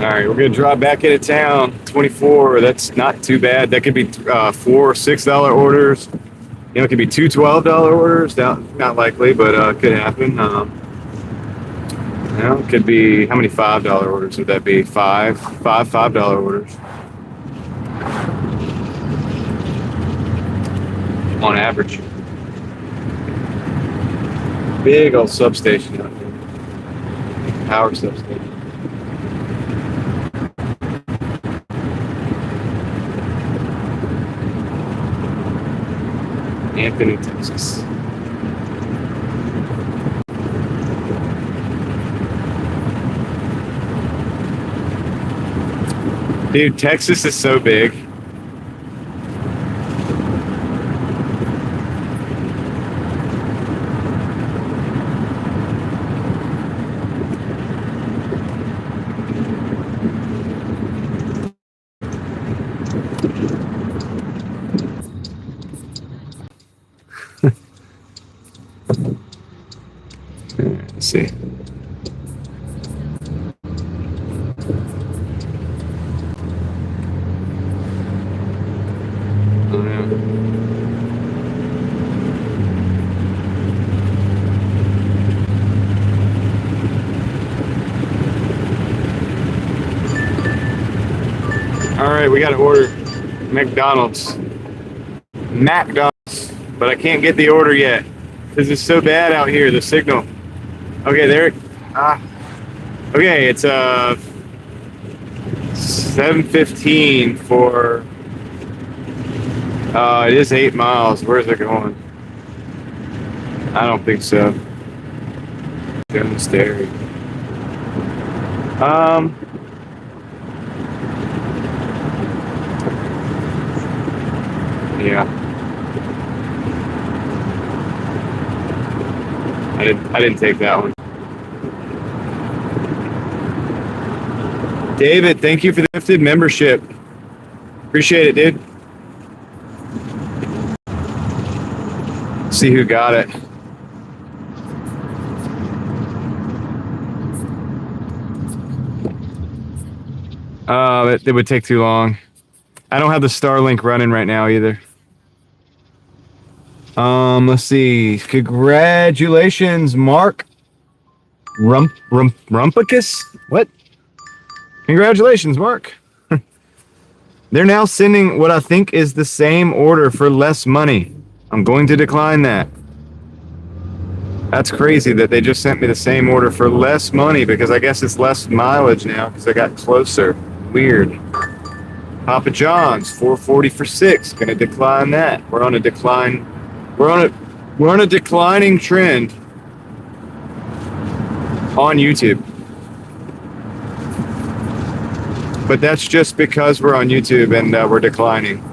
All right, we're gonna drive back into town. 24. That's not too bad. That could be $4 or $6 orders. You know, it could be two $12 orders. Not likely, but could happen. You know, it could be, how many $5 orders would that be? Five $5 orders on average. Big old substation out there. Power substation. Anthony, Texas. Dude, Texas is so big. Let's see. don't know. All right, we got to order McDonald's, but I can't get the order yet because it's so bad out here. The signal. Okay, there. Okay, it's 7:15 for. It is 8 miles. Where's it going? I don't think so. Downstairs. Yeah. I didn't take that one. David, thank you for the gifted membership. Appreciate it, dude. See who got it. It would take too long. I don't have the Starlink running right now either. Let's see. Congratulations, Mark. Rumpicus? What? Congratulations, Mark. They're now sending what I think is the same order for less money. I'm going to decline that. That's crazy that they just sent me the same order for less money because I guess it's less mileage now because I got closer. Weird. Papa John's, $4.40 for 6. Gonna decline that. We're on a decline. We're on a declining trend on YouTube. But that's just because we're on YouTube and we're declining.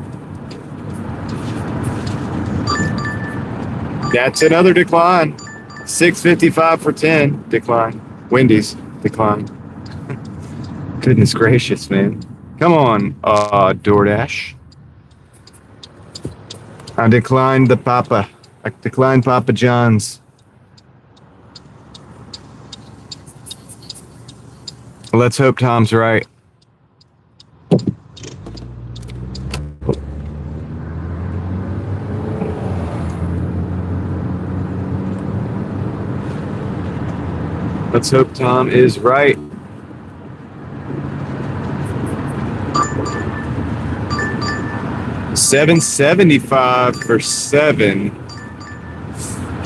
That's another decline. $6.55 for 10. Decline. Wendy's. Decline. Goodness gracious, man. Come on, Doordash. I declined the Papa. I declined Papa John's. Let's hope Tom's right. Let's hope Tom is right. $7.75 for 7.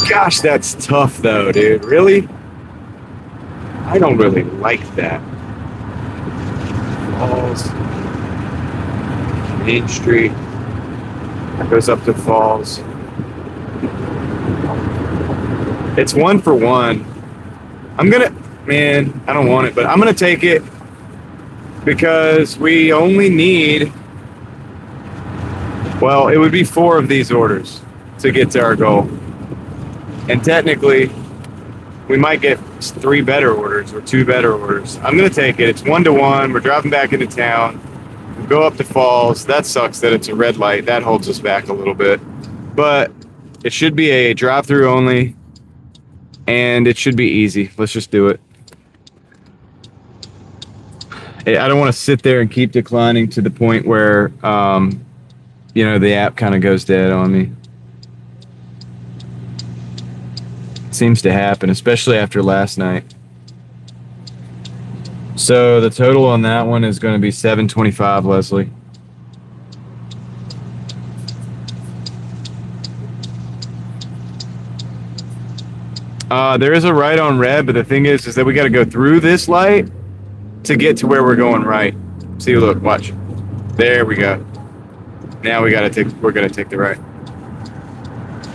Gosh, that's tough though, dude. Really? I don't really like that. Falls. Main Street. That goes up to Falls. It's 1 for 1. Man, I don't want it, but I'm gonna take it because we only need, well, it would be 4 of these orders to get to our goal. And technically, we might get 3 better orders or 2 better orders. I'm gonna take it. It's 1 to 1. We're driving back into town. We go up to Falls. That sucks that it's a red light. That holds us back a little bit. But it should be a drive-through only. And it should be easy. Let's just do it. I don't want to sit there and keep declining to the point where, the app kind of goes dead on me. It seems to happen, especially after last night. So the total on that one is going to be $7.25, Leslie. There is a right on red, but the thing is that we got to go through this light to get to where we're going right. See, look, watch. There we go. Now we're gonna take the right.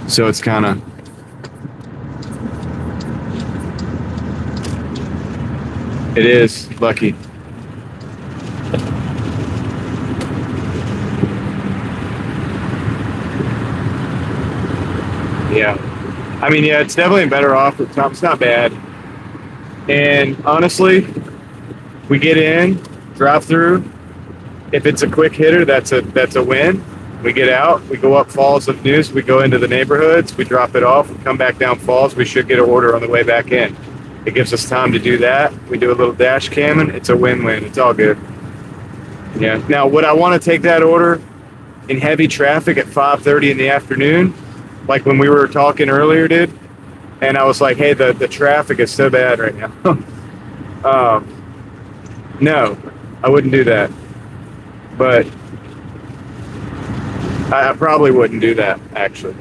So it's kind of. It is lucky. Yeah. I mean, yeah, it's definitely better off with Tom. It's not bad. And honestly, we get in, drive through. If it's a quick hitter, that's a win. We get out, we go up Falls of News, we go into the neighborhoods, we drop it off, we come back down Falls, we should get an order on the way back in. It gives us time to do that. We do a little dash camming. It's a win-win. It's all good. Yeah. Now, would I want to take that order? in heavy traffic at 5:30 in the afternoon, like when we were talking earlier, dude. And I was like, hey, the traffic is so bad right now. No, I wouldn't do that. But I probably wouldn't do that, actually.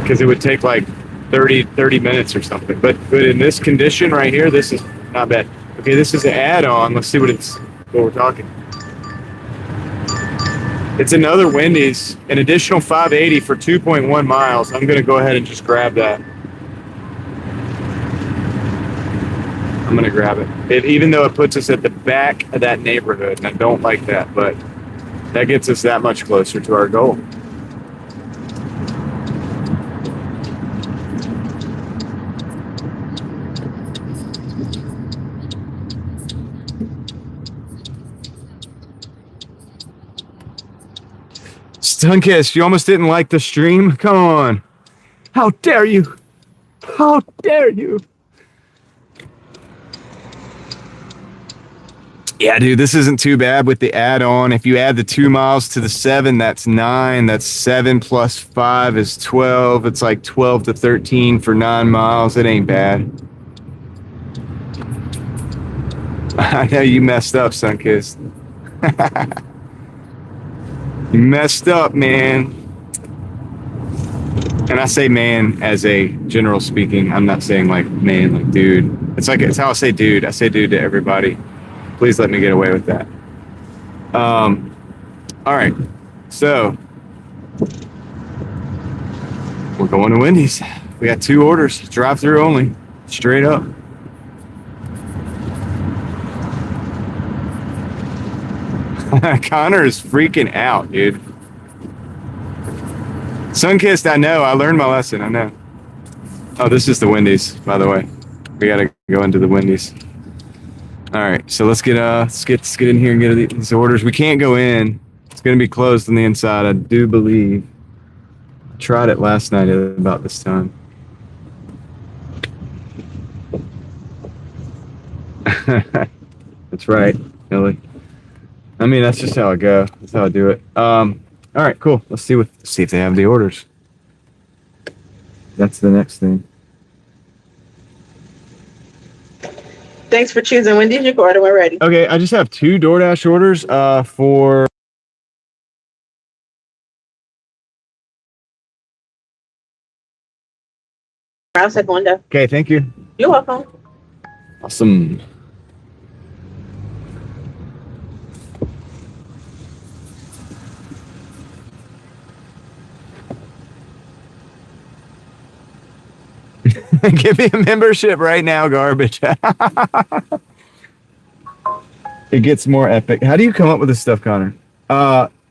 Because it would take like 30 minutes or something. But in this condition right here, this is not bad. Okay, this is an add-on. Let's see what we're talking. It's another Wendy's, an additional $5.80 for 2.1 miles. I'm going to go ahead and just grab that. I'm going to grab it. Even though it puts us at the back of that neighborhood, and I don't like that, but that gets us that much closer to our goal. Sunkist, you almost didn't like the stream? Come on. How dare you? How dare you? Yeah, dude, this isn't too bad with the add-on. If you add the 2 miles to the 7, that's 9. That's 7 plus 5 is 12. It's like 12 to 13 for 9 miles. It ain't bad. I know you messed up, Sunkist. You messed up, man. And I say man as a general speaking. I'm not saying like man, like dude. It's how I say dude. I say dude to everybody. Please let me get away with that. All right. So we're going to Wendy's. We got 2 orders. Drive-through only. Straight up. Connor is freaking out, dude. Sunkissed, I know. I learned my lesson. I know. Oh, this is the Wendy's, by the way. We gotta go into the Wendy's. All right, so let's get in here and get these orders. We can't go in. It's gonna be closed on the inside, I do believe. I tried it last night at about this time. That's right, Billy. I mean, that's just how I go. That's how I do it. All right, cool. Let's see if they have the orders. That's the next thing. Thanks for choosing Wendy's. Your order when ready. Okay, I just have 2 DoorDash orders for. I'll take one down. Okay, thank you. You're welcome. Awesome. Give me a membership right now, garbage. It gets more epic. How do you come up with this stuff, Connor?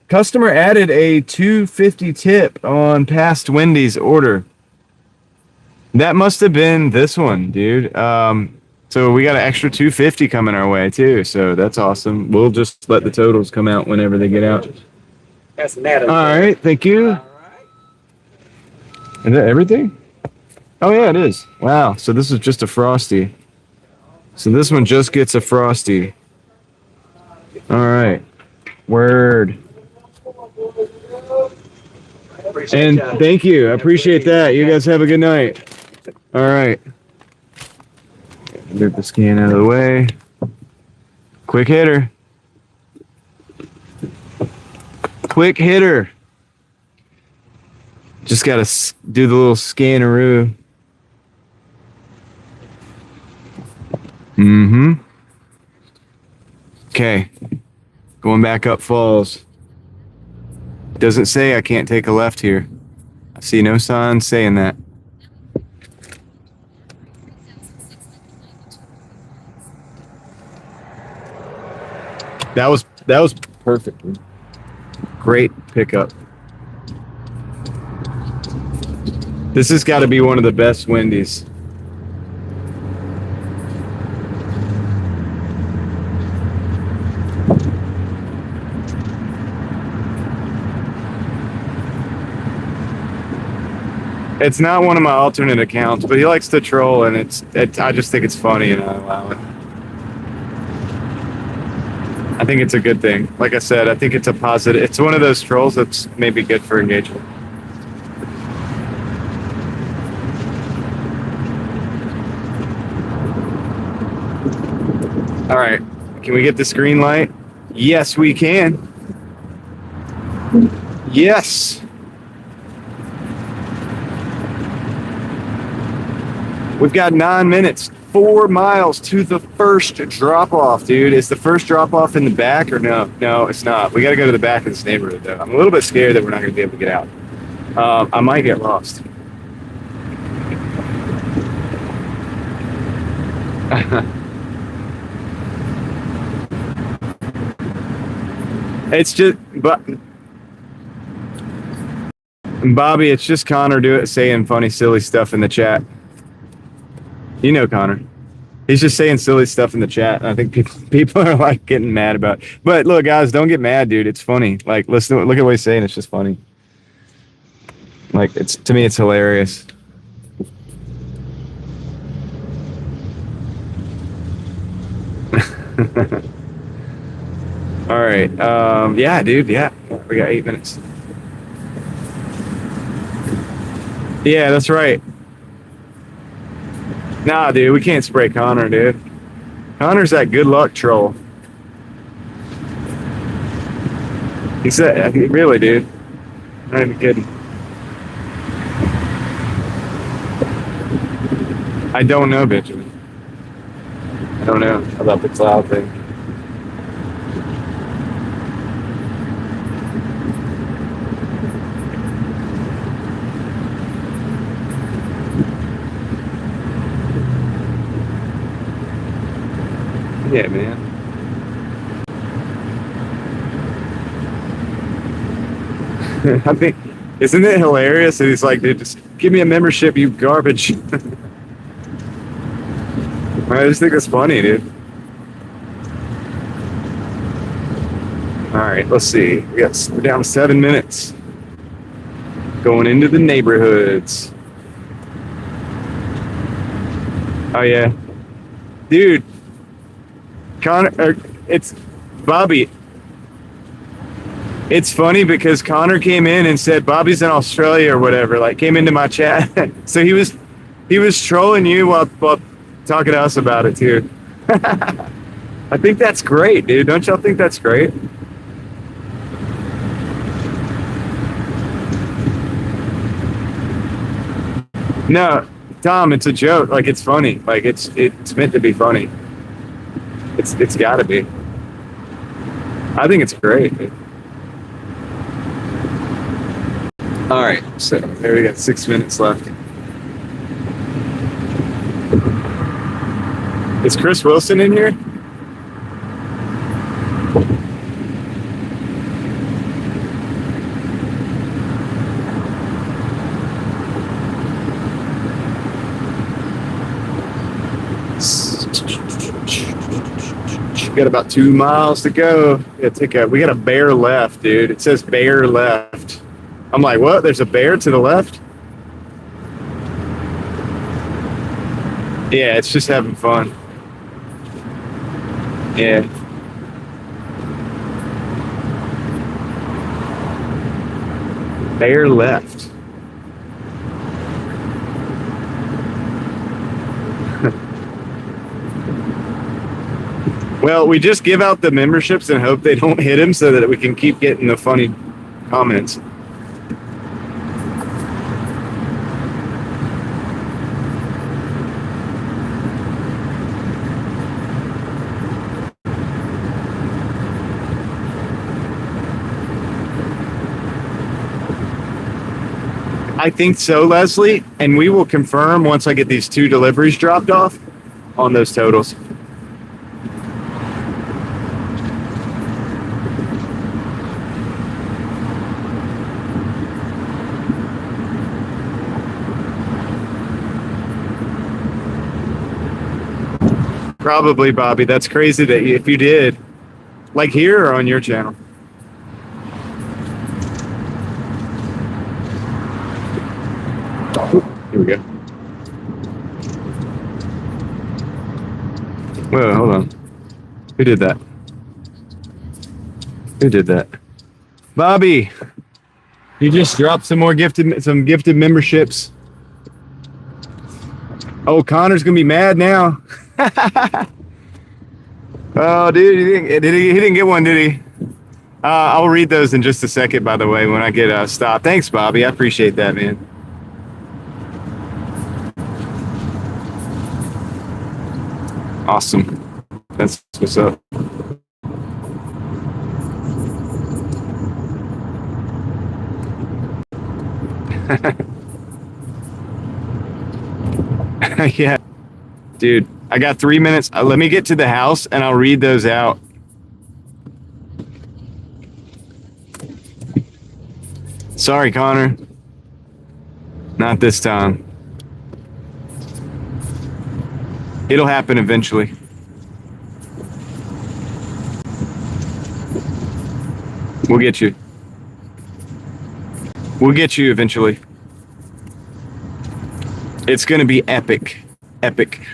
Customer added a $2.50 tip on past Wendy's order. That must have been this one, dude. So we got an extra $2.50 coming our way too. So that's awesome. We'll just let the totals come out whenever they get out. That's Natalie. All right, thank you. All right. Is that everything? Oh yeah, it is. Wow. So this is just a Frosty. So this one just gets a Frosty. All right. Word. And thank you. I appreciate that. You guys have a good night. All right. Move the scan out of the way. Quick hitter. Quick hitter. Just got to do the little scanneroo. Mm-hmm. Okay. Going back up falls. Doesn't say I can't take a left here. I see no sign saying that. That was perfect. Great pickup. This has got to be one of the best Wendy's. It's not one of my alternate accounts, but he likes to troll, and I just think it's funny, and I allow it. I think it's a good thing. Like I said, I think it's a positive. It's one of those trolls that's maybe good for engagement. All right. Can we get the screen light? Yes, we can. Yes. We've got 9 minutes, 4 miles to the first drop off, dude. Is the first drop off in the back or no? No, it's not. We got to go to the back of this neighborhood, though. I'm a little bit scared that we're not going to be able to get out. I might get lost. It's just, but Bobby, it's just Connor saying funny, silly stuff in the chat. You know Connor. He's just saying silly stuff in the chat. And I think people are like getting mad about it. But look, guys, don't get mad, dude. It's funny. Like, listen, look at what he's saying. It's just funny. Like, to me, it's hilarious. All right. Yeah, dude. Yeah. We got 8 minutes. Yeah, that's right. Nah, dude. We can't spray Connor, dude. Connor's that good luck troll. He said, really, dude. Not even kidding. I don't know, Benjamin. I don't know about the cloud thing. Yeah, man. I think, isn't it hilarious? And he's like, dude, just give me a membership, you garbage. I just think that's funny, dude. All right, let's see. We're down 7 minutes. Going into the neighborhoods. Oh, yeah. Dude. Connor, it's Bobby. It's funny because Connor came in and said Bobby's in Australia or whatever, like came into my chat. So he was trolling you while talking to us about it too. I think that's great, dude. Don't y'all think that's great? No, Tom, it's a joke. Like, it's funny. Like, it's meant to be funny. It's got to be. I think it's great, dude. All right, so there we got 6 minutes left. Is Chris Wilson in here? Got about 2 miles to go. We got a bear left, dude. It says bear left. I'm like, what? There's a bear to the left? Yeah, it's just having fun. Yeah. Bear left. Well, we just give out the memberships and hope they don't hit him so that we can keep getting the funny comments. I think so, Leslie, and we will confirm once I get these 2 deliveries dropped off on those totals. Probably, Bobby. That's crazy that if you did, like here or on your channel. Here we go. Whoa, hold on. Who did that? Who did that? Bobby, you just dropped some gifted memberships. Oh, Connor's gonna be mad now. Oh, dude, he didn't get one, did he? I'll read those in just a second, by the way, when I get stopped. Thanks, Bobby. I appreciate that, man. Awesome. That's what's up. Yeah. Dude, I got 3 minutes. Let me get to the house and I'll read those out. Sorry, Connor. Not this time. It'll happen eventually. We'll get you. We'll get you eventually. It's gonna be epic. Epic.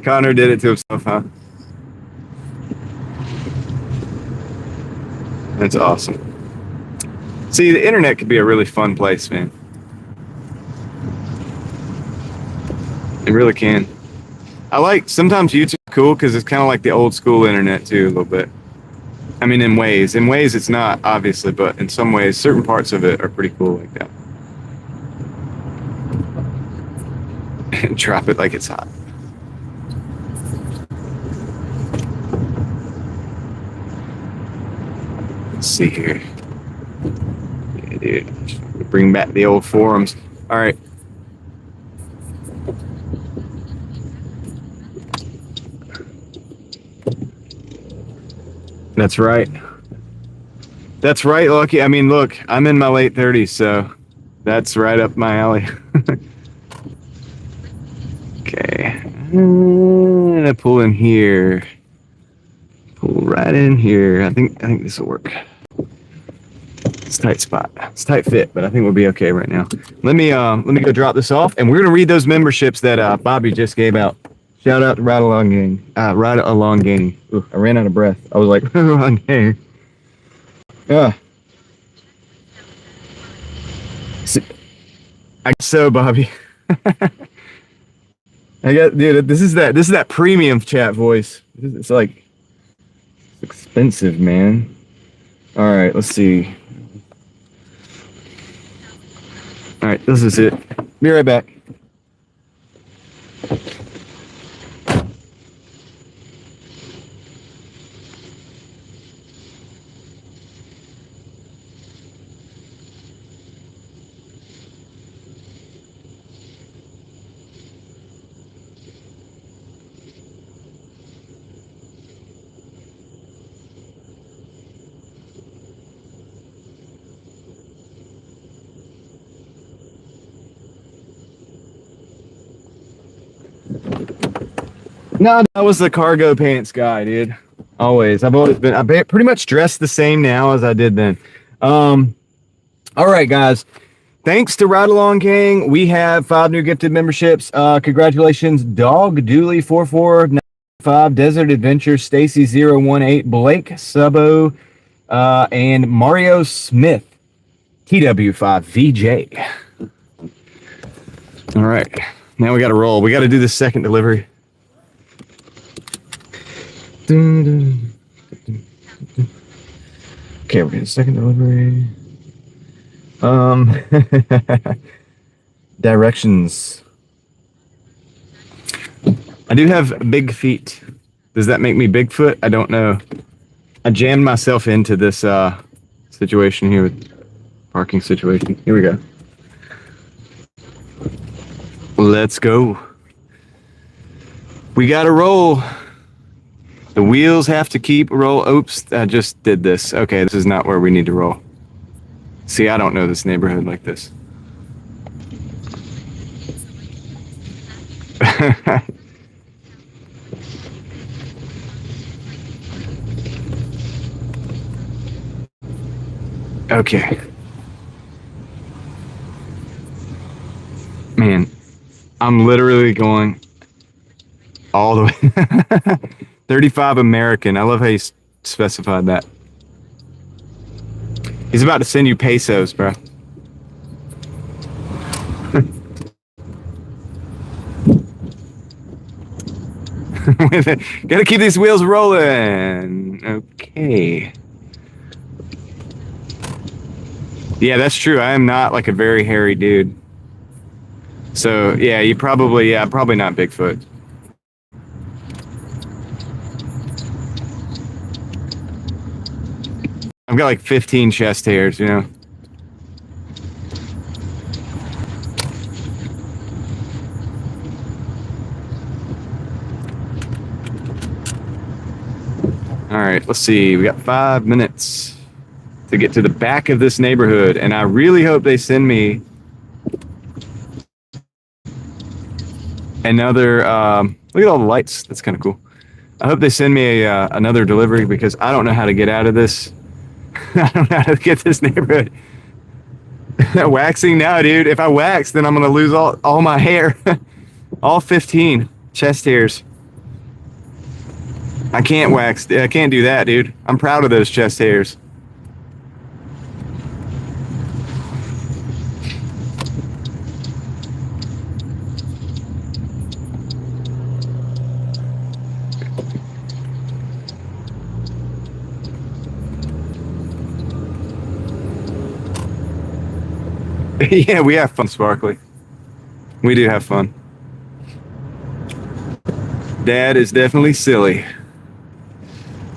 Connor did it to himself, huh? That's awesome. See, the internet could be a really fun place, man. It really can. Sometimes YouTube's cool because it's kind of like the old school internet too, a little bit. I mean, in ways it's not, obviously, but in some ways, certain parts of it are pretty cool like that. And drop it like it's hot. Let's see here. Yeah, dude. Bring back the old forums. All right. That's right. That's right, Lucky. I mean, look, I'm in my late 30s, so that's right up my alley. Okay. I'm gonna pull in here. Pull right in here. I think this will work. It's a tight spot. It's a tight fit, but I think we'll be okay right now. Let me go drop this off, and we're gonna read those memberships that Bobby just gave out. Shout out to Ride Along Gang. Ride Along Gang. Ooh, I ran out of breath. I was like, Ride Along Gang. Yeah. So, Bobby. Dude, this is that premium chat voice. It's like it's expensive, man. All right, let's see. All right, this is it. Be right back. No, that was the cargo pants guy, dude. Always. I pretty much dressed the same now as I did then. All right, guys. Thanks to Ride Along Gang. We have 5 new gifted memberships. Congratulations, Dog Dooley 4495, Desert Adventure, Stacy 018, Blake Subbo, and Mario Smith, TW5 VJ. All right. Now we got to roll. We got to do the second delivery. Okay, we're getting second delivery. Directions. I do have big feet. Does that make me Bigfoot? I don't know. I jammed myself into this situation here with parking situation. Here we go. Let's go. We gotta roll. The wheels have to keep roll. Oops, I just did this. Okay, this is not where we need to roll. See, I don't know this neighborhood like this. Okay. Man, I'm literally going all the way. 35 American. I love how you specified that. He's about to send you pesos, bro. Gotta keep these wheels rolling. Okay. Yeah, that's true. I am not like a very hairy dude. So yeah, probably not Bigfoot. I've got like 15 chest hairs, you know. All right, let's see. We got 5 minutes to get to the back of this neighborhood, and I really hope they send me another. Look at all the lights. That's kind of cool. I hope they send me another delivery because I don't know how to get out of this. I don't know how to get this neighborhood. Waxing now, dude. If I wax, then I'm gonna lose all my hair. All 15 chest hairs. I can't wax. I can't do that, dude. I'm proud of those chest hairs. Yeah, we have fun, Sparkly. We do have fun. Dad is definitely silly.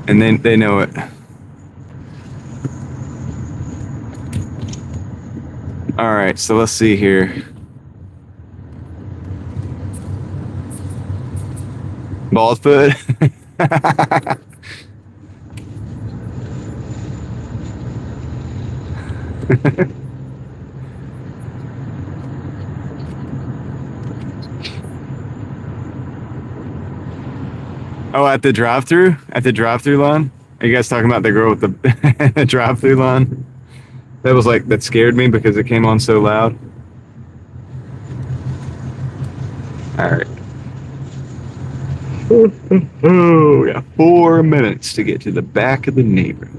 And then they know it. All right, so let's see here. Baldfoot. Oh, at the drive-through? At the drive-through line? Are you guys talking about the girl with the drive-through line? That scared me because it came on so loud. All right. Oh, we got 4 minutes to get to the back of the neighborhood.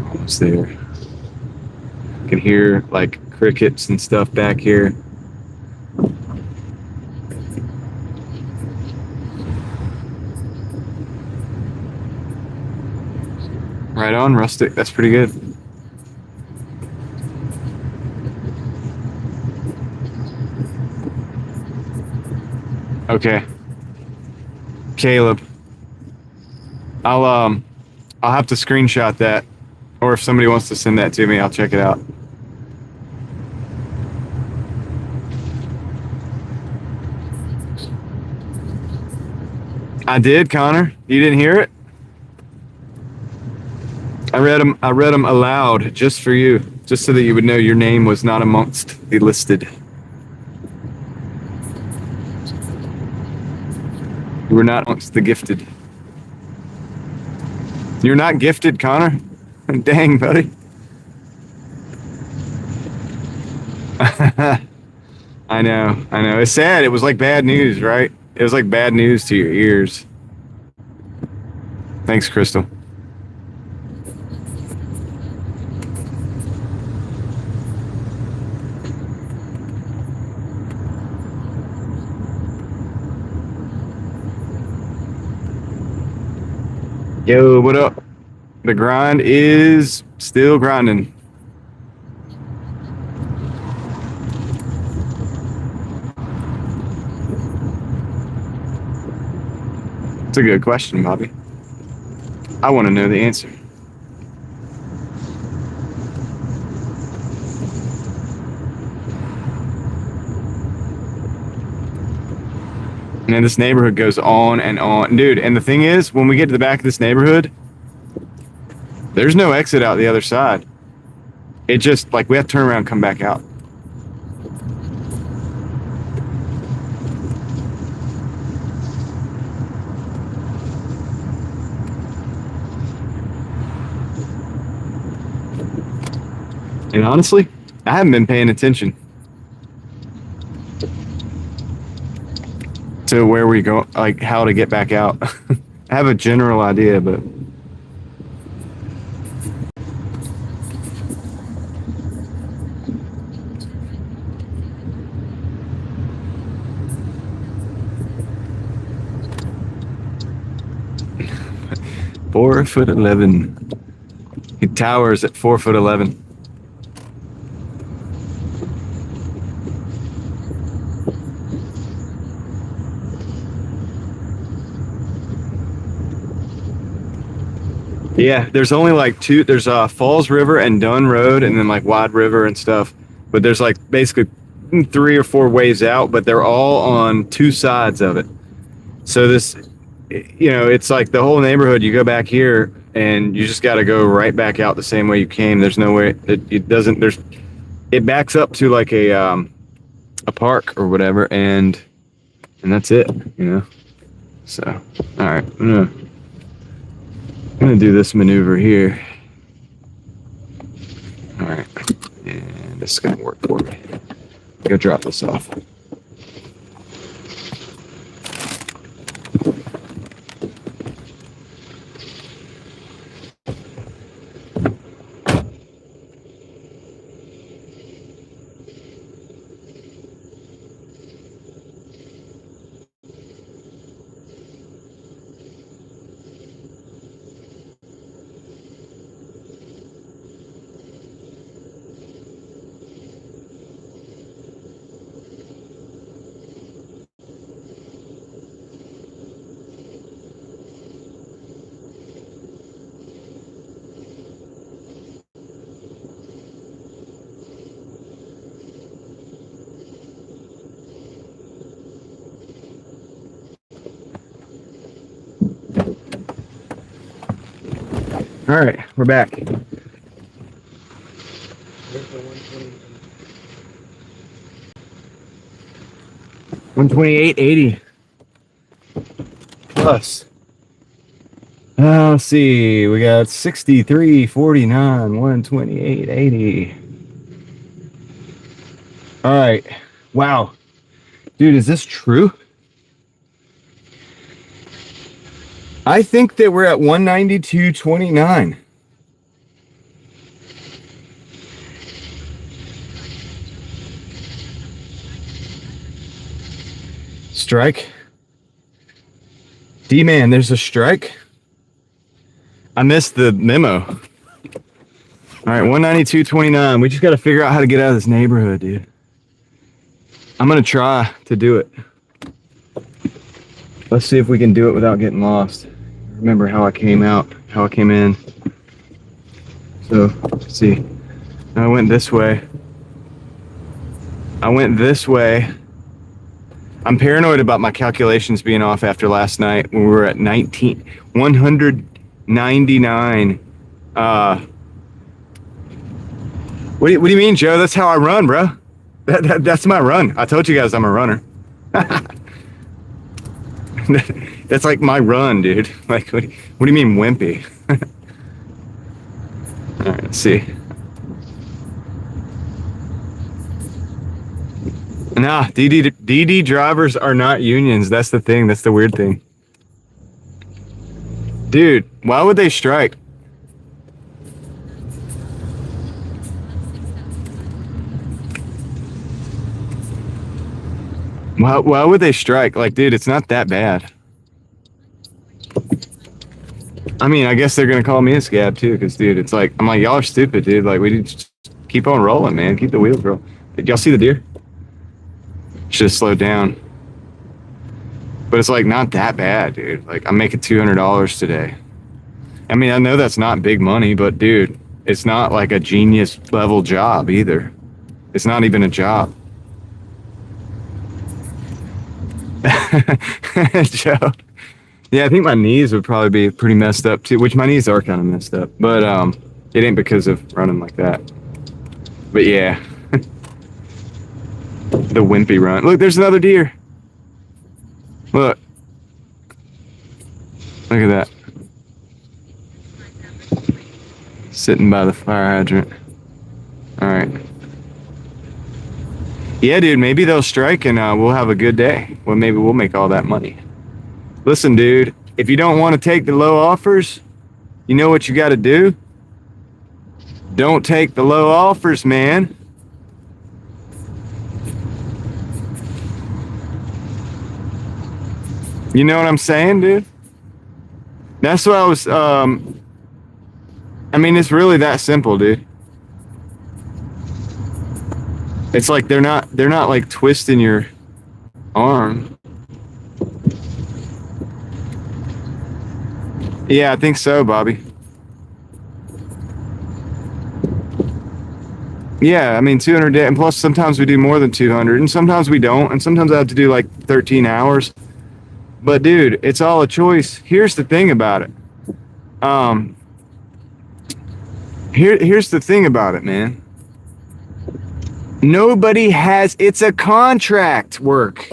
Almost there. I can hear like crickets and stuff back here. Right on, rustic. That's pretty good. Okay. Caleb. I'll have to screenshot that. Or if somebody wants to send that to me, I'll check it out. I did, Connor. You didn't hear it? I read them aloud just for you, just so that you would know your name was not amongst the listed. You were not amongst the gifted. You're not gifted, Connor? Dang, buddy. I know. It's sad. It was like bad news, right? It was like bad news to your ears. Thanks, Crystal. Yo, what up? The grind is still grinding. It's a good question, Bobby. I want to know the answer. And then this neighborhood goes on and on. Dude, and the thing is, when we get to the back of this neighborhood, there's no exit out the other side. It just, like, we have to turn around and come back out. And honestly, I haven't been paying attention to where we go, like how to get back out. I have a general idea, but $4'11". He towers at 4'11". Yeah, there's only like two. There's Falls River and Dunn Road, and then like Wide River and stuff. But there's like basically 3 or 4 ways out, but they're all on 2 sides of it. So this, you know, it's like the whole neighborhood. You go back here, and you just got to go right back out the same way you came. There's no way it doesn't. It backs up to like a park or whatever, and that's it. You know. So all right, I'm gonna do this maneuver here. All right, and this is gonna work for me. Go drop this off. All right, we're back. 128.80 plus. Let's see, we got 63.49, 128.80. All right, wow, dude, is this true? I think that we're at 192.29. Strike. D-man, there's a strike. I missed the memo. All right, 192.29. We just got to figure out how to get out of this neighborhood, dude. I'm going to try to do it. Let's see if we can do it without getting lost. Remember how I came out, how I came in. So, let's see. I went this way. I'm paranoid about my calculations being off after last night when we were at 199. What do you mean, Joe? That's how I run, bro. That's my run. I told you guys I'm a runner. That's like my run, dude. Like, what do you mean, wimpy? All right, let's see. Nah, DD drivers are not unions. That's the thing. That's the weird thing. Dude, why would they strike? Why would they strike? Like, dude, it's not that bad. I mean, I guess they're gonna call me a scab too, because dude, it's like, I'm like, y'all are stupid, dude. Like, we need to just keep on rolling, man. Keep the wheels rolling. Did y'all see the deer? Should have slowed down. But it's like not that bad, dude. Like, I'm making $200 today. I mean, I know that's not big money, but dude, it's not like a genius level job either. It's not even a job. Joe. Yeah, I think my knees would probably be pretty messed up too, which my knees are kind of messed up, but it ain't because of running like that. But yeah, the wimpy run. Look, there's another deer. Look. Look at that. Sitting by the fire hydrant. All right. Yeah, dude, maybe they'll strike and we'll have a good day. Well, maybe we'll make all that money. Listen, dude, if you don't want to take the low offers, you know what you got to do? Don't take the low offers, man. You know what I'm saying, dude? That's what I was, I mean, it's really that simple, dude. It's like they're not like twisting your arm. Yeah, I think so, Bobby. Yeah, I mean 200 days, and plus sometimes we do more than 200, and sometimes we don't, and sometimes I have to do like 13 hours. But dude, it's all a choice. Here's the thing about it. Here's the thing about it, man. Nobody has, it's a contract work.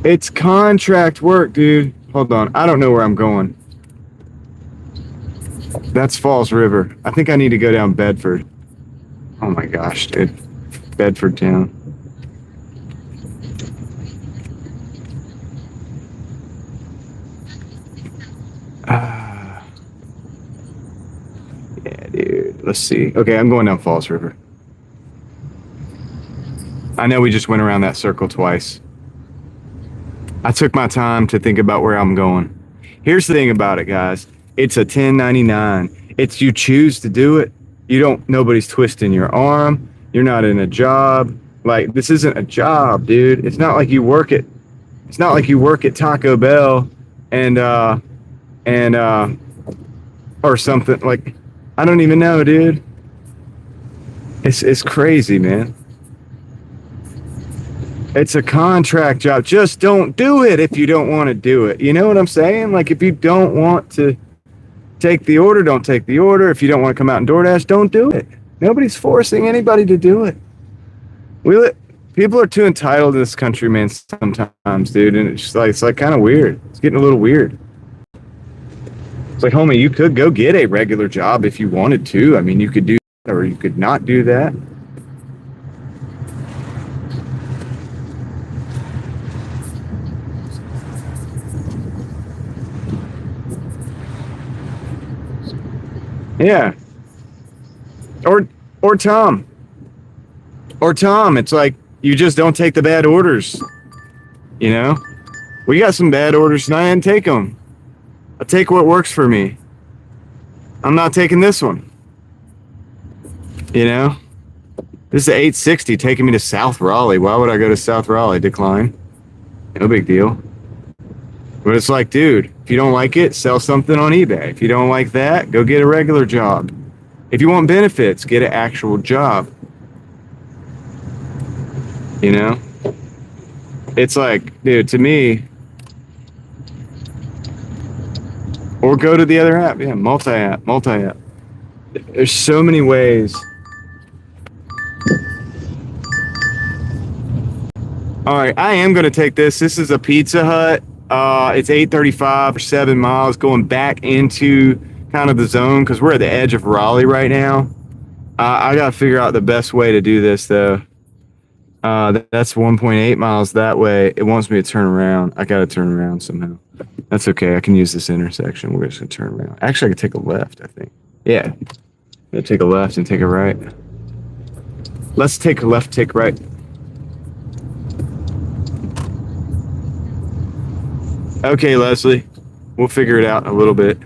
It's contract work, dude. Hold on, I don't know where I'm going. That's Falls River. I think I need to go down Bedford. Oh my gosh, dude. Bedford town. Yeah, dude. Let's see. Okay, I'm going down Falls River. I know we just went around that circle twice. I took my time to think about where I'm going. Here's the thing about it, guys. It's a 1099. It's you choose to do it. You don't, nobody's twisting your arm. You're not in a job. Like, this isn't a job, dude. It's not like you work at, it's not like you work at Taco Bell and or something. Like, I don't even know, dude. It's crazy, man. It's a contract job. Just don't do it if you don't want to do it. You know what I'm saying? Like, if you don't want to take the order, don't take the order. If you don't want to come out and DoorDash, don't do it. Nobody's forcing anybody to do it. People are too entitled in this country, man, sometimes, dude. And it's like kind of weird. It's getting a little weird. It's like, homie, you could go get a regular job if you wanted to. I mean, you could do that, or you could not do that. Yeah. Or Tom. Or Tom, it's like you just don't take the bad orders. You know? We got some bad orders and I didn't take them. I take what works for me. I'm not taking this one. You know? This is an 860 taking me to South Raleigh. Why would I go to South Raleigh? Decline. No big deal. But it's like, dude, if you don't like it, sell something on eBay. If you don't like that, go get a regular job. If you want benefits, get an actual job. You know? It's like, dude, to me, or go to the other app. Yeah, multi-app. There's so many ways. All right, I am going to take this. This is a Pizza Hut. It's 8:35 or 7 miles going back into kind of the zone because we're at the edge of Raleigh right now. I got to figure out the best way to do this, though. That's 1.8 miles that way. It wants me to turn around. I got to turn around somehow. That's okay. I can use this intersection. We're just going to turn around. Actually, I could take a left, I think. Yeah. I'm going to take a left and take a right. Let's take a left, take right. Okay, Leslie. We'll figure it out in a little bit.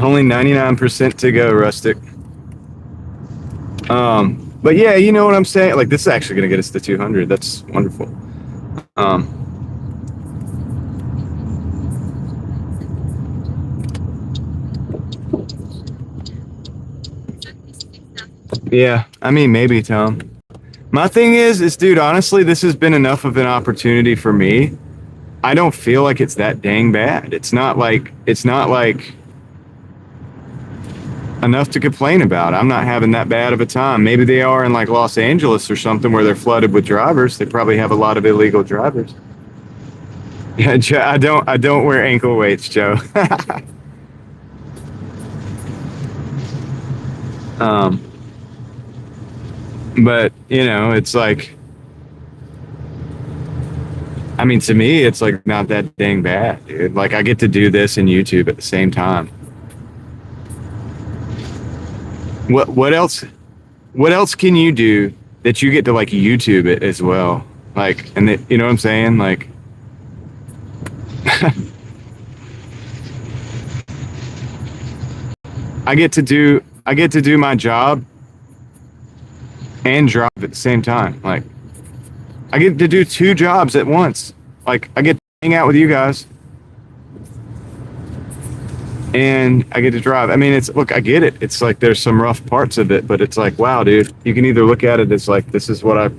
Only 99% to go, Rustic. But yeah, you know what I'm saying? Like, this is actually going to get us to 200. That's wonderful. Yeah, I mean, maybe, Tom. My thing is, dude, honestly, this has been enough of an opportunity for me. I don't feel like it's that dang bad. It's not like enough to complain about. I'm not having that bad of a time. Maybe they are in like Los Angeles or something where they're flooded with drivers. They probably have a lot of illegal drivers. Yeah, Joe, I don't wear ankle weights, Joe. um, but you know, it's like, I mean, to me, it's like not that dang bad, dude. Like I get to do this and YouTube at the same time. What else? What else can you do that you get to like YouTube it as well? Like, and you know what I'm saying? Like, I get to do my job and drive at the same time. Like, I get to do two jobs at once. Like, I get to hang out with you guys and I get to drive. I mean, it's look, I get it. It's like there's some rough parts of it, but it's like, wow, dude, you can either look at it as like this is what I.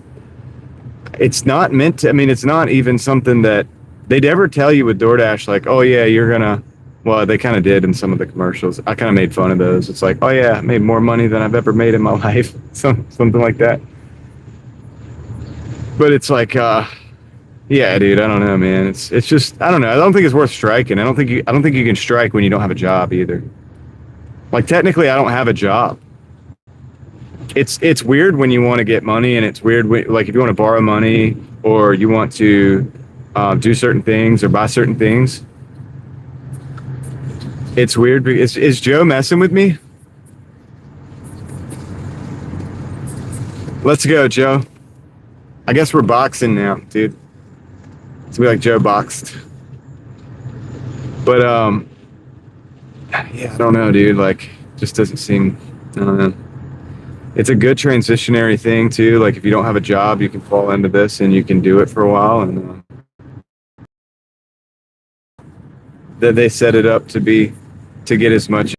It's not meant to. I mean, it's not even something that they'd ever tell you with DoorDash. Like, oh yeah, you're gonna. Well, they kind of did in some of the commercials. I kind of made fun of those. It's like, oh yeah, I made more money than I've ever made in my life. Something like that. But it's like, yeah, dude, I don't know, man. It's just I don't know. I don't think it's worth striking. I don't think you can strike when you don't have a job either. Like technically, I don't have a job. It's weird when you want to get money, and it's weird when, like if you want to borrow money or you want to do certain things or buy certain things. It's weird. Is Joe messing with me? Let's go, Joe. I guess we're boxing now, dude. It's gonna be like Joe boxed. But yeah, I don't know, dude. Like, just doesn't seem. I don't know. It's a good transitionary thing too. Like, if you don't have a job, you can fall into this and you can do it for a while. And then they set it up to get as much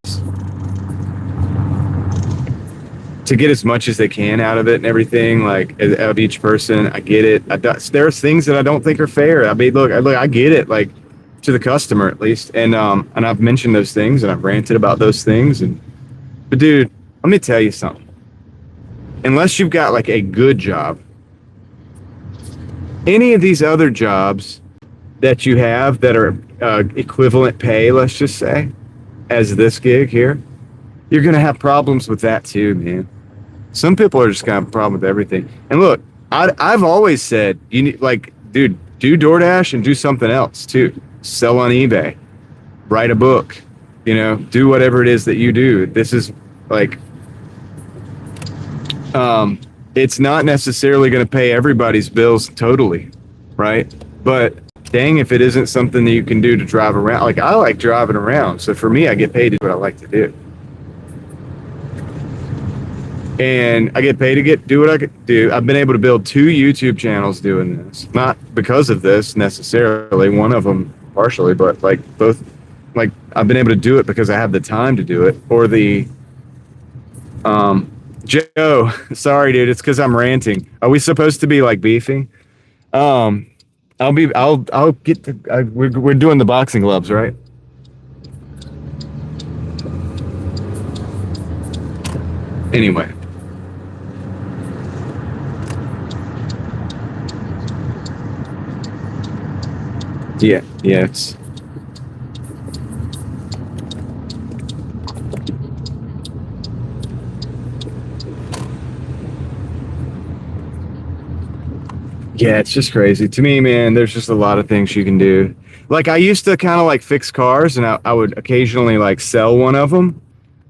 as they can out of it and everything. Like, out of each person, I get it. There's things that I don't think are fair. I mean, look, I get it. Like, to the customer at least, and I've mentioned those things and I've ranted about those things. But dude, let me tell you something. Unless you've got like a good job, any of these other jobs that you have that are equivalent pay, let's just say, as this gig here, you're gonna have problems with that too, man. Some people are just gonna have a problem with everything. And look, I've always said you need, like, dude, do DoorDash and do something else too. Sell on eBay, write a book, you know, do whatever it is that you do. This is like, it's not necessarily going to pay everybody's bills totally, right? But dang, if it isn't something that you can do to drive around. Like, I like driving around, so for me, I get paid to do what I like to do, and I get paid to do what I could do. I've been able to build 2 YouTube channels doing this, not because of this necessarily. One of them partially, but like both. Like, I've been able to do it because I have the time to do it, or the Joe, sorry, dude. It's because I'm ranting. Are we supposed to be like beefing? I'll get to. We're doing the boxing gloves, right? Anyway. Yeah, it's. Yeah, it's just crazy. To me, man, there's just a lot of things you can do. Like, I used to kind of like fix cars, and I would occasionally like sell one of them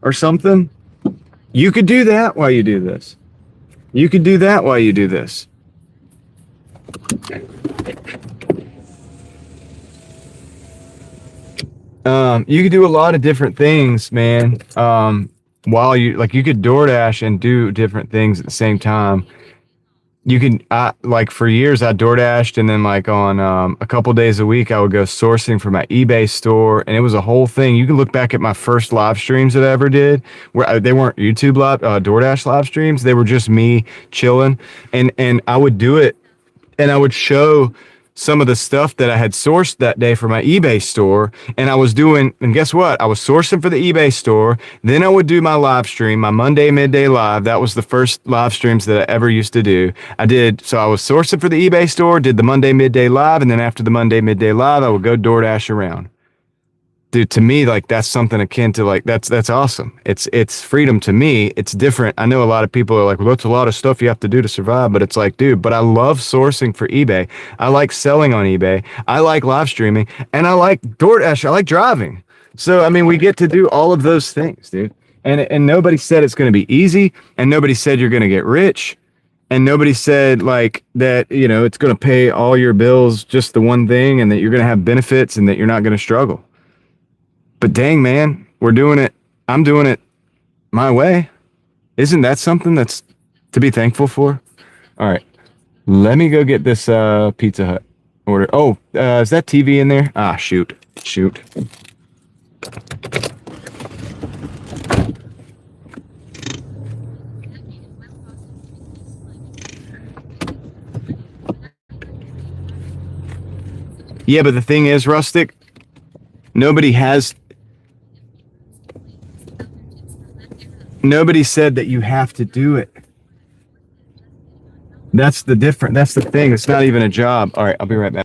or something. You could do that while you do this. You could do that while you do this. You could do a lot of different things, man. While you could DoorDash and do different things at the same time. you can like for years I Doordashed, and then like on a couple days a week I would go sourcing for my eBay store, and it was a whole thing. You can look back at my first live streams that I ever did, where they weren't YouTube live Doordash live streams. They were just me chilling, and I would do it, and I would show some of the stuff that I had sourced that day for my eBay store. And I was doing, and guess what? I was sourcing for the eBay store. Then I would do my live stream, my Monday midday live. That was the first live streams that I ever used to do. So I was sourcing for the eBay store, did the Monday midday live. And then after the Monday midday live, I would go DoorDash around. Dude, to me, like that's something akin to like that's awesome. It's freedom to me. It's different. I know a lot of people are like, well, that's a lot of stuff you have to do to survive, but it's like, dude, but I love sourcing for eBay. I like selling on eBay. I like live streaming, and I like DoorDash. I like driving. So I mean, we get to do all of those things, dude. And nobody said it's going to be easy, and nobody said you're going to get rich. And nobody said like that, it's going to pay all your bills, just the one thing, and that you're going to have benefits and that you're not going to struggle. But dang, man, we're doing it. I'm doing it my way. Isn't that something that's to be thankful for? All right. Let me go get this Pizza Hut order. Oh, is that TV in there? Ah, shoot. Shoot. Yeah, but the thing is, Rustic, nobody said that you have to do it. That's the thing. It's not even a job. All right, I'll be right back.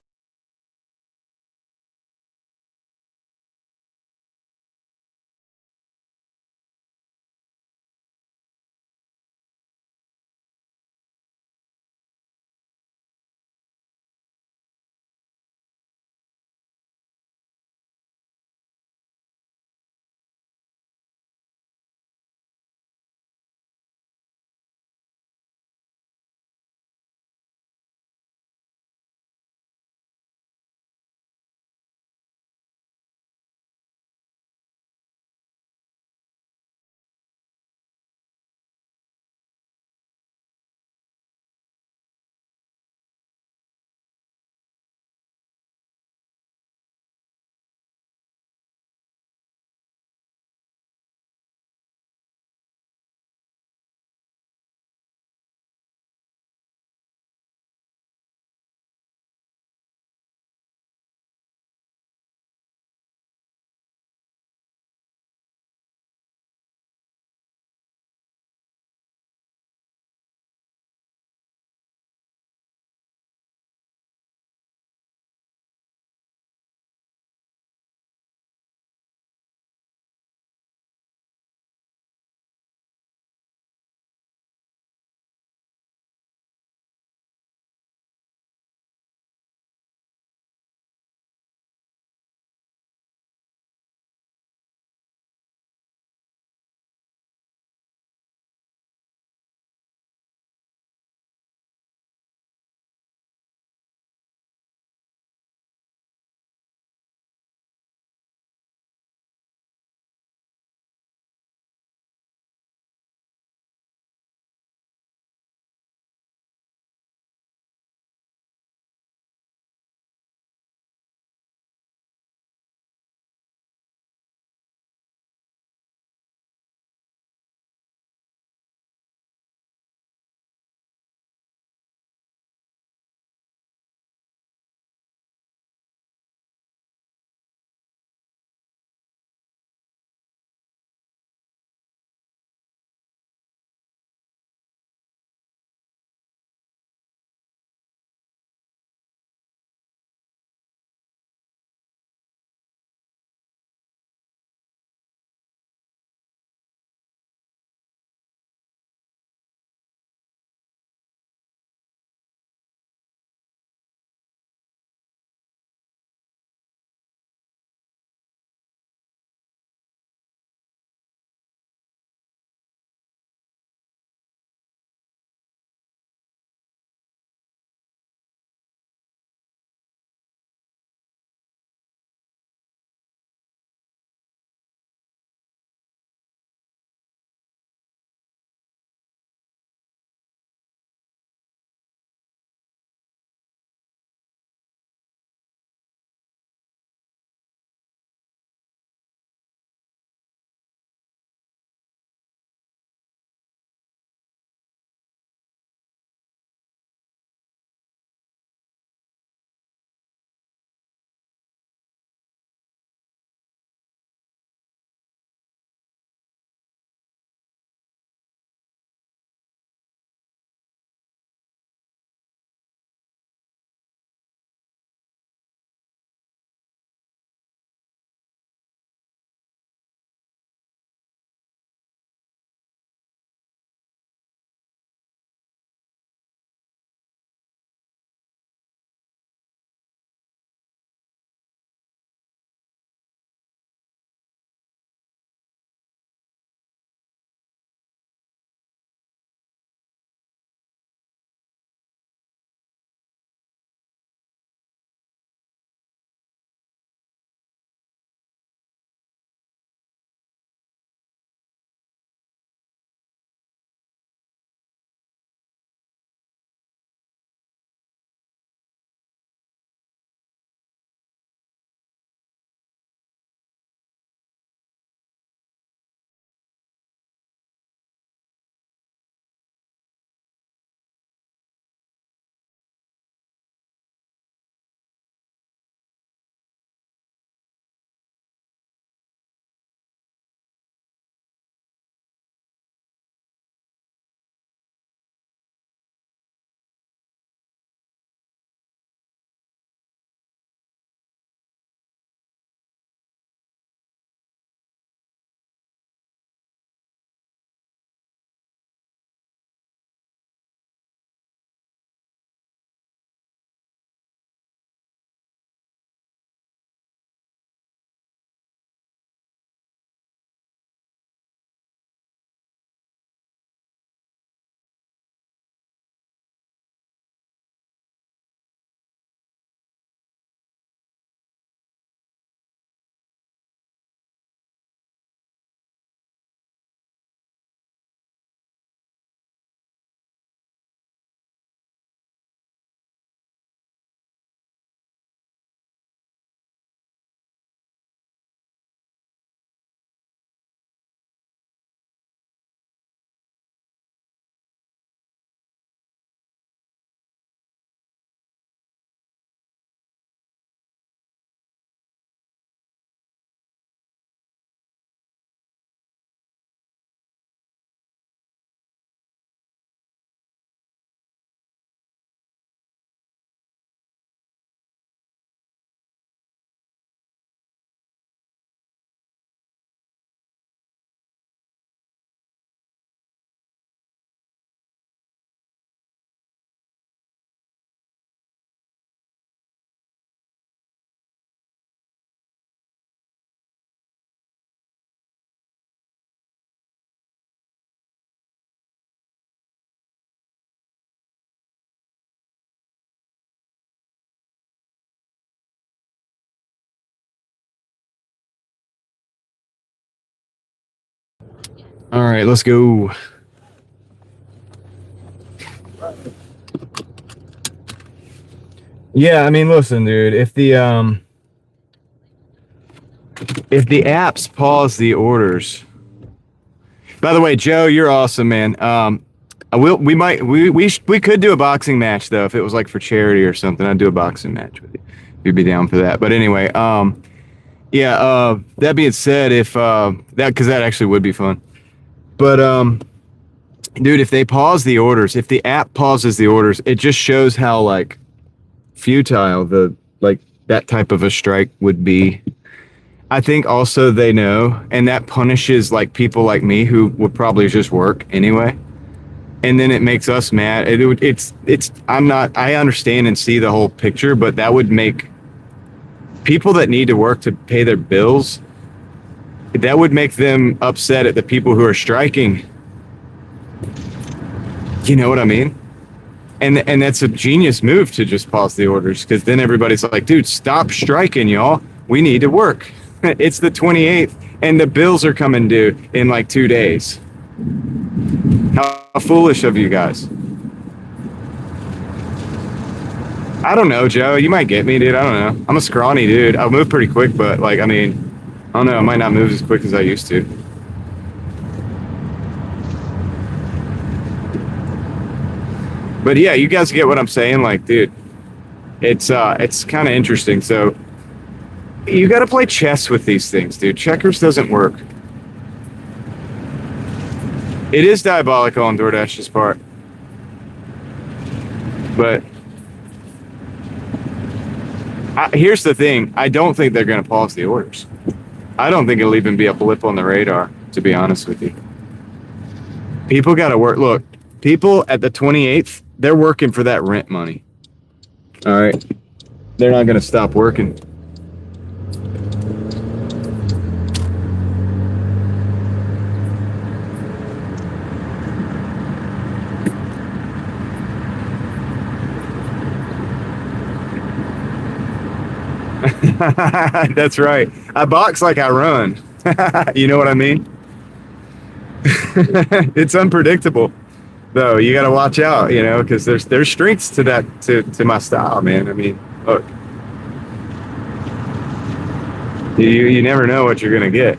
All right, let's go. Yeah, I mean, listen, dude, if the apps pause the orders. By the way, Joe, you're awesome, man. We could do a boxing match though if it was like for charity or something. I'd do a boxing match with you. You'd be down for that. But anyway, yeah, that being said, if because that actually would be fun. But dude, if they pause the orders, if the app pauses the orders, it just shows how like futile that type of a strike would be. I think also they know, and that punishes like people like me who would probably just work anyway. And then it makes us mad. I understand and see the whole picture, but that would make people that need to work to pay their bills, that would make them upset at the people who are striking. You know what I mean? And that's a genius move to just pause the orders, because then everybody's like, dude, stop striking, y'all. We need to work. It's the 28th, and the bills are coming due in like 2 days. How foolish of you guys. I don't know, Joe. You might get me, dude. I don't know. I'm a scrawny dude. I'll move pretty quick, but like, I mean, I don't know. I might not move as quick as I used to. But yeah, you guys get what I'm saying. Like, dude, it's kind of interesting. So you got to play chess with these things, dude. Checkers doesn't work. It is diabolical on Doordash's part. But here's the thing. I don't think they're going to pause the orders. I don't think it'll even be a blip on the radar, to be honest with you. People got to work. Look, people at the 28th, they're working for that rent money. All right. They're not going to stop working. That's right. I box like I run. You know what I mean? It's unpredictable, though. You got to watch out, you know, because there's strengths to that to my style, man. I mean, look, you never know what you're gonna get.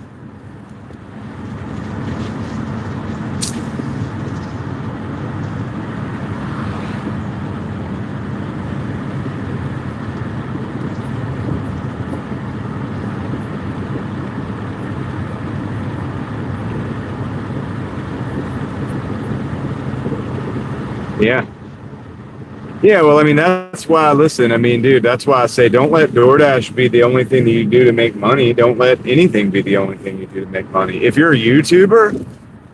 Yeah. Yeah, well, I mean, that's why I listen. I mean, dude, that's why I say don't let DoorDash be the only thing that you do to make money. Don't let anything be the only thing you do to make money. If you're a YouTuber,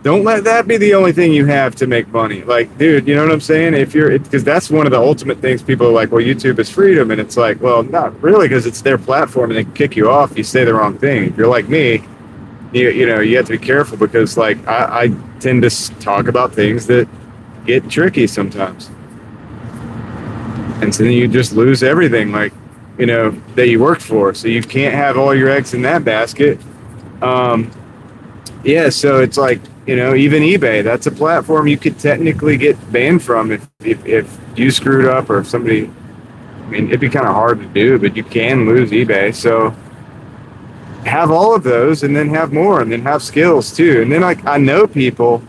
don't let that be the only thing you have to make money. Like, dude, you know what I'm saying? Because that's one of the ultimate things people are like, well, YouTube is freedom. And it's like, well, not really, because it's their platform and they can kick you off if you say the wrong thing. If you're like me, you know, you have to be careful because, like, I tend to talk about things that get tricky sometimes. And so then you just lose everything, like, you know, that you worked for. So you can't have all your eggs in that basket. Yeah, so it's like, you know, even eBay, that's a platform you could technically get banned from if you screwed up or if somebody, I mean, it'd be kind of hard to do, but you can lose eBay. So have all of those and then have more and then have skills too. And then, like, I know people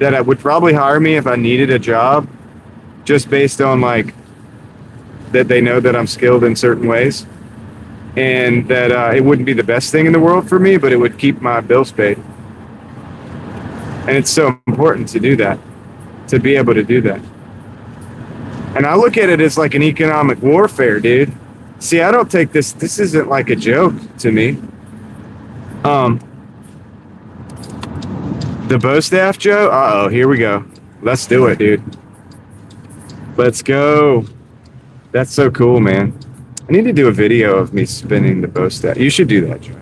that would probably hire me if I needed a job just based on, like, that they know that I'm skilled in certain ways and that it wouldn't be the best thing in the world for me, but it would keep my bills paid. And it's so important to do that, to be able to do that. And I look at it as like an economic warfare, dude. See, I don't take this isn't like a joke to me. The bow staff, Joe? Uh-oh, here we go. Let's do it, dude. Let's go. That's so cool, man. I need to do a video of me spinning the bow staff. You should do that, Joe.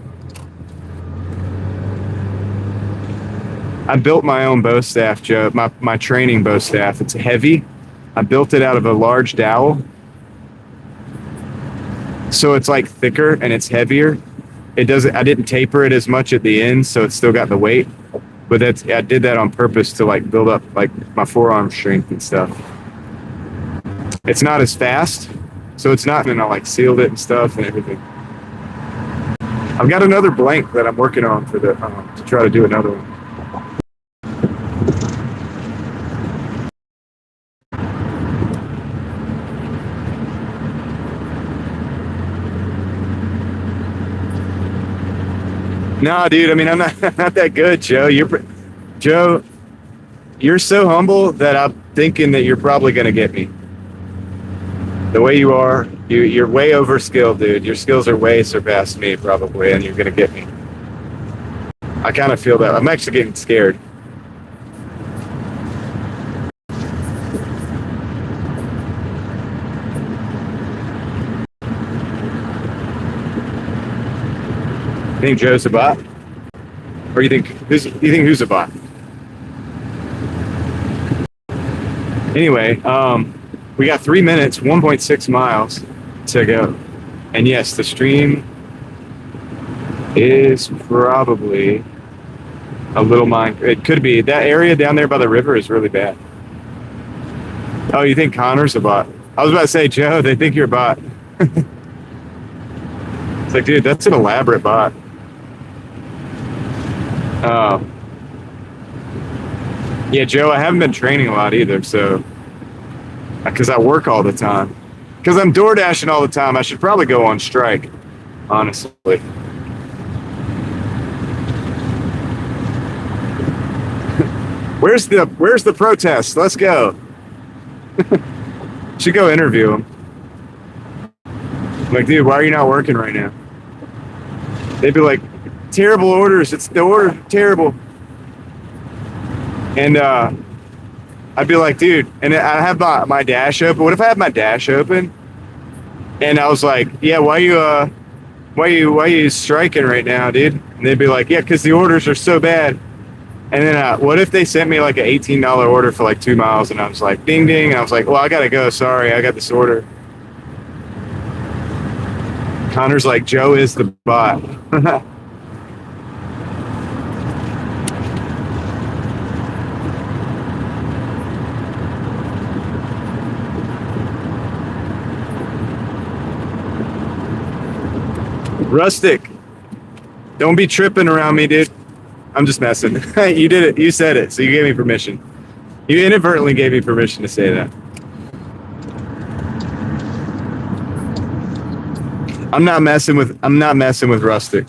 I built my own bow staff, Joe. My training bow staff. It's heavy. I built it out of a large dowel. So it's like thicker and it's heavier. I didn't taper it as much at the end, so it's still got the weight. But I did that on purpose to like build up like my forearm strength and stuff. It's not as fast, so it's not, and I like sealed it and stuff and everything. I've got another blank that I'm working on for the to try to do another one. No, dude. I mean, I'm not not that good, Joe. Joe. You're so humble that I'm thinking that you're probably gonna get me. The way you are, you're way over skilled, dude. Your skills are way surpassed me probably, and you're gonna get me. I kind of feel that. I'm actually getting scared. You think Joe's a bot? Or you think who's a bot? Anyway, we got 3 minutes, 1.6 miles to go. And yes, the stream is probably a little mine. It could be. That area down there by the river is really bad. Oh, you think Connor's a bot? I was about to say, Joe, they think you're a bot. It's like, dude, that's an elaborate bot. Yeah, Joe, I haven't been training a lot either, so because I work all the time. Because I'm Doordashing all the time, I should probably go on strike, honestly. Where's the protest? Let's go. Should go interview him. Like, dude, why are you not working right now? They'd be like, terrible orders. It's the order terrible. And I'd be like, dude, and I have my dash open. What if I have my dash open? And I was like, yeah, why you striking right now, dude? And they'd be like, yeah, because the orders are so bad. And then what if they sent me like an $18 order for like 2 miles? And I was like, ding, ding. And I was like, well, I got to go. Sorry, I got this order. Connor's like, Joe is the bot. Rustic, don't be tripping around me, dude. I'm just messing. You did it. You said it, so you gave me permission. You inadvertently gave me permission to say that. I'm not messing with Rustic.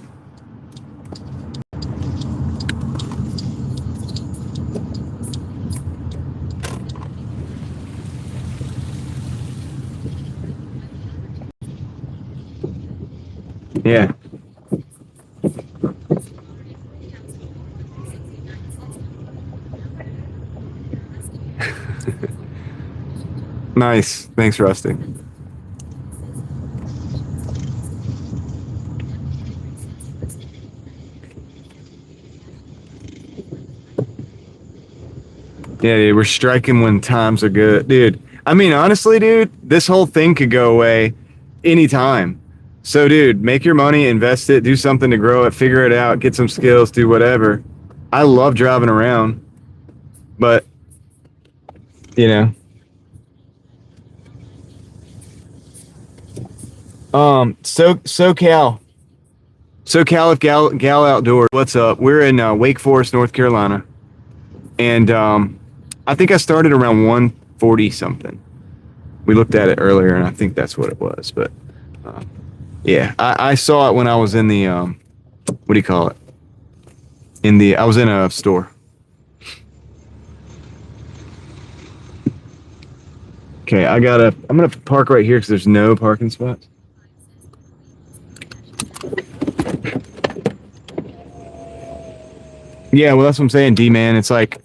Yeah. Nice. Thanks, Rustic. Yeah, dude, we're striking when times are good. Dude, I mean, honestly, dude, this whole thing could go away anytime. So, dude, make your money, invest it, do something to grow it, figure it out, get some skills, do whatever. I love driving around, but, you know. SoCal of Gal Outdoors. What's up? We're in Wake Forest, North Carolina. And I think I started around 140 something. We looked at it earlier, and I think that's what it was. But yeah, I saw it when I was in the what do you call it? I was in a store. Okay, I'm gonna park right here because there's no parking spots. Yeah, well, that's what I'm saying, D-Man. It's like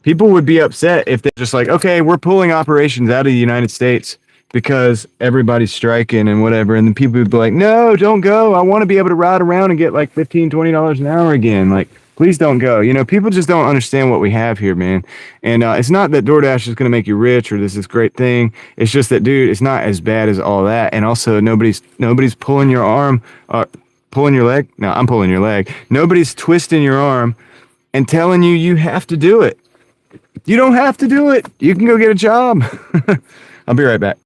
people would be upset if they're just like, okay, we're pulling operations out of the United States because everybody's striking and whatever. And then people would be like, no, don't go. I want to be able to ride around and get like $15, $20 an hour again. Like, please don't go. You know, people just don't understand what we have here, man. And it's not that DoorDash is going to make you rich or this great thing. It's just that, dude, it's not as bad as all that. And also, nobody's pulling your arm, pulling your leg. No, I'm pulling your leg. Nobody's twisting your arm and telling you you have to do it. You don't have to do it. You can go get a job. I'll be right back.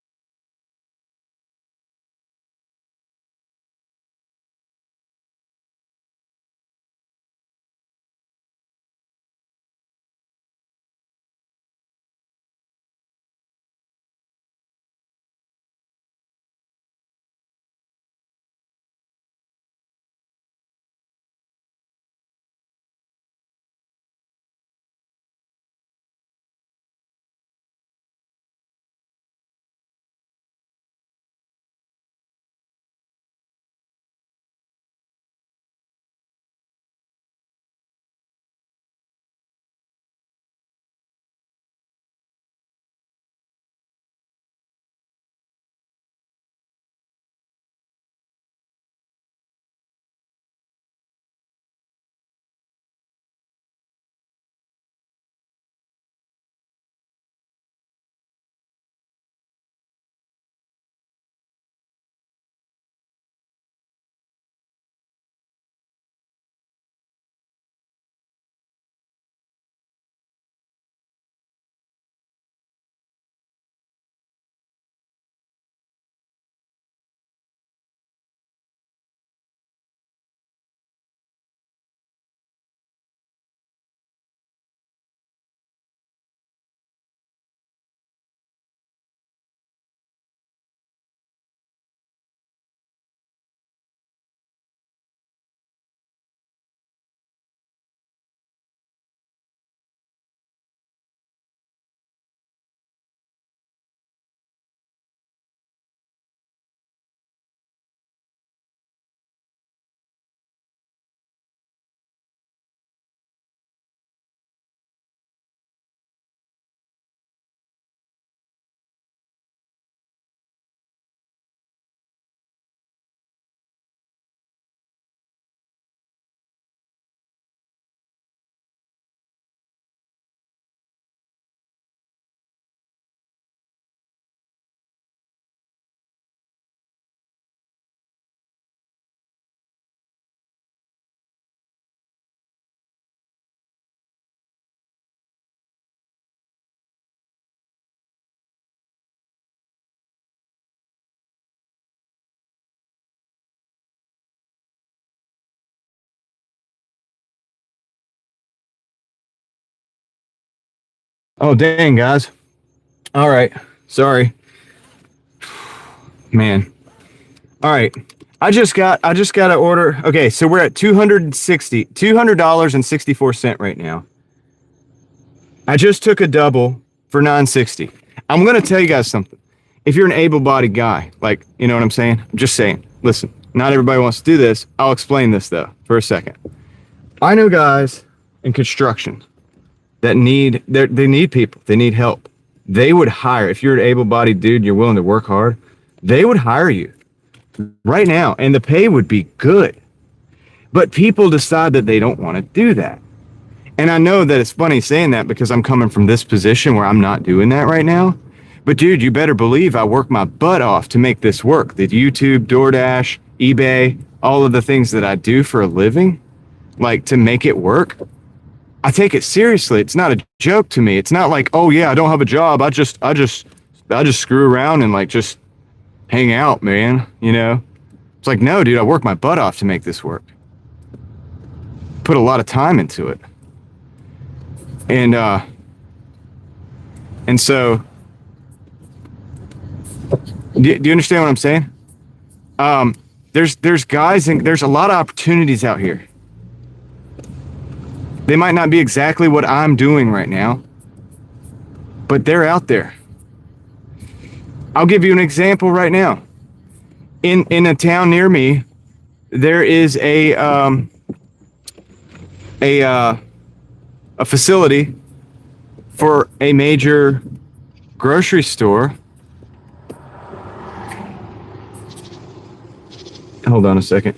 Oh, dang, guys. All right. Sorry. Man. All right. I just got an order. Okay, so we're at $200.64 right now. I just took a double for $9.60. I'm gonna tell you guys something. If you're an able-bodied guy, like, you know what I'm saying? I'm just saying. Listen, not everybody wants to do this. I'll explain this though for a second. I know guys in construction that need people. They need help. They would hire, if you're an able-bodied dude, you're willing to work hard, they would hire you right now, and the pay would be good. But people decide that they don't want to do that. And I know that it's funny saying that because I'm coming from this position where I'm not doing that right now. But dude, you better believe I work my butt off to make this work. The YouTube, DoorDash, eBay, all of the things that I do for a living, like to make it work. I take it seriously. It's not a joke to me. It's not like, oh yeah, I don't have a job. I just screw around and like just hang out, man. You know? It's like, no, dude, I work my butt off to make this work. Put a lot of time into it. And so, do you understand what I'm saying? There's guys and there's a lot of opportunities out here. They might not be exactly what I'm doing right now, but they're out there. I'll give you an example right now. In a town near me, there is a facility for a major grocery store. Hold on a second.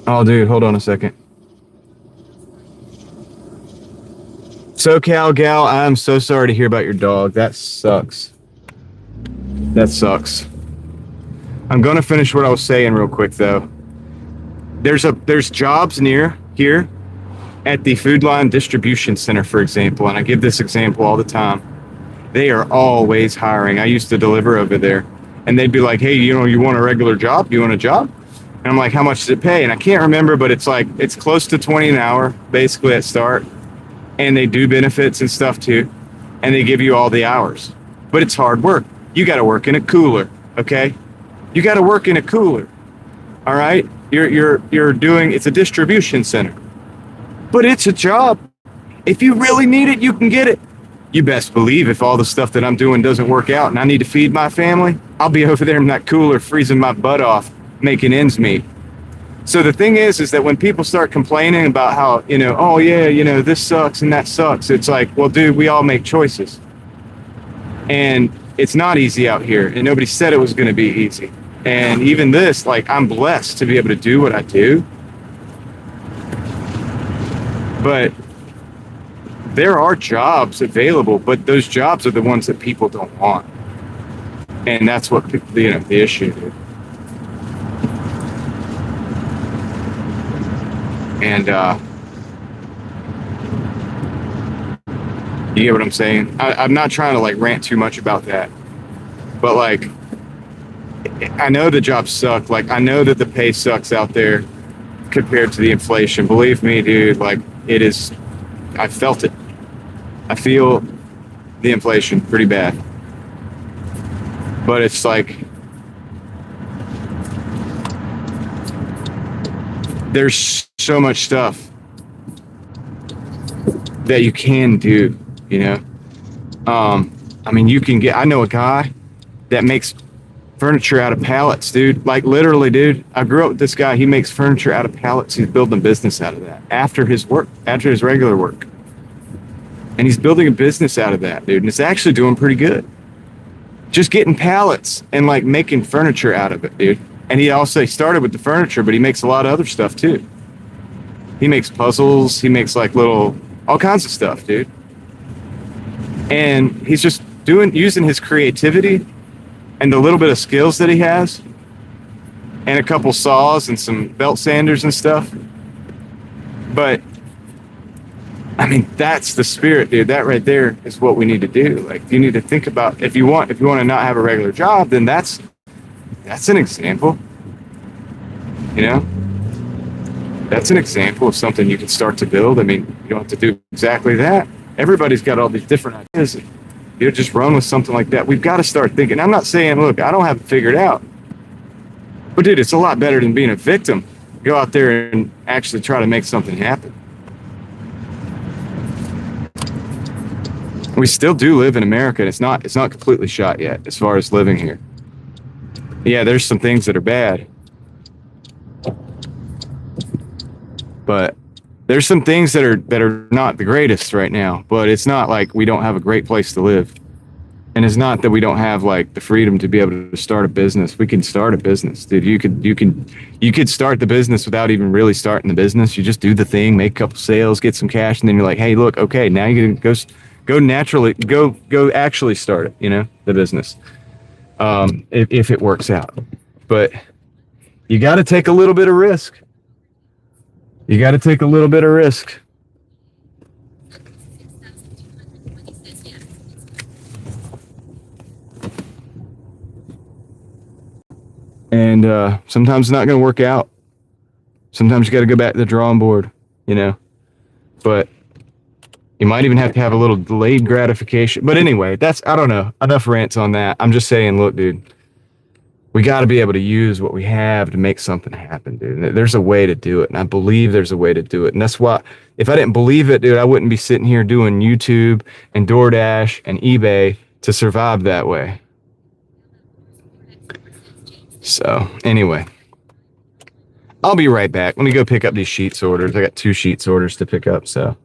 Oh, dude, hold on a second. SoCal gal, I'm so sorry to hear about your dog. That sucks. That sucks. I'm gonna finish what I was saying real quick though. There's jobs near here at the Food Line Distribution Center, for example, and I give this example all the time. They are always hiring. I used to deliver over there, and they'd be like, "Hey, you want a regular job? You want a job?" And I'm like, "How much does it pay?" And I can't remember, but it's close to 20 an hour, basically at start, and they do benefits and stuff too, and they give you all the hours. But it's hard work. You got to work in a cooler, okay? You got to work in a cooler. All right? You're doing it's a distribution center. But it's a job. If you really need it, you can get it. You best believe if all the stuff that I'm doing doesn't work out and I need to feed my family, I'll be over there in that cooler freezing my butt off, making ends meet. So the thing is that when people start complaining about how, oh yeah, this sucks and that sucks, it's like, well, dude, we all make choices. And it's not easy out here, and nobody said it was going to be easy. And even this, like, I'm blessed to be able to do what I do. But there are jobs available, but those jobs are the ones that people don't want. And that's what, the issue is. And you get what I'm saying? I'm not trying to like rant too much about that, but like, I know the jobs suck. Like, I know that the pay sucks out there compared to the inflation. Believe me, dude, like, it is, I felt it. I feel the inflation pretty bad. But it's like, there's so much stuff that you can do, I mean, I know a guy that makes furniture out of pallets, dude. Like, literally, dude. I grew up with this guy. He makes furniture out of pallets. He's building a business out of that after his regular work. And he's building a business out of that, dude. And it's actually doing pretty good. Just getting pallets and like making furniture out of it, dude. And he also started with the furniture, but he makes a lot of other stuff too. He makes puzzles. He makes like all kinds of stuff, dude. And he's just using his creativity and the little bit of skills that he has, and a couple saws and some belt sanders and stuff. But I mean, that's the spirit, dude. That right there is what we need to do. Like, you need to think about, if you want to not have a regular job, then that's an example. That's an example of something you can start to build. I mean, you don't have to do exactly that. Everybody's got all these different ideas. Just run with something like that. We've got to start thinking. I'm not saying, look, I don't have it figured out. But dude, it's a lot better than being a victim. Go out there and actually try to make something happen. We still do live in America, and it's not completely shot yet as far as living here. Yeah, there's some things that are bad. But there's some things that are not the greatest right now, but it's not like we don't have a great place to live. And it's not that we don't have like the freedom to be able to start a business. We can start a business, dude. You could start the business without even really starting the business. You just do the thing, make a couple sales, get some cash, and then you're like, hey, look, okay, now you can go actually start it, the business. If it works out. But you got to take a little bit of risk. You got to take a little bit of risk. And sometimes it's not going to work out. Sometimes you got to go back to the drawing board, But you might even have to have a little delayed gratification. But anyway, I don't know. Enough rants on that. I'm just saying, look, dude. We got to be able to use what we have to make something happen, dude. There's a way to do it, and I believe there's a way to do it. And that's why, if I didn't believe it, dude, I wouldn't be sitting here doing YouTube and Doordash and eBay to survive that way. So, anyway, I'll be right back. Let me go pick up these sheets orders. I got 2 sheets orders to pick up, so.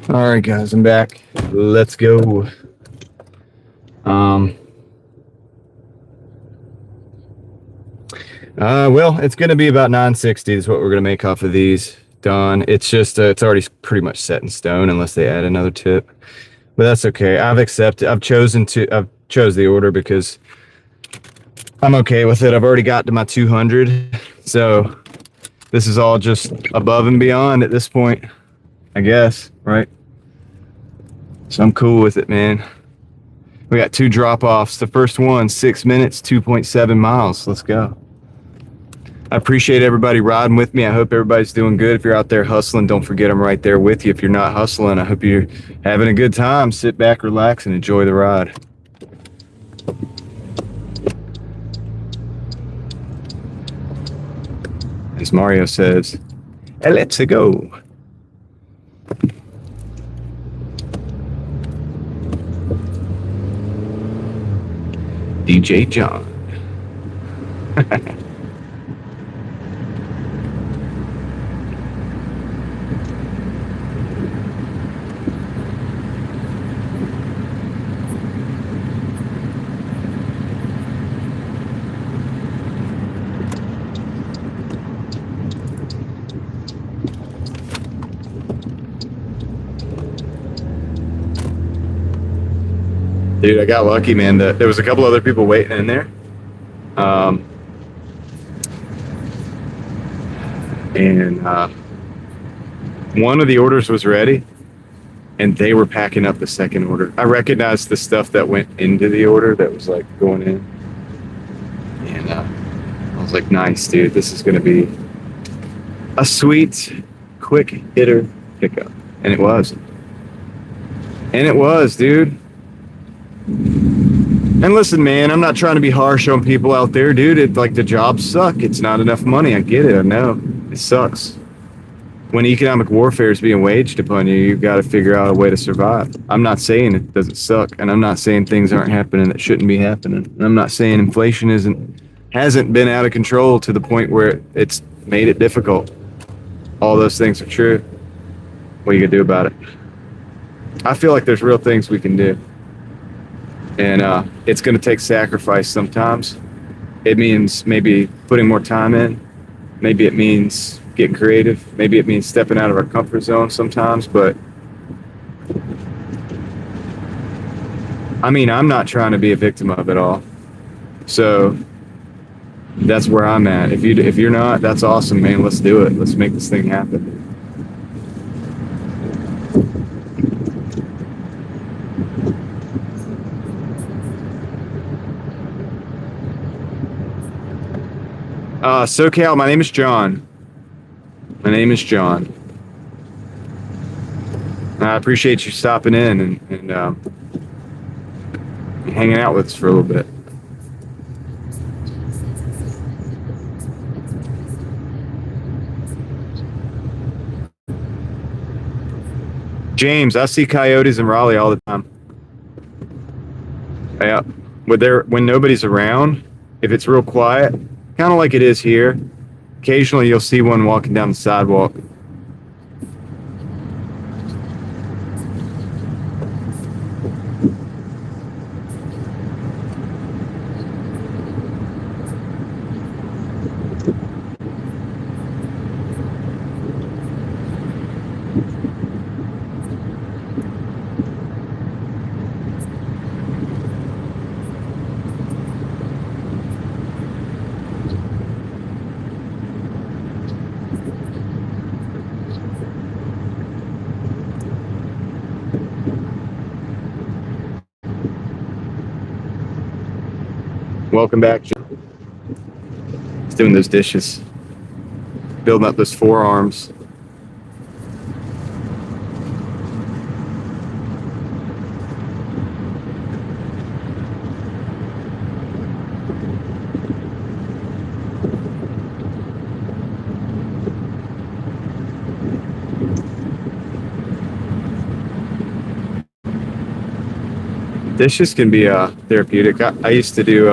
All right, guys, I'm back. Let's go. Well, it's going to be about 960 is what we're going to make off of these. Done. It's just, it's already pretty much set in stone unless they add another tip. But that's okay. I've chose the order because I'm okay with it. I've already got to my 200. So this is all just above and beyond at this point, I guess, right? So I'm cool with it, man. We got 2 drop-offs. The first one, 6 minutes, 2.7 miles. Let's go. I appreciate everybody riding with me. I hope everybody's doing good. If you're out there hustling, don't forget I'm right there with you. If you're not hustling, I hope you're having a good time. Sit back, relax, and enjoy the ride. As Mario says, let's go. DJ John. Dude, I got lucky, man. There was a couple other people waiting in there. One of the orders was ready, and they were packing up the second order. I recognized the stuff that went into the order that was like going in. And I was like, nice, dude. This is going to be a sweet, quick hitter pickup. And it was. And it was, dude. And listen, man, I'm not trying to be harsh on people out there, dude. Like the jobs suck. It's not enough money. I get it. I know. It sucks. When economic warfare is being waged upon you, you've got to figure out a way to survive. I'm not saying it doesn't suck, and I'm not saying things aren't happening that shouldn't be happening. And I'm not saying inflation hasn't been out of control to the point where it's made it difficult. All those things are true. What are you gonna do about it? I feel like there's real things we can do. And it's going to take sacrifice sometimes. It means maybe putting more time in. Maybe it means getting creative. Maybe it means stepping out of our comfort zone sometimes. But I mean, I'm not trying to be a victim of it all. So that's where I'm at. If you're not, that's awesome, man. Let's do it. Let's make this thing happen. SoCal, my name is John. My name is John. I appreciate you stopping in and hanging out with us for a little bit. James, I see coyotes in Raleigh all the time. Yeah, when nobody's around, if it's real quiet, kind of like it is here, occasionally you'll see one walking down the sidewalk. Welcome back, John. He's doing those dishes, building up those forearms. Dishes can be therapeutic. I used to do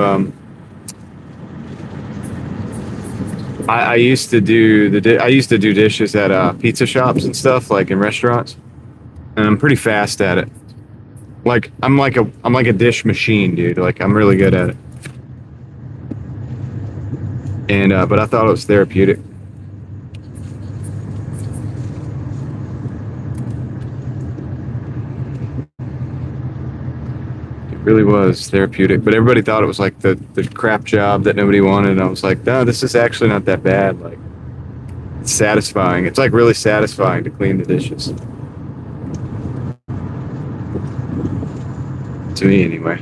I used to do dishes at pizza shops and stuff, like in restaurants. and I'm pretty fast at it. Like I'm like a dish machine, dude. Like I'm really good at it. And but I thought it was therapeutic. It really was therapeutic. But everybody thought it was like the crap job that nobody wanted. And I was like, no, this is actually not that bad. Like it's satisfying. It's like really satisfying to clean the dishes. To me, anyway.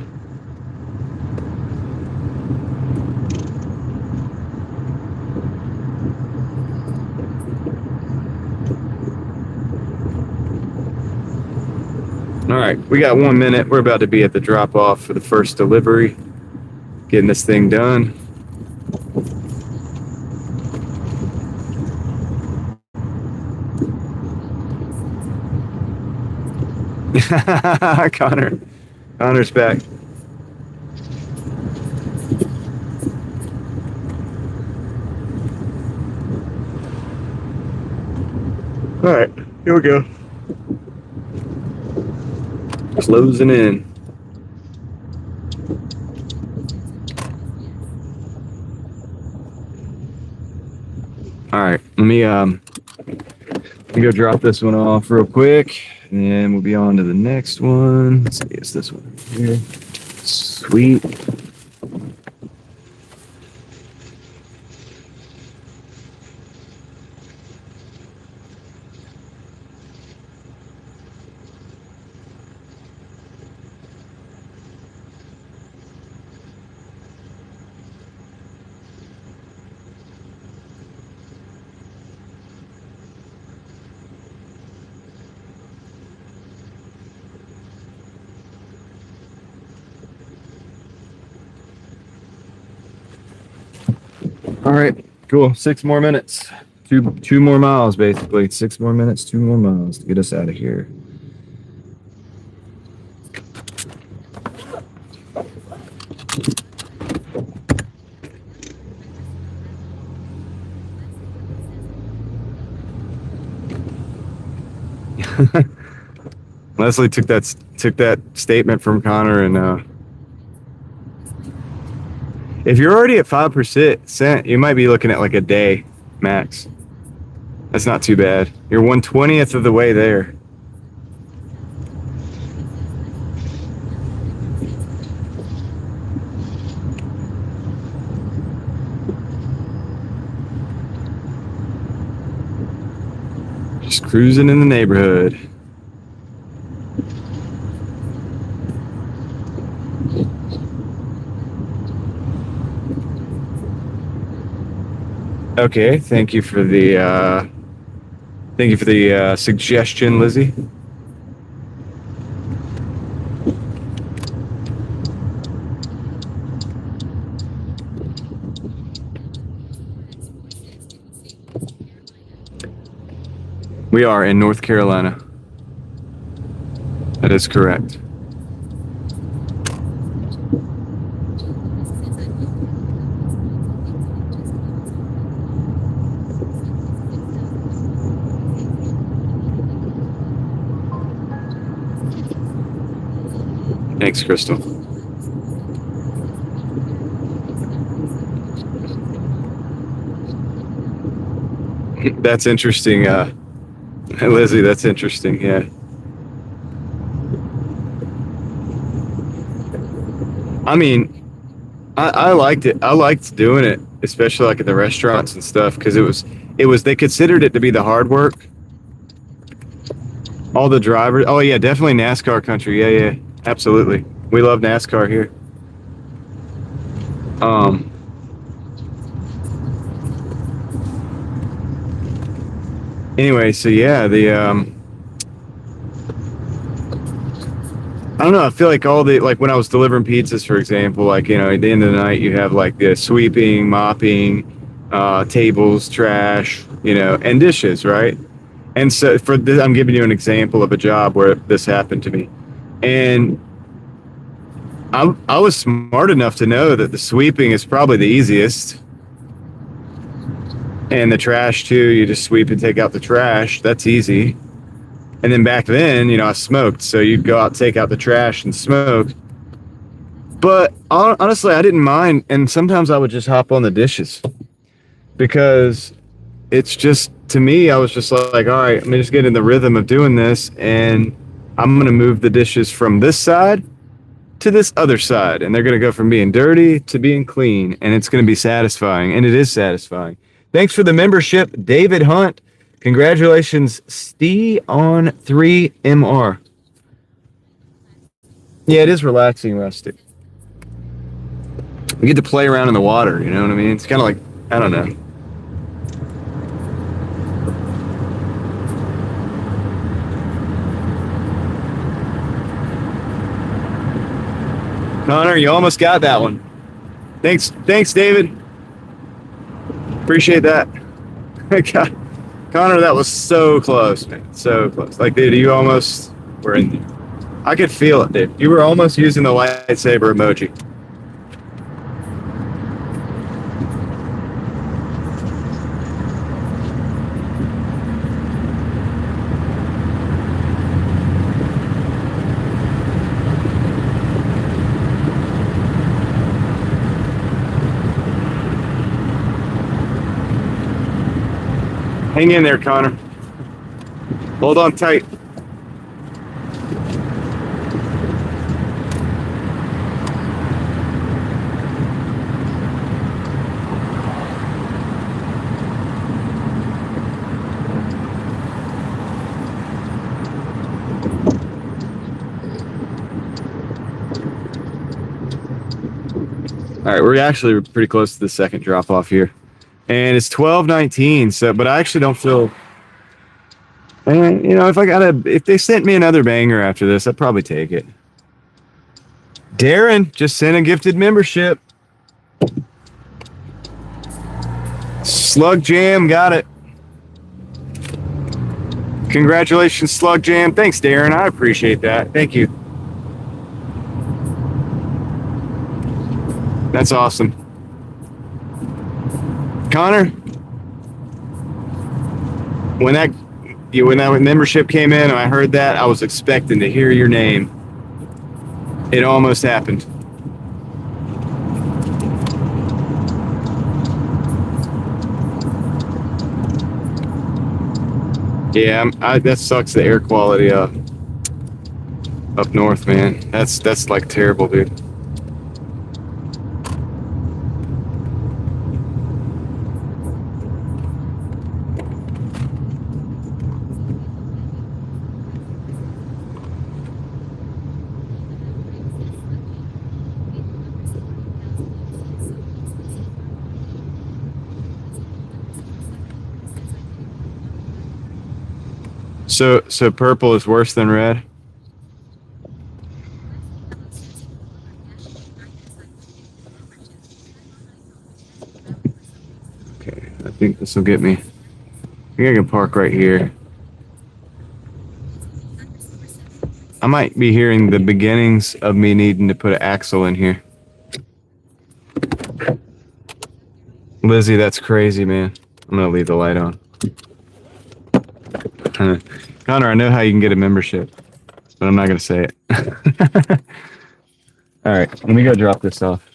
All right, we got 1 minute. We're about to be at the drop off for the first delivery. Getting this thing done. Connor's back. All right, here we go. Closing in. All right, let me go drop this one off real quick, and then we'll be on to the next one. Let's see, it's this one here. Sweet. All right, cool. 6 more minutes. Two more miles, basically. 6 more minutes, 2 more miles to get us out of here. Leslie took that statement from Connor, and if you're already at 5%, you might be looking at like a day max. That's not too bad. You're 1/20th of the way there. Just cruising in the neighborhood. Okay, thank you for the suggestion, Lizzie. We are in North Carolina. That is correct. Thanks, Crystal. That's interesting, Lizzie. That's interesting. Yeah. I mean, I liked it. I liked doing it, especially like at the restaurants and stuff, because it was they considered it to be the hard work. All the drivers. Oh yeah, definitely NASCAR country. Yeah. Absolutely. We love NASCAR here. Anyway, so yeah, I don't know, I feel like like when I was delivering pizzas, for example, like, you know, at the end of the night you have like the sweeping, mopping, tables, trash, you know, and dishes, right? And so for this, I'm giving you an example of a job where this happened to me. And I was smart enough to know that the sweeping is probably the easiest. And the trash too, you just sweep and take out the trash. That's easy. And then back then, you know, I smoked, so you'd go out, take out the trash and smoke. But honestly, I didn't mind, and sometimes I would just hop on the dishes because it's just, to me, I was just like, all right, let me just get in the rhythm of doing this, and I'm gonna move the dishes from this side to this other side, and they're gonna go from being dirty to being clean, and it's gonna be satisfying, and it is satisfying. Thanks for the membership, David Hunt. Congratulations, Steve on 3MR. Yeah, it is relaxing, Rustic. We get to play around in the water, you know what I mean? It's kind of like, I don't know. Connor, you almost got that one. Thanks, David. Appreciate that. God, Connor, that was so close, man. So close. Like, dude, you almost were in there. I could feel it, dude. You were almost using the lightsaber emoji. Hang in there, Connor. Hold on tight. All right, we're actually pretty close to the second drop off here. And it's 12:19, so, but I actually don't feel, and you know, if they sent me another banger after this, I'd probably take it. Darren just sent a gifted membership. Slug Jam got it. Congratulations, Slug Jam. Thanks, Darren. I appreciate that. Thank you. That's awesome. Connor, when that membership came in and I heard that, I was expecting to hear your name. It almost happened. Yeah, that sucks, the air quality up north, man. That's like terrible, dude. So purple is worse than red? Okay, I think this will get me. I think I can park right here. I might be hearing the beginnings of me needing to put an axle in here. Lizzie, that's crazy, man. I'm gonna leave the light on. Connor, I know how you can get a membership, but I'm not gonna say it. All right, let me go drop this off.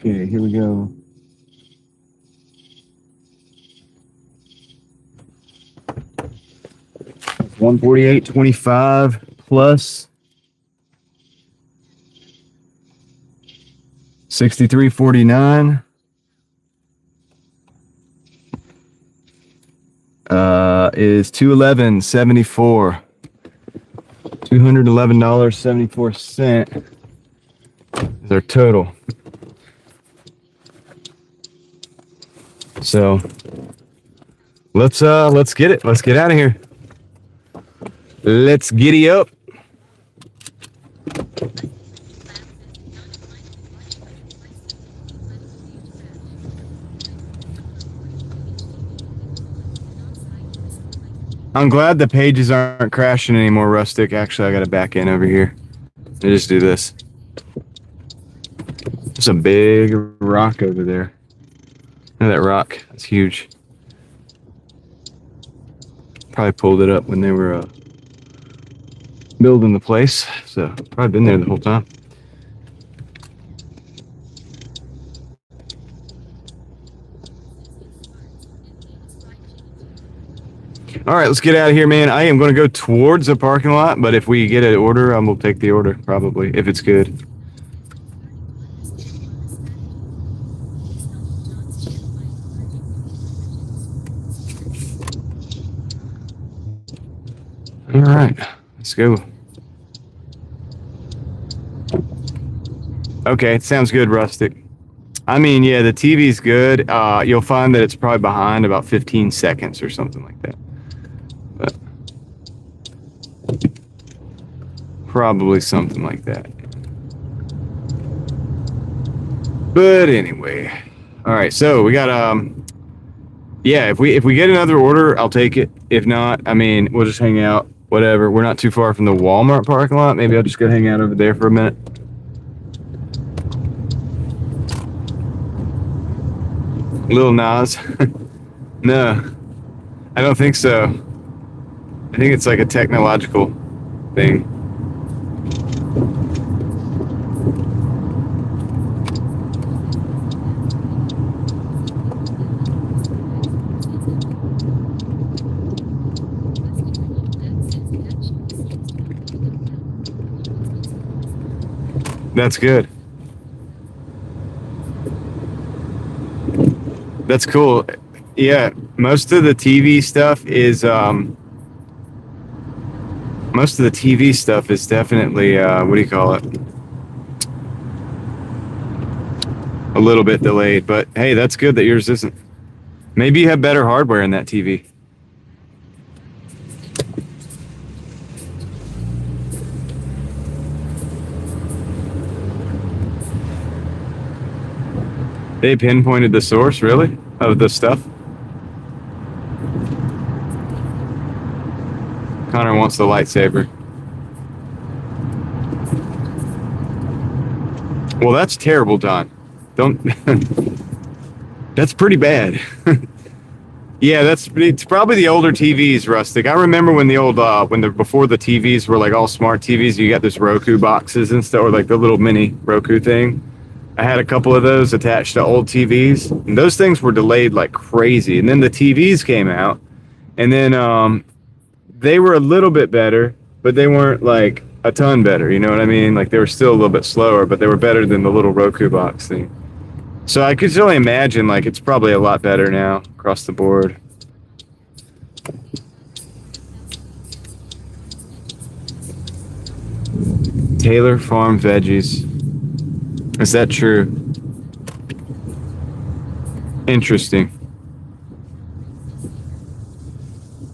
Okay, here we go. $148.25 plus $63.49. Is $211.74. $211.74 is our total. So let's get it. Let's get out of here. Let's giddy up. I'm glad the pages aren't crashing anymore, Rustic. Actually, I got to back in over here. Let me just do this. There's a big rock over there. Look at that rock. That's huge. Probably pulled it up when they were building the place. So probably been there the whole time. All right, let's get out of here, man. I am going to go towards the parking lot, but if we get an order, we'll take the order, probably, if it's good. All right, let's go. Okay, it sounds good, Rustic. I mean, yeah, the TV's good. You'll find that it's probably behind about 15 seconds or something like that. But probably something like that. But anyway, all right. So we got yeah. If we get another order, I'll take it. If not, I mean, we'll just hang out. Whatever. We're not too far from the Walmart parking lot. Maybe I'll just go hang out over there for a minute. Lil Nas? No, I don't think so. I think it's like a technological thing. That's good. That's cool. Yeah, most of the TV stuff is definitely what do you call it? A little bit delayed, but hey, that's good that yours isn't. Maybe you have better hardware in that TV. They pinpointed the source, really, of the stuff? Connor wants the lightsaber. Well, that's terrible, Don. Don't... That's pretty bad. Yeah, it's probably the older TVs, Rustic. I remember when the old, before the TVs were like all smart TVs, you got this Roku boxes and stuff, or like the little mini Roku thing. I had a couple of those attached to old TVs, and those things were delayed like crazy. And then the TVs came out, and then they were a little bit better, but they weren't like a ton better. You know what I mean? Like they were still a little bit slower, but they were better than the little Roku box thing. So I could only imagine like it's probably a lot better now across the board. Taylor Farm veggies. Is that true? Interesting.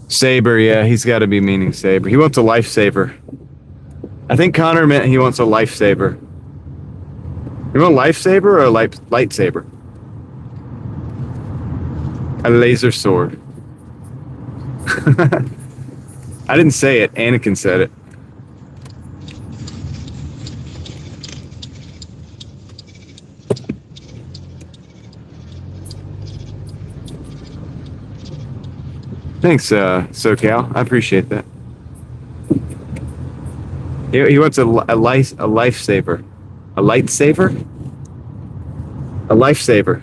Saber, yeah, he's got to be meaning saber. He wants a lifesaver. I think Connor meant he wants a lifesaver. You want a lifesaver or a lightsaber? A laser sword. I didn't say it. Anakin said it. Thanks, SoCal. I appreciate that. He wants a lifesaver. A lightsaber? A lifesaver.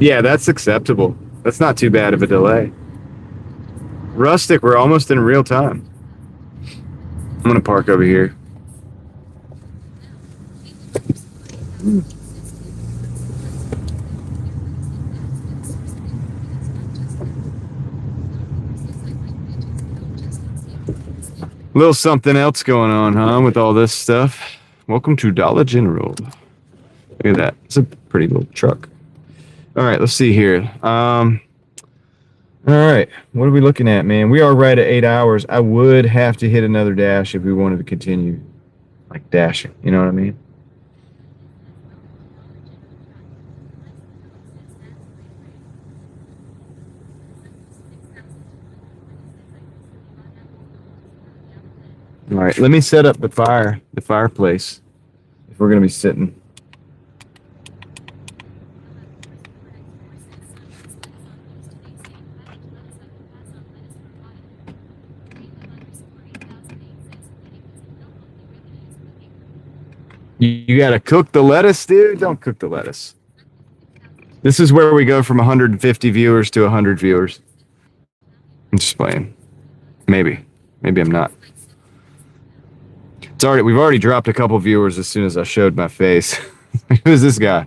Yeah, that's acceptable. That's not too bad of a delay. Rustic, we're almost in real time. I'm gonna park over here. A little something else going on, huh, with all this stuff. Welcome to Dollar General. Look at that. It's a pretty little truck. All right, let's see here. All right, what are we looking at, man? We are right at 8 hours. I would have to hit another dash if we wanted to continue, like, dashing. You know what I mean? All right, let me set up the fireplace, if we're gonna be sitting. You gotta cook the lettuce, dude. Don't cook the lettuce. This is where we go from 150 viewers to 100 viewers. I'm just playing. Maybe I'm not. We've already dropped a couple viewers as soon as I showed my face. Who's this guy?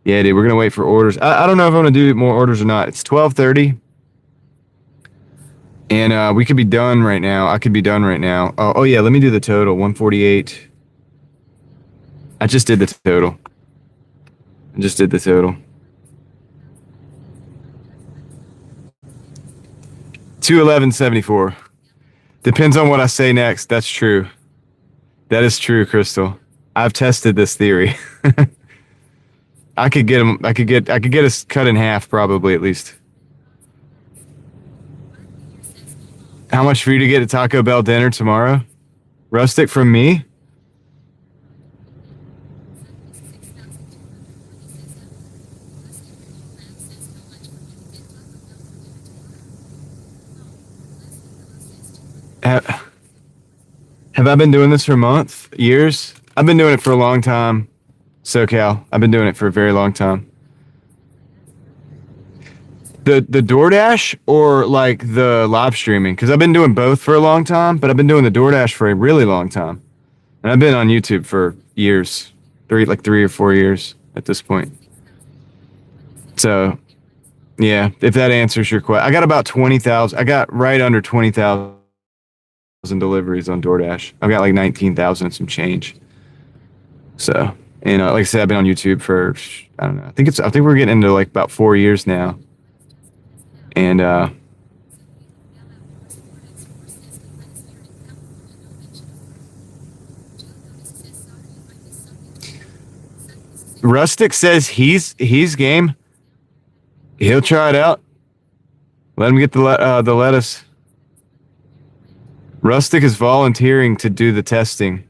Yeah, dude, we're gonna wait for orders. I don't know if I'm gonna do more orders or not. It's 12:30, and we could be done right now. I could be done right now. Oh yeah, let me do the total. 148. I just did the total. 211.74. Depends on what I say next. That's true. That is true, Crystal. I've tested this theory. I could get him. I could get us cut in half, probably at least. How much for you to get a Taco Bell dinner tomorrow? Rustic from me? Have I been doing this for a month? Years? I've been doing it for a long time. SoCal. I've been doing it for a very long time. The Doordash or like the live streaming? Because I've been doing both for a long time, but I've been doing the Doordash for a really long time. And I've been on YouTube for years. Like 3 or 4 years at this point. So, yeah, if that answers your question. I got about 20,000. I got right under 20,000 deliveries on DoorDash. I've got like 19,000 and some change. So, like I said, I've been on YouTube for, I don't know. I think we're getting into like about 4 years now. And Rustic says he's game. He'll try it out. Let him get the lettuce. Rustic is volunteering to do the testing.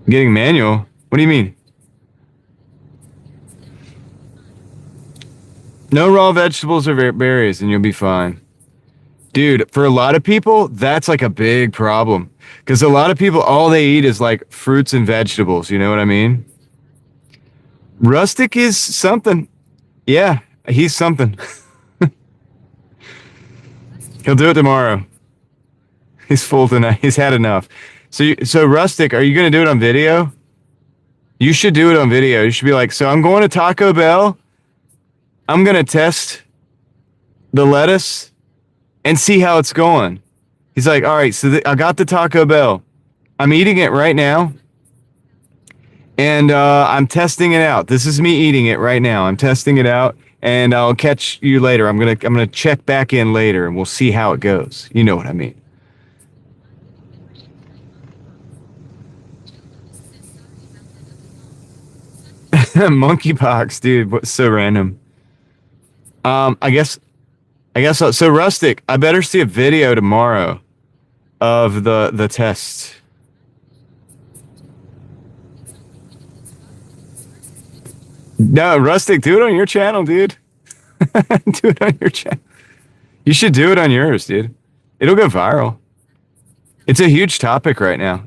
Getting manual? What do you mean? No raw vegetables or berries and you'll be fine. Dude, for a lot of people, that's like a big problem. Because a lot of people, all they eat is like fruits and vegetables. You know what I mean? Rustic is something. Yeah, he's something. He'll do it tomorrow. He's full tonight. He's had enough. So Rustic, are you going to do it on video? You should do it on video. You should be like, so I'm going to Taco Bell. I'm going to test the lettuce and see how it's going. He's like, all right, so I got the Taco Bell. I'm eating it right now. And I'm testing it out. This is me eating it right now. I'm testing it out. And I'll catch you later. I'm gonna check back in later, and we'll see how it goes. You know what I mean? Monkeypox, dude. What's so random? I guess so. Rustic, I better see a video tomorrow of the test. No, Rustic, do it on your channel, dude. Do it on your channel. You should do it on yours, dude. It'll go viral. It's a huge topic right now.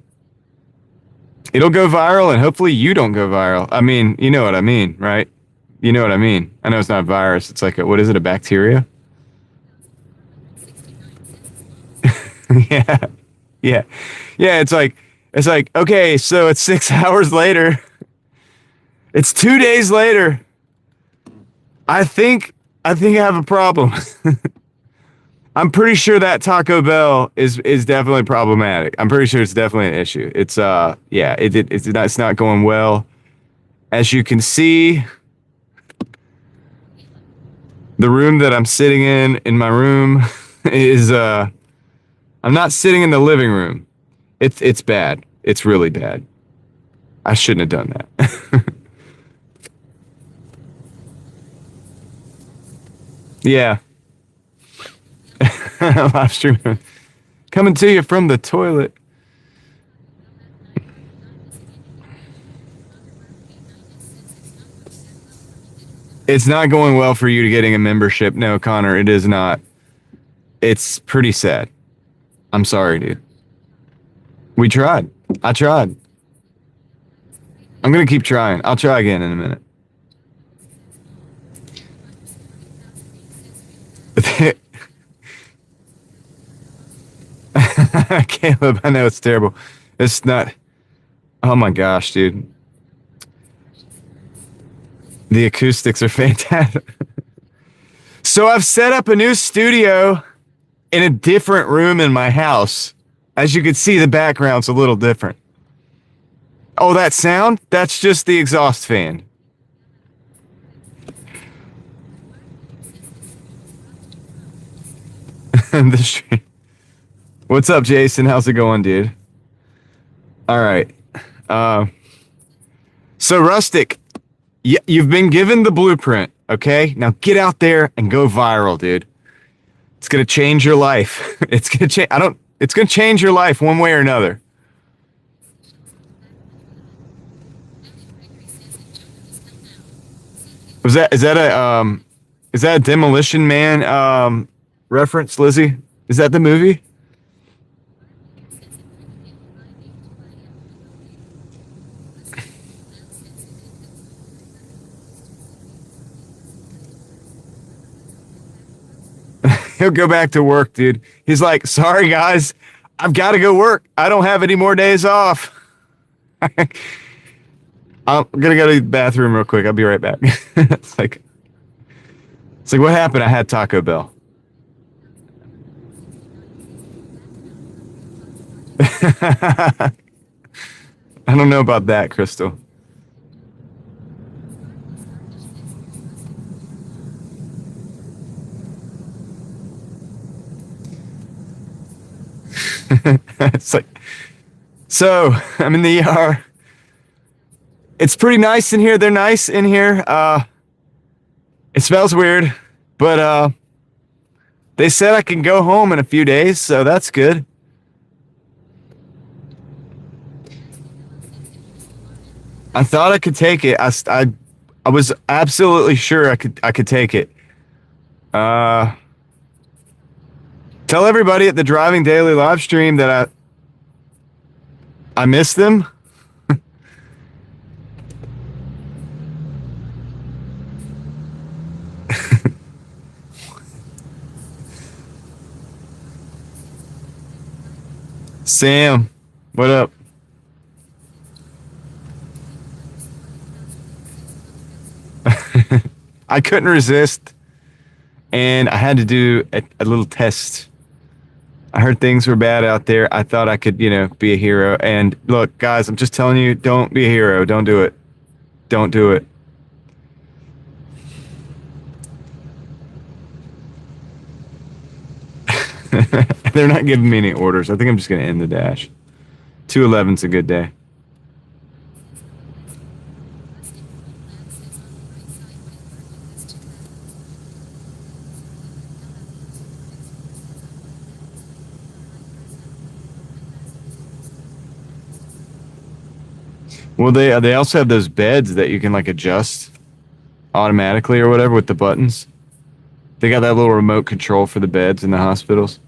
It'll go viral, and hopefully you don't go viral. I mean, you know what I mean, right? You know what I mean. I know it's not a virus. It's like, what is it, a bacteria? Yeah. Yeah. Yeah. It's like, okay, so it's 6 hours later. It's 2 days later. I think I have a problem. I'm pretty sure that Taco Bell is definitely problematic. I'm pretty sure it's definitely an issue. It's yeah, it's not going well. As you can see, the room that I'm sitting in my room is I'm not sitting in the living room. It's bad. It's really bad. I shouldn't have done that. Yeah. Live stream coming to you from the toilet. It's not going well for you to getting a membership. No, Connor, it is not. It's pretty sad. I'm sorry, dude. We tried. I tried. I'm going to keep trying. I'll try again in a minute. Caleb, I know it's terrible. It's not. Oh my gosh, dude. The acoustics are fantastic. So I've set up a new studio in a different room in my house. As you can see, the background's a little different. Oh, that sound? That's just the exhaust fan. The stream. What's up, Jason? How's it going, dude? All right. So Rustic, you've been given the blueprint, okay? Now get out there and go viral, dude. It's gonna change your life. It's gonna change. It's gonna change your life one way or another. Is that a Demolition Man reference, Lizzie? Is that the movie? He'll go back to work, dude. He's like, sorry guys, I've got to go work. I don't have any more days off. I'm gonna go to the bathroom real quick. I'll be right back. It's like what happened? I had Taco Bell. I don't know about that, Crystal. It's like, so I'm in the ER. It's pretty nice in here. They're nice in here. It smells weird, but they said I can go home in a few days, so that's good. I thought I could take it. I was absolutely sure I could take it. Tell everybody at the Driving Daily live stream that I miss them. Sam, what up? I couldn't resist, and I had to do a little test. I heard things were bad out there. I thought I could, be a hero. And look, guys, I'm just telling you, don't be a hero. Don't do it. Don't do it. They're not giving me any orders. I think I'm just going to end the dash. 211's a good day. Well, they also have those beds that you can like adjust automatically or whatever with the buttons. They got that little remote control for the beds in the hospitals.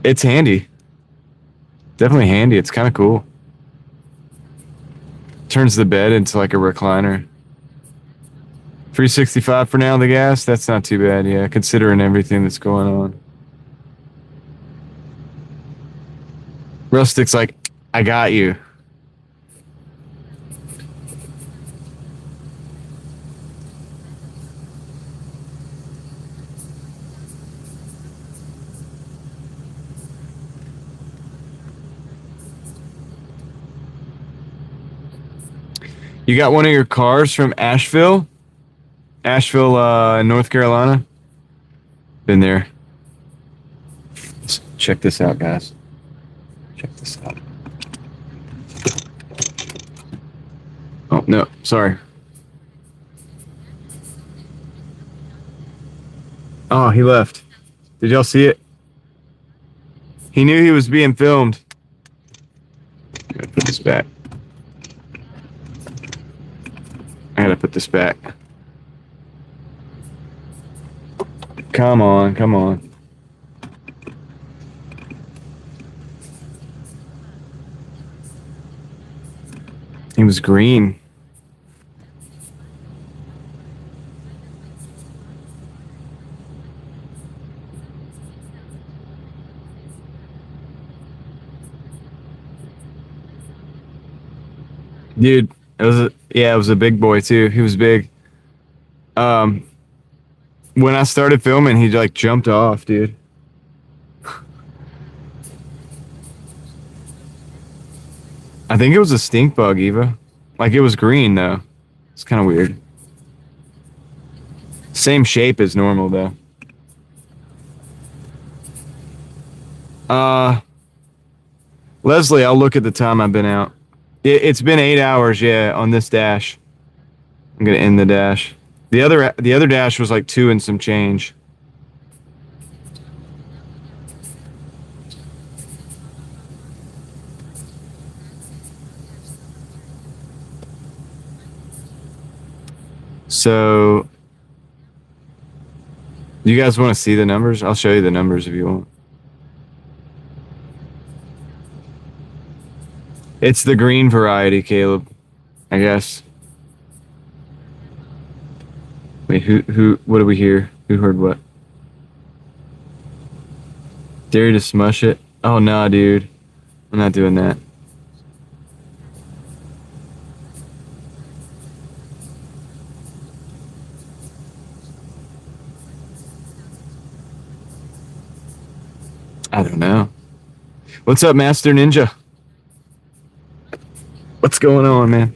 It's handy. Definitely handy. It's kind of cool. Turns the bed into like a recliner. 365 for now, the gas. That's not too bad, yeah, considering everything that's going on. Rustic's like, I got you. You got one of your cars from Asheville, North Carolina. Been there. Let's check this out, guys. Check this out. Oh, no, sorry. Oh, he left. Did y'all see it? He knew he was being filmed. I gotta put this back. I gotta put this back. Come on, come on. He was green. Dude, it was a big boy too. He was big. When I started filming, he like jumped off, dude. I think it was a stink bug, Eva. Like it was green though. It's kind of weird. Same shape as normal though. Leslie, I'll look at the time I've been out. It's been 8 hours, yeah, on this dash. I'm gonna end the dash. The other dash was like 2 and some change. So, you guys want to see the numbers? I'll show you the numbers if you want. It's the green variety, Caleb, I guess. Wait, what do we hear? Who heard what? Dare you to smush it? Oh, nah, dude. I'm not doing that. I don't know. What's up, Master Ninja? What's going on, man?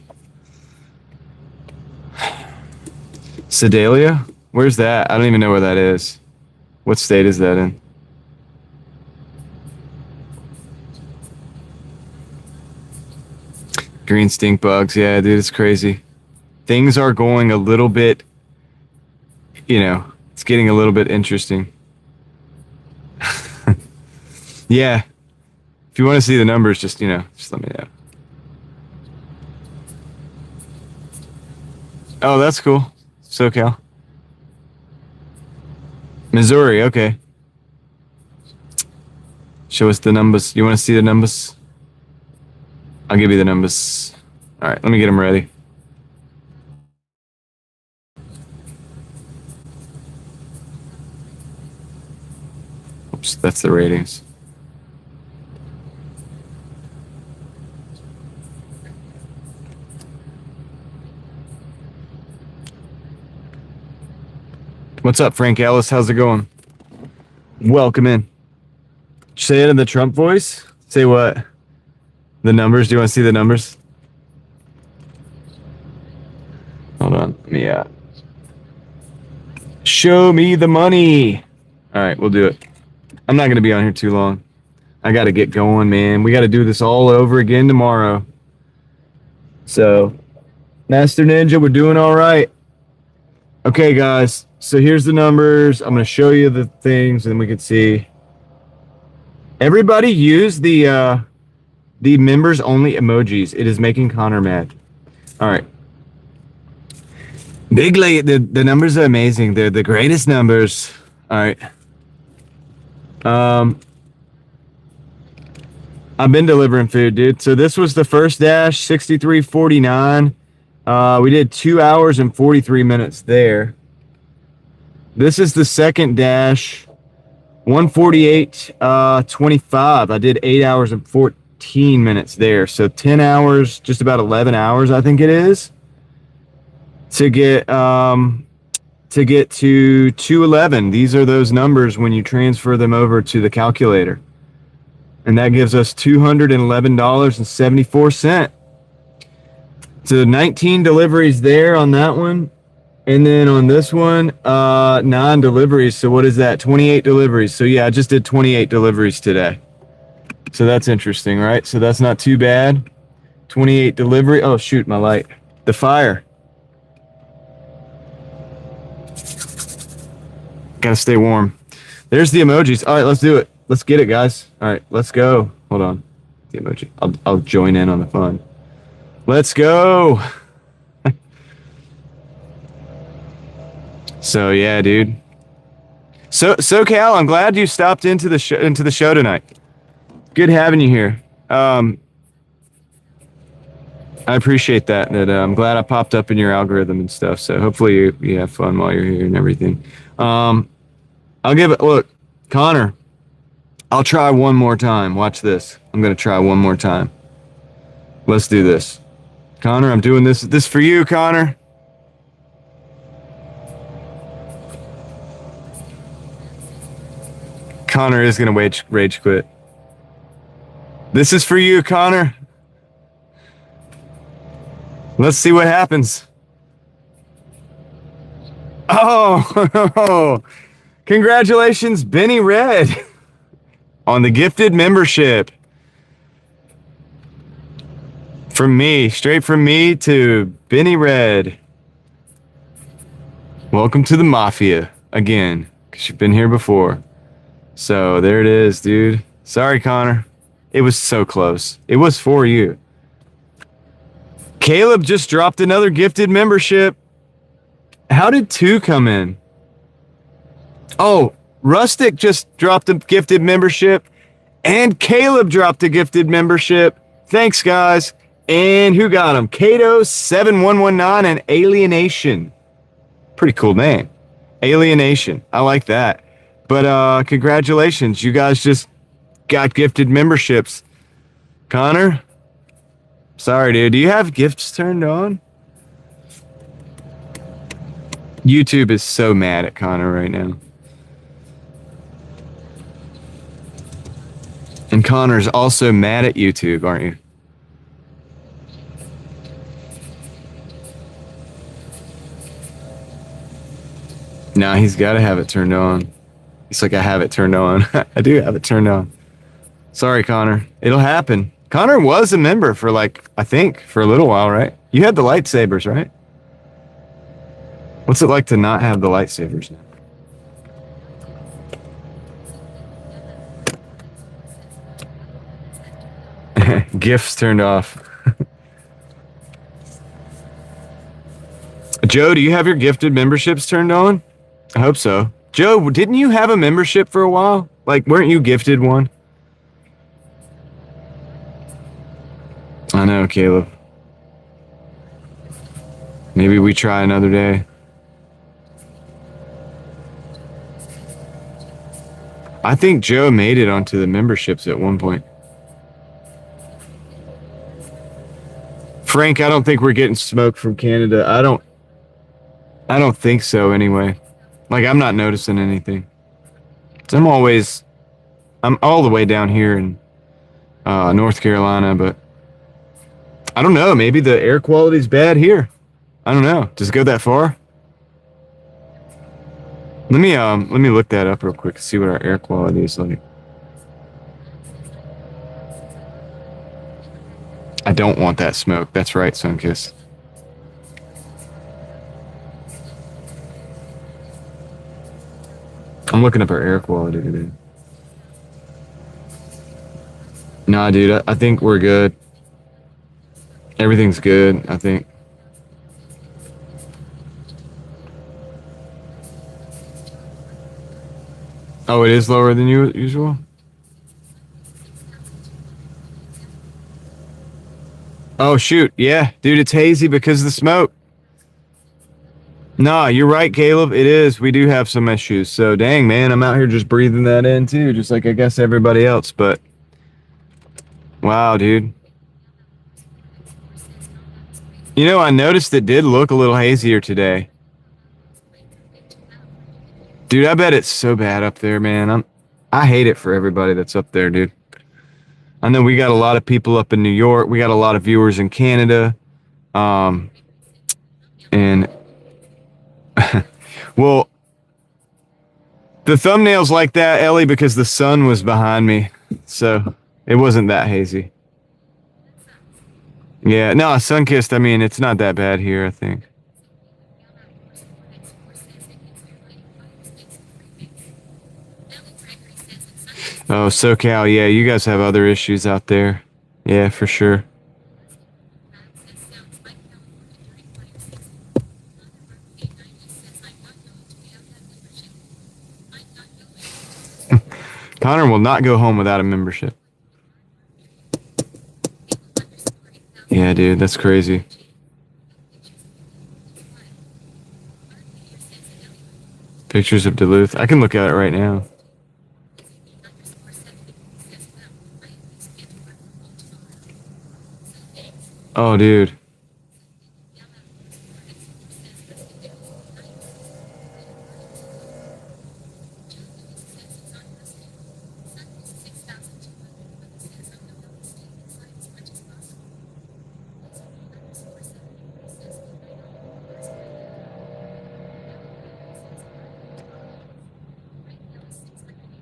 Sedalia? Where's that? I don't even know where that is. What state is that in? Green stink bugs. Yeah, dude, it's crazy. Things are going a little bit, it's getting a little bit interesting. Yeah. If you want to see the numbers, just let me know. Oh, that's cool. SoCal. Missouri, okay. Show us the numbers. You want to see the numbers? I'll give you the numbers. All right, let me get them ready. Oops, that's the ratings. What's up, Frank Ellis? How's it going? Welcome in. Say it in the Trump voice. Say what? The numbers. Do you want to see the numbers? Hold on. Let me show me the money. All right, we'll do it. I'm not going to be on here too long. I got to get going, man. We got to do this all over again tomorrow. So, Master Ninja, we're doing all right. Okay, guys. So here's the numbers. I'm going to show you the things, and we can see. Everybody use the members only emojis. It is making Connor mad. All right. Big late. The numbers are amazing. They're the greatest numbers. All right. I've been delivering food, dude. So this was the first dash, 63:49. We did 2 hours and 43 minutes there. This is the second dash, 148:25. I did 8 hours and 13 minutes there. So 10 hours, just about 11 hours, I think it is, to get to 211. These are those numbers when you transfer them over to the calculator. And that gives us $211.74. So 19 deliveries there on that one. And then on this one, 9 deliveries. So what is that? 28 deliveries. So yeah, I just did 28 deliveries today. So that's interesting, right? So that's not too bad. 28 delivery. Oh, shoot, my light. The fire. Gotta stay warm. There's the emojis. All right, let's do it. Let's get it, guys. All right, let's go. Hold on. The emoji. I'll join in on the fun. Let's go. So yeah, dude. So Cal, I'm glad you stopped into the show tonight. Good having you here. I appreciate that. I'm glad I popped up in your algorithm and stuff. So hopefully you have fun while you're here and everything. I'll give it. Look, Connor. I'll try one more time. Watch this. I'm gonna try one more time. Let's do this. Connor, I'm doing this. This for you, Connor. Connor is gonna rage quit. This is for you, Connor. Let's see what happens. Oh, congratulations, Benny Red, on the gifted membership. From me, straight from me to Benny Red. Welcome to the Mafia again, because you've been here before. So there it is, dude. Sorry, Connor. It was so close. It was for you. Caleb just dropped another gifted membership. How did 2 come in? Oh, Rustic just dropped a gifted membership. And Caleb dropped a gifted membership. Thanks, guys. And who got them? Kato7119 and Alienation. Pretty cool name. Alienation. I like that. But congratulations. You guys just got gifted memberships. Connor? Sorry, dude. Do you have gifts turned on? YouTube is so mad at Connor right now. And Connor's also mad at YouTube, aren't you? Nah, he's got to have it turned on. It's like, I have it turned on. I do have it turned on. Sorry, Connor. It'll happen. Connor was a member for I think, for a little while, right? You had the lightsabers, right? What's it like to not have the lightsabers now? Gifts turned off. Joe, do you have your gifted memberships turned on? I hope so. Joe, didn't you have a membership for a while? Weren't you gifted one? I know, Caleb. Maybe we try another day. I think Joe made it onto the memberships at one point. Frank, I don't think we're getting smoke from Canada. I don't think so anyway. I'm not noticing anything. So I'm all the way down here in North Carolina, but I don't know. Maybe the air quality's bad here. I don't know. Does it go that far? Let me look that up real quick and see what our air quality is like. I don't want that smoke. That's right, Sunkiss. I'm looking up our air quality today. Nah, dude, I think we're good. Everything's good, I think. Oh, it is lower than usual? Oh, shoot. Yeah, dude, it's hazy because of the smoke. Nah, you're right, Caleb. It is. We do have some issues. So, dang, man, I'm out here just breathing that in, too, just like I guess everybody else. But Wow, dude. You know, I noticed it did look a little hazier today. Dude, I bet it's so bad up there, man. I hate it for everybody that's up there, dude. I know we got a lot of people up in New York. We got a lot of viewers in Canada. And well, the thumbnail's like that, Ellie, because the sun was behind me. So it wasn't that hazy. Yeah, no, sun-kissed, I mean, it's not that bad here, I think. Oh, SoCal, yeah, you guys have other issues out there. Yeah, for sure. Connor will not go home without a membership. Yeah, dude, that's crazy. Pictures of Duluth. I can look at it right now. Oh, dude.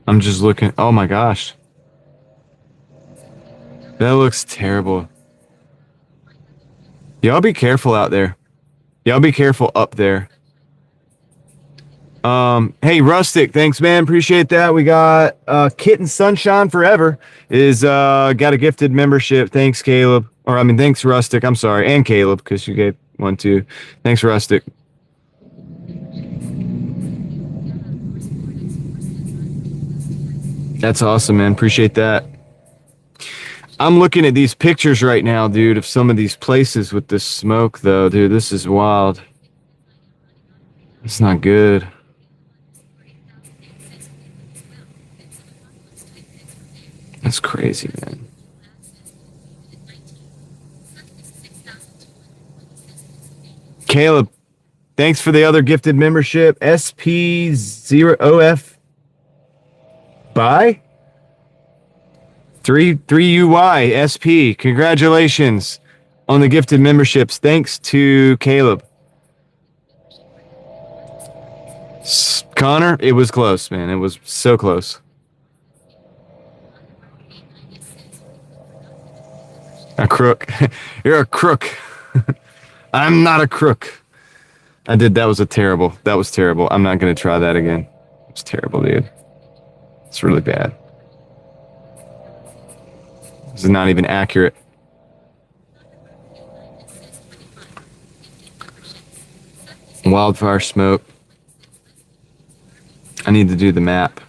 I'm just looking. Oh my gosh. That looks terrible. Y'all be careful out there. Y'all be careful up there. Hey, Rustic, thanks, man. Appreciate that. We got Kitten Sunshine Forever is got a gifted membership. Thanks, Caleb. Or I mean, thanks, Rustic. I'm sorry, and Caleb, because you gave one too. Thanks, Rustic. That's awesome, man. Appreciate that. I'm looking at these pictures right now, dude, of some of these places with this smoke, though, dude. This is wild. It's not good. That's crazy, man. Caleb, thanks for the other gifted membership. SP0OF. Bye? 3UY SP. Congratulations on the gifted memberships. Thanks to Caleb. Connor, it was close, man. It was so close. A crook. You're a crook. I'm not a crook. That was terrible. That was terrible. I'm not going to try that again. It's terrible, dude. It's really bad. This is not even accurate. Wildfire smoke. I need to do the map.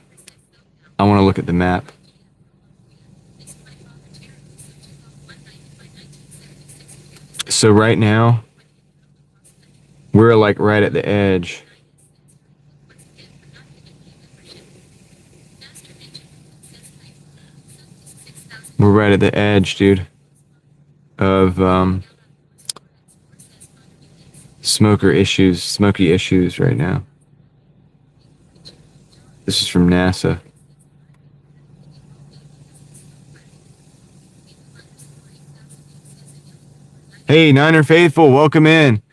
I want to look at the map. So right now, we're like right at the edge. We're right at the edge, dude, of smoky issues right now. This is from NASA. Hey, Niner Faithful, welcome in.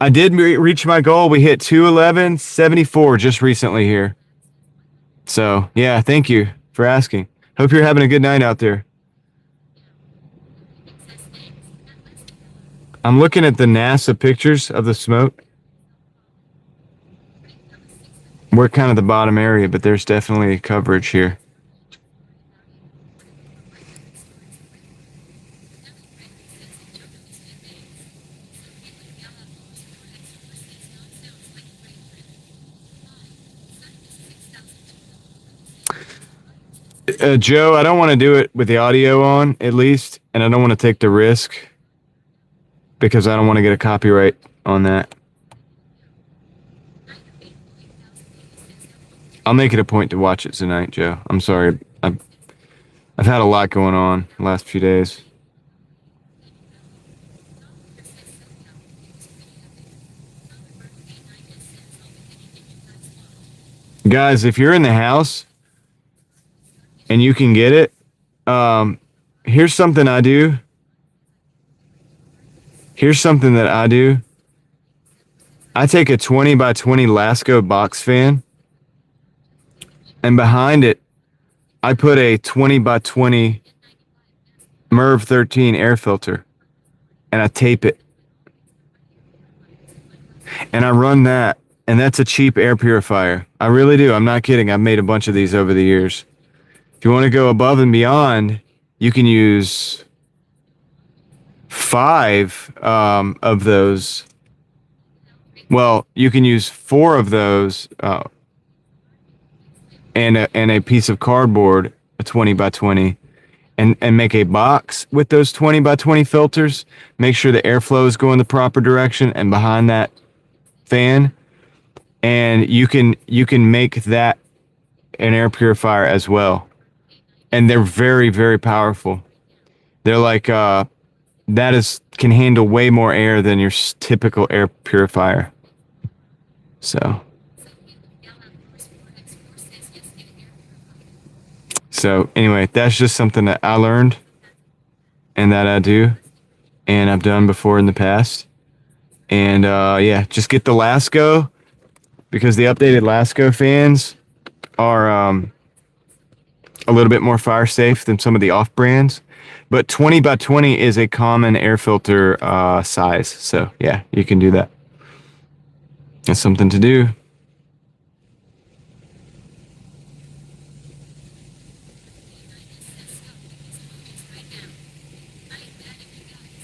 I did reach my goal. We hit 211.74 just recently here. So, yeah, thank you for asking. Hope you're having a good night out there. I'm looking at the NASA pictures of the smoke. We're kind of the bottom area, but there's definitely coverage here. Joe, I don't want to do it with the audio on, at least, and I don't want to take the risk because I don't want to get a copyright on that. I'll make it a point to watch it tonight, Joe. I'm sorry. I I've had a lot going on the last few days. Guys, if you're in the house and you can get it, here's something I do. Here's something that I do. I take a 20 by 20 Lasco box fan, and behind it, I put a 20 by 20 MERV 13 air filter, and I tape it. And I run that, and that's a cheap air purifier. I really do. I'm not kidding. I've made a bunch of these over the years. If you want to go above and beyond, you can use 5 of those. Well, you can use 4 of those and a piece of cardboard, a 20 by 20, and make a box with those 20 by 20 filters. Make sure the airflow is going the proper direction and behind that fan. And you can make that an air purifier as well. And they're very, very powerful. They're like, can handle way more air than your typical air purifier. So anyway, that's just something that I learned and that I do and I've done before in the past. And yeah, just get the Lasco, because the updated Lasco fans are a little bit more fire safe than some of the off brands. But 20 by 20 is a common air filter size. So yeah, you can do that. That's something to do.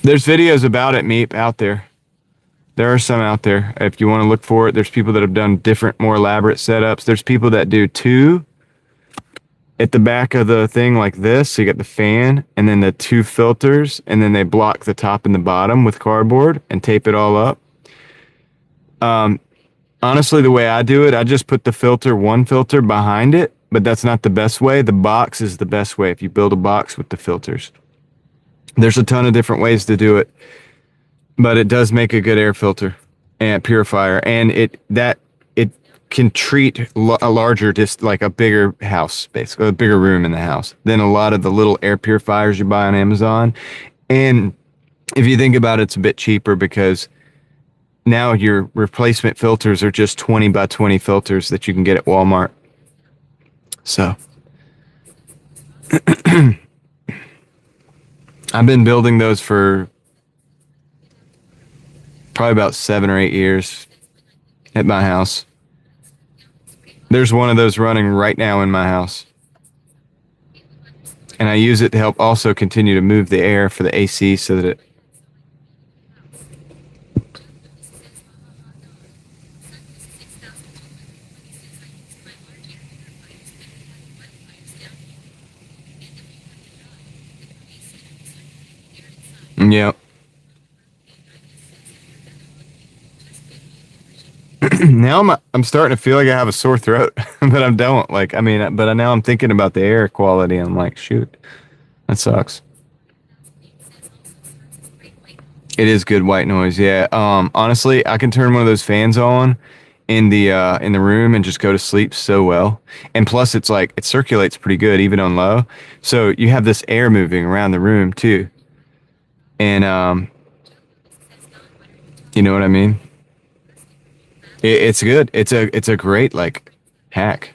There's videos about it, Meep, out there. There are some out there. If you want to look for it, there's people that have done different, more elaborate setups. There's people that do 2 at the back of the thing like this. So you got the fan and then the 2 filters, and then they block the top and the bottom with cardboard and tape it all up. Honestly, the way I do it, I just put the one filter behind it, but that's not the best way. The box is the best way if you build a box with the filters. There's a ton of different ways to do it, but it does make a good air filter and purifier, and it can treat a larger, just like a bigger house, basically a bigger room in the house than a lot of the little air purifiers you buy on Amazon. And if you think about it, it's a bit cheaper because now your replacement filters are just 20 by 20 filters that you can get at Walmart. So I've been building those for probably about 7 or 8 years at my house. There's one of those running right now in my house. And I use it to help also continue to move the air for the AC so that it... Yep. Now I'm starting to feel like I have a sore throat, but I don't. Like, I mean, but now I'm thinking about the air quality. I'm like, shoot, that sucks. It is good white noise, yeah. Honestly, I can turn one of those fans on in the room and just go to sleep so well. And plus, it's like it circulates pretty good even on low. So you have this air moving around the room too. And you know what I mean? It's good. It's a great like hack.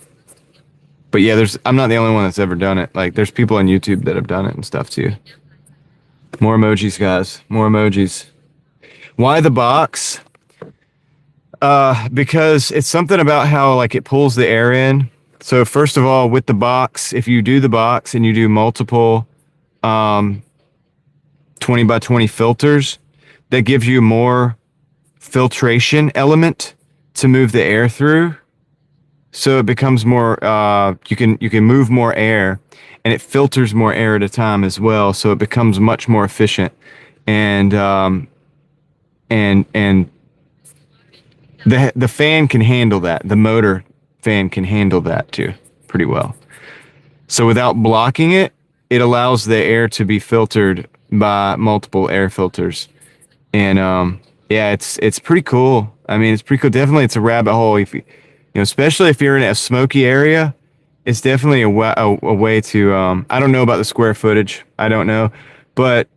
But yeah, I'm not the only one that's ever done it. Like there's people on YouTube that have done it and stuff too. More emojis, guys. More emojis. Why the box? Because it's something about how like it pulls the air in. So first of all, with the box, if you do the box and you do multiple 20 by 20 filters, that gives you more filtration element to move the air through. So it becomes more, you can move more air, and it filters more air at a time as well. So it becomes much more efficient. And the fan can handle that. The motor fan can handle that too pretty well. So without blocking it, it allows the air to be filtered by multiple air filters. And yeah, it's pretty cool. I mean, it's pretty cool. Definitely, it's a rabbit hole. If you know, especially if you're in a smoky area, it's definitely a way to. I don't know about the square footage. I don't know, but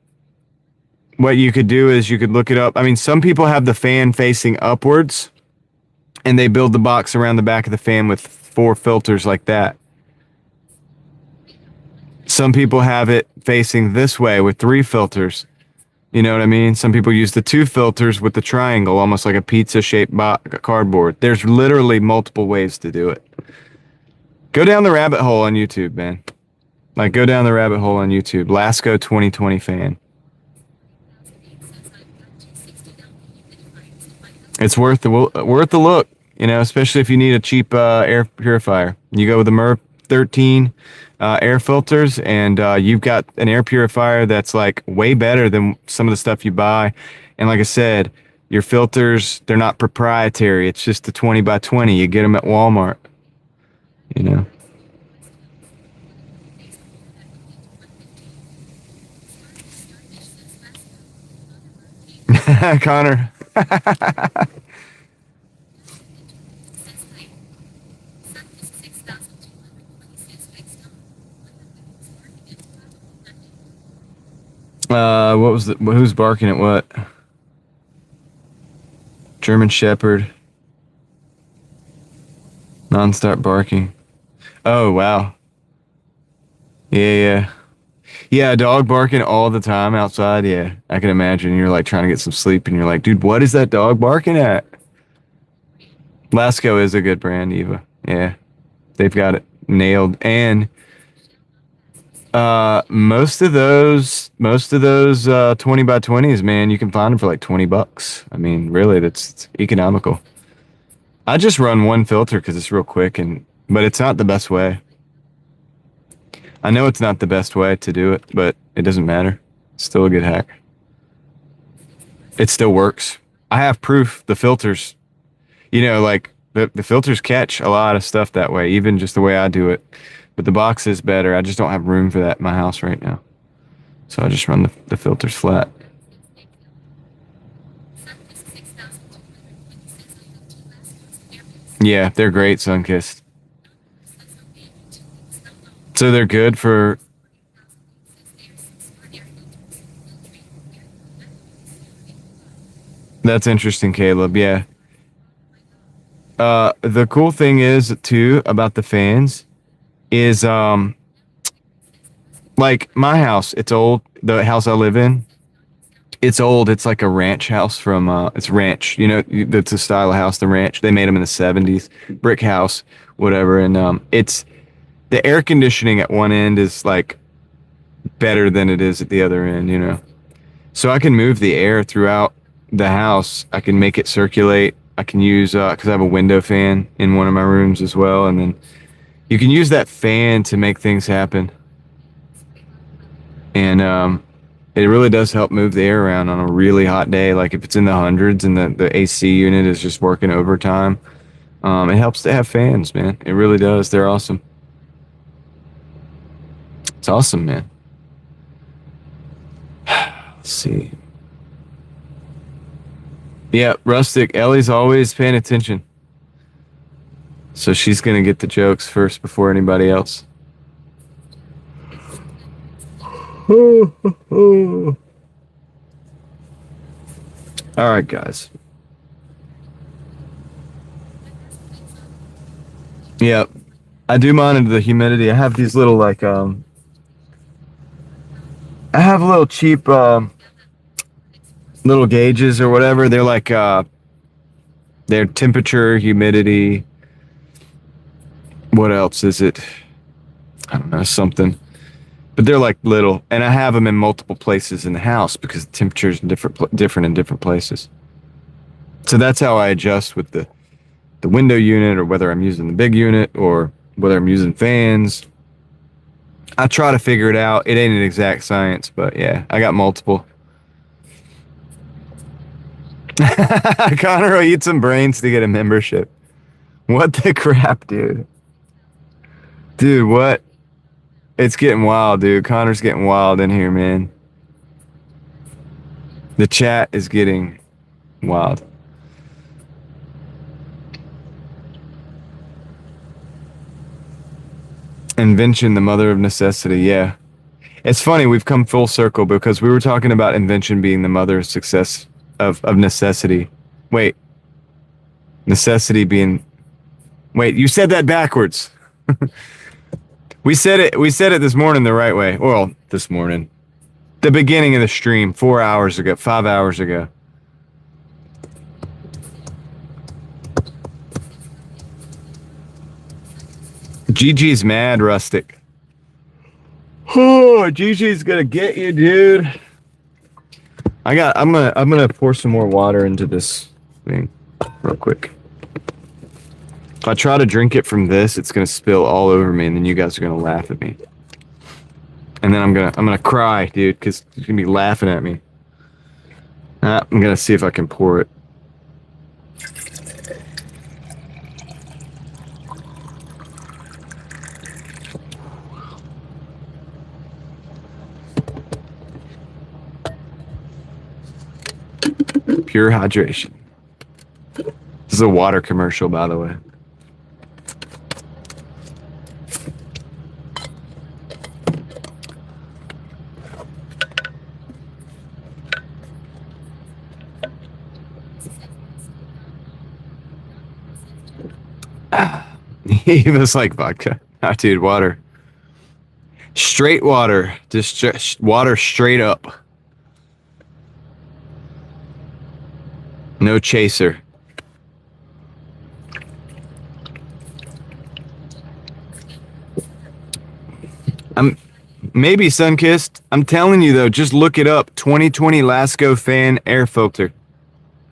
what you could do is you could look it up. I mean, some people have the fan facing upwards, and they build the box around the back of the fan with 4 filters like that. Some people have it facing this way with 3 filters. You know what I mean? Some people use the 2 filters with the triangle, almost like a pizza-shaped cardboard. There's literally multiple ways to do it. Go down the rabbit hole on YouTube, man. Like, go down the rabbit hole on YouTube. Lasco 2020 fan. It's worth the look, you know, especially if you need a cheap air purifier. You go with the MERV 13 air filters, and you've got an air purifier that's like way better than some of the stuff you buy. And like I said, your filters, they're not proprietary. It's just the 20 by 20. You get them at Walmart, you know. Connor. What was who's barking at what? German Shepherd. Non-stop barking. Oh, wow. Yeah. Yeah, a dog barking all the time outside. Yeah, I can imagine. You're like trying to get some sleep and you're like, dude, what is that dog barking at? Lasco is a good brand, Eva. Yeah, they've got it nailed. And most of those 20 by 20s, man, you can find them for like $20. I mean, really, it's economical. I just run 1 filter because it's real quick, but it's not the best way. I know it's not the best way to do it, but it doesn't matter. It's still a good hack. It still works. I have proof the filters, you know, like the filters catch a lot of stuff that way, even just the way I do it. But the box is better. I just don't have room for that in my house right now. So I just run the filters flat. Yeah, they're great, Sunkissed. So they're good for... That's interesting, Caleb. Yeah. The cool thing is, too, about the fans is, like, my house, it's old. The house I live in, it's old. It's like a ranch house from, it's ranch. You know, that's the style of house, the ranch. They made them in the 70s. Brick house, whatever. And it's... The air conditioning at one end is like better than it is at the other end, you know. So I can move the air throughout the house. I can make it circulate. I can use, because I have a window fan in one of my rooms as well. And then you can use that fan to make things happen. And it really does help move the air around on a really hot day. Like if it's in the hundreds and the AC unit is just working overtime, it helps to have fans, man. It really does. They're awesome. It's awesome, man. Let's see. Yeah, Rustic. Ellie's always paying attention. So she's going to get the jokes first before anybody else. All right, guys. Yeah, I do monitor the humidity. I have these little like I have little cheap little gauges or whatever. They're like they're temperature, humidity. What else is it? I don't know, something. But they're like little, and I have them in multiple places in the house because the temperature is different in different places. So that's how I adjust with the window unit, or whether I'm using the big unit, or whether I'm using fans. I try to figure it out. It ain't an exact science, but yeah, I got multiple. Connor will eat some brains to get a membership. What the crap, dude? Dude, what? It's getting wild, dude. Connor's getting wild in here, man. The chat is getting wild. Invention, the mother of necessity. Yeah. It's funny, we've come full circle because we were talking about invention being the mother of success of necessity. Wait. Necessity being Wait, you said that backwards. We said it this morning the right way. Well, this morning. The beginning of the stream 4 hours ago, 5 hours ago. GG's mad, Rustic. Oh, GG's gonna get you, dude. I'm gonna pour some more water into this thing real quick. If I try to drink it from this, it's gonna spill all over me, and then you guys are gonna laugh at me. And then I'm gonna cry, dude, because you're gonna be laughing at me. I'm gonna see if I can pour it. Pure hydration. This is a water commercial, by the way. He was like vodka. Ah, dude, water. Straight water. Just water straight up. No chaser. Maybe Sunkissed. I'm telling you though, just look it up. 2020 Lasco fan air filter.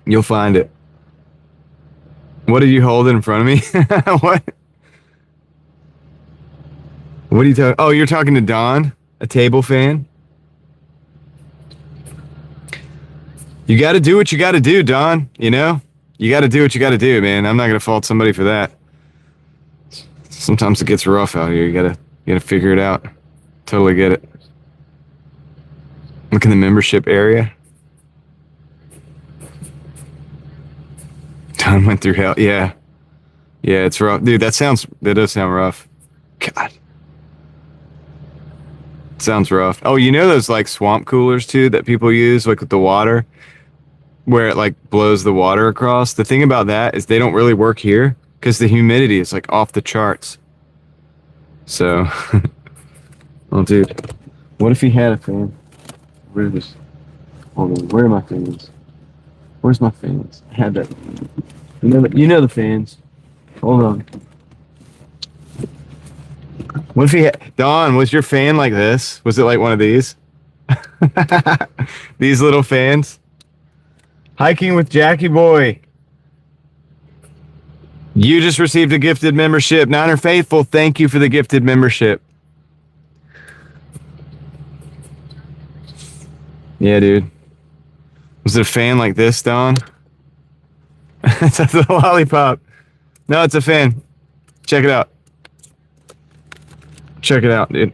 You'll find it. What are you holding in front of me? What? What are you talking? Oh, you're talking to Don, a table fan. You got to do what you got to do, Don. You know, you got to do what you got to do, man. I'm not gonna fault somebody for that. Sometimes it gets rough out here. You gotta figure it out. Totally get it. Look in the membership area. Don went through hell. Yeah, it's rough, dude. That does sound rough. God, sounds rough. Oh, you know those like swamp coolers too that people use, like with the water, where it like blows the water across. The thing about that is they don't really work here because the humidity is like off the charts. So, oh, dude, what if he had a fan? Where is this? Hold on, where are my fans? Where's my fans? I had that. You know the fans. Hold on. What if he had... Don, was your fan like this? Was it like one of these? These little fans? Hiking with Jackie Boy. You just received a gifted membership. Niner Faithful, thank you for the gifted membership. Yeah, dude. Was it a fan like this, Don? It's a lollipop. No, it's a fan. Check it out. Check it out, dude.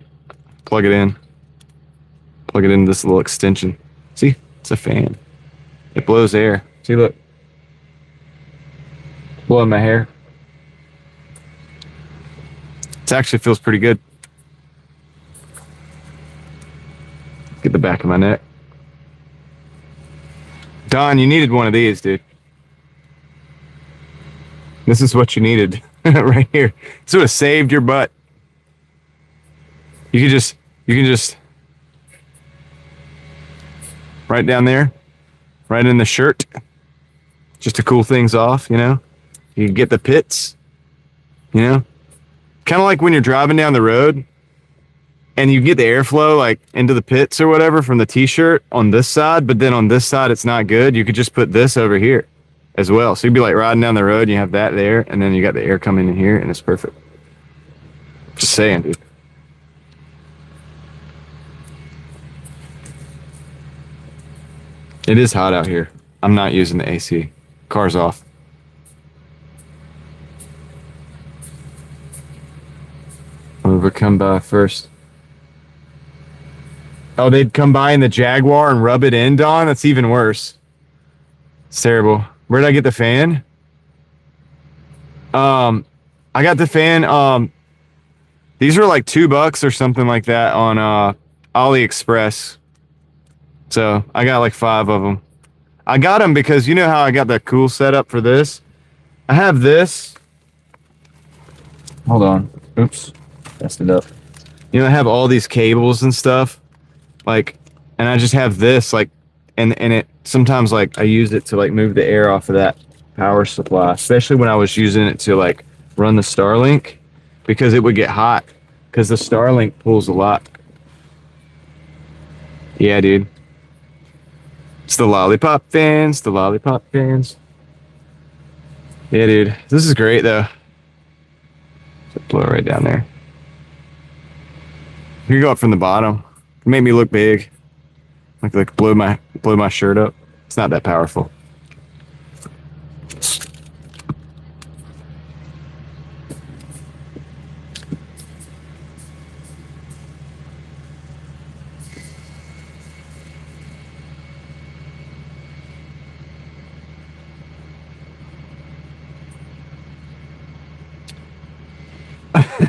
Plug it in. Plug it into this little extension. See? It's a fan. It blows air. See, look. Blowing my hair. It actually feels pretty good. Get the back of my neck. Don, you needed one of these, dude. This is what you needed right here. This would have saved your butt. You can just right down there, right in the shirt, just to cool things off, you know? You can get the pits, you know? Kind of like when you're driving down the road and you get the airflow like into the pits or whatever from the t-shirt on this side, but then on this side it's not good. You could just put this over here as well. So you'd be like riding down the road and you have that there and then you got the air coming in here and it's perfect. Just saying, dude. It is hot out here. I'm not using the AC. Car's off. Whoever come by first. Oh, they'd come by in the Jaguar and rub it in, Don? That's even worse. It's terrible. Where did I get the fan? I got the fan. These were like $2 or something like that on AliExpress. So I got like 5 of them. I got them because you know how I got that cool setup for this? I have this. Hold on. Oops. Messed it up. You know, I have all these cables and stuff. Like, and I just have this, like, and it sometimes, like, I use it to, like, move the air off of that power supply, especially when I was using it to, like, run the Starlink, because it would get hot, because the Starlink pulls a lot. Yeah, dude. It's the lollipop fans, the lollipop fans. Yeah, dude. This is great, though. Just blow it right down there. You go up from the bottom. It made me look big. Like blow my shirt up. It's not that powerful.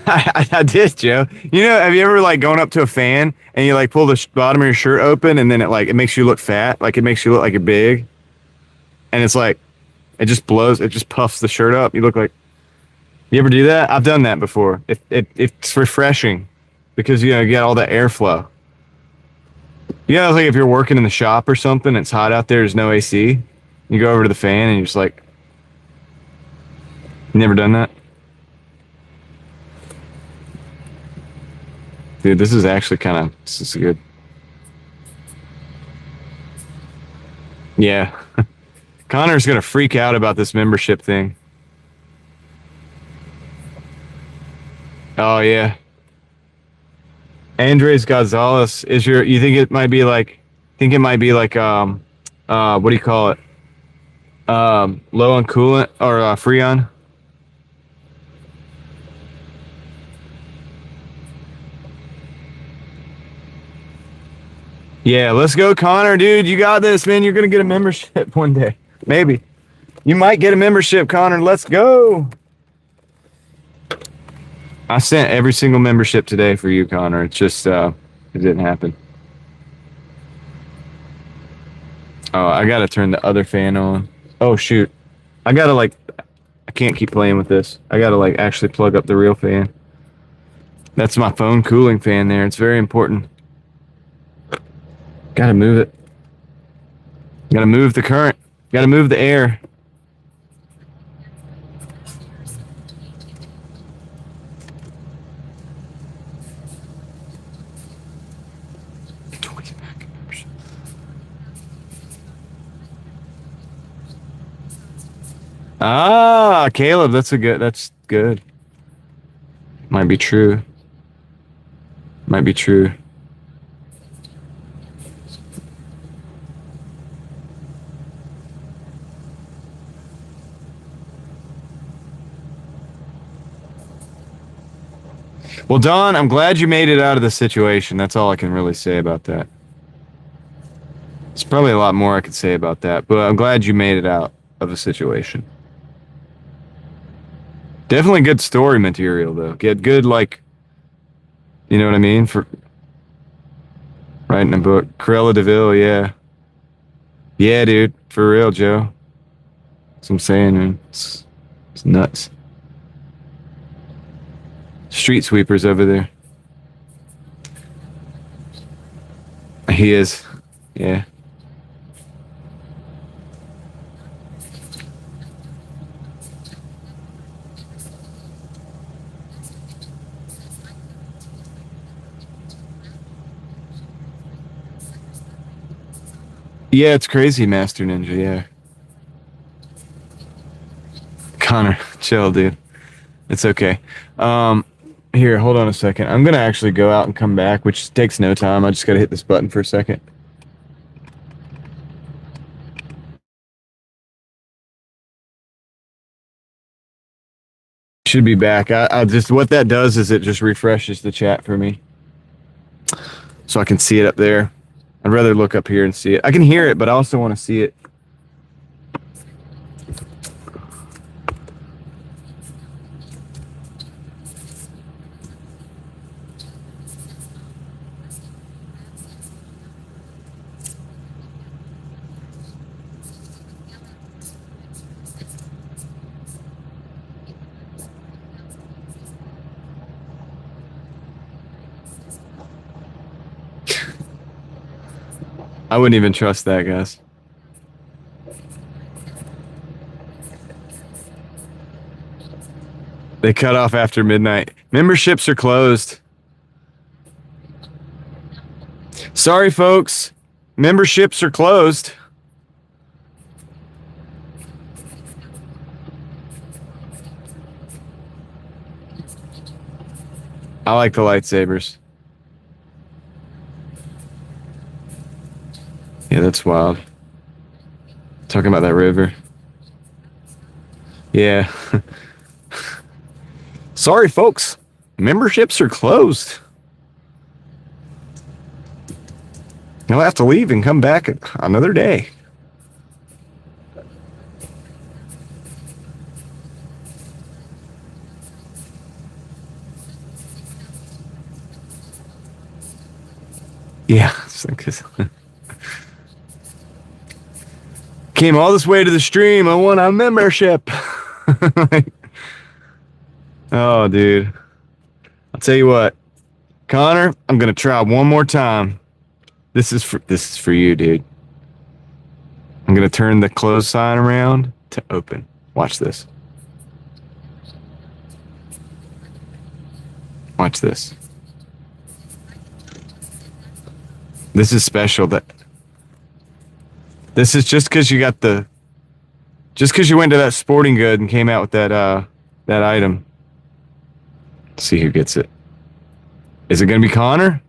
I did, Joe. You know, have you ever like gone up to a fan and you like pull the bottom of your shirt open and then it makes you look fat, like it makes you look like you're big, and it's like it just blows, it just puffs the shirt up. You look like. You ever do that? I've done that before. It's refreshing because you know you get all that airflow. You know, like if you're working in the shop or something, it's hot out there, there's no AC. You go over to the fan and you're just like, you never done that? Dude, this is actually this is good. Yeah. Connor's going to freak out about this membership thing. Oh, yeah. Andres Gonzalez you think it might be like, what do you call it? Low on coolant or Freon? Yeah, let's go, Connor, dude. You got this, man. You're going to get a membership one day. Maybe. You might get a membership, Connor. Let's go. I sent every single membership today for you, Connor. It's just, it didn't happen. Oh, I got to turn the other fan on. Oh, shoot. I can't keep playing with this. I got to, actually plug up the real fan. That's my phone cooling fan there. It's very important. Gotta move it. Gotta move the current. Gotta move the air. Ah, Caleb, that's good. Might be true. Might be true. Well, Don, I'm glad you made it out of the situation. That's all I can really say about that. There's probably a lot more I could say about that, but I'm glad you made it out of the situation. Definitely good story material, though. Get good, you know what I mean? For writing a book. Cruella DeVille, yeah. Yeah, dude. For real, Joe. That's what I'm saying, man. It's nuts. Street sweepers over there. He is. Yeah. Yeah, it's crazy, Master Ninja, yeah. Connor, chill, dude. It's okay. Here, hold on a second. I'm gonna actually go out and come back, which takes no time. I just gotta hit this button for a second. Should be back. I just, what that does is it just refreshes the chat for me. so I can see it up there. I'd rather look up here and see it. I can hear it, but I also want to see it. I wouldn't even trust that, guys. They cut off after midnight. Memberships are closed. Sorry, folks. Memberships are closed. I like the lightsabers. Yeah, that's wild. Talking about that river. Yeah. Sorry, folks. Memberships are closed. You'll have to leave and come back another day. Yeah. Came all this way to the stream. I want a membership. Oh, dude. I'll tell you what. Connor, I'm going to try one more time. This is for you, dude. I'm going to turn the close sign around to open. Watch this. Watch this. This is special. This is just because you got just because you went to that sporting good and came out with that item. Let's see who gets it. Is it going to be Connor?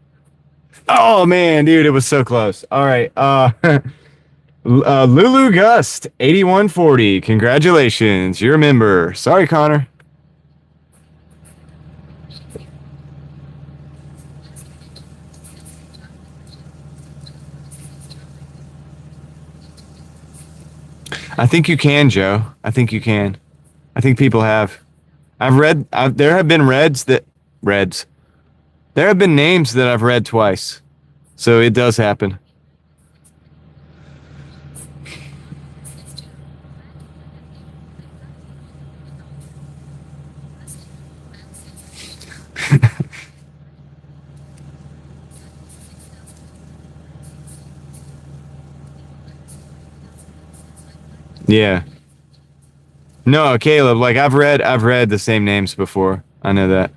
Oh, man, dude, it was so close. All right. Lulu Gust, 8140. Congratulations. You're a member. Sorry, Connor. I think you can, Joe. I think you can. I think people have. There have been Reds. There have been names that I've read twice. So it does happen. Yeah. No, Caleb, like I've read the same names before. I know that.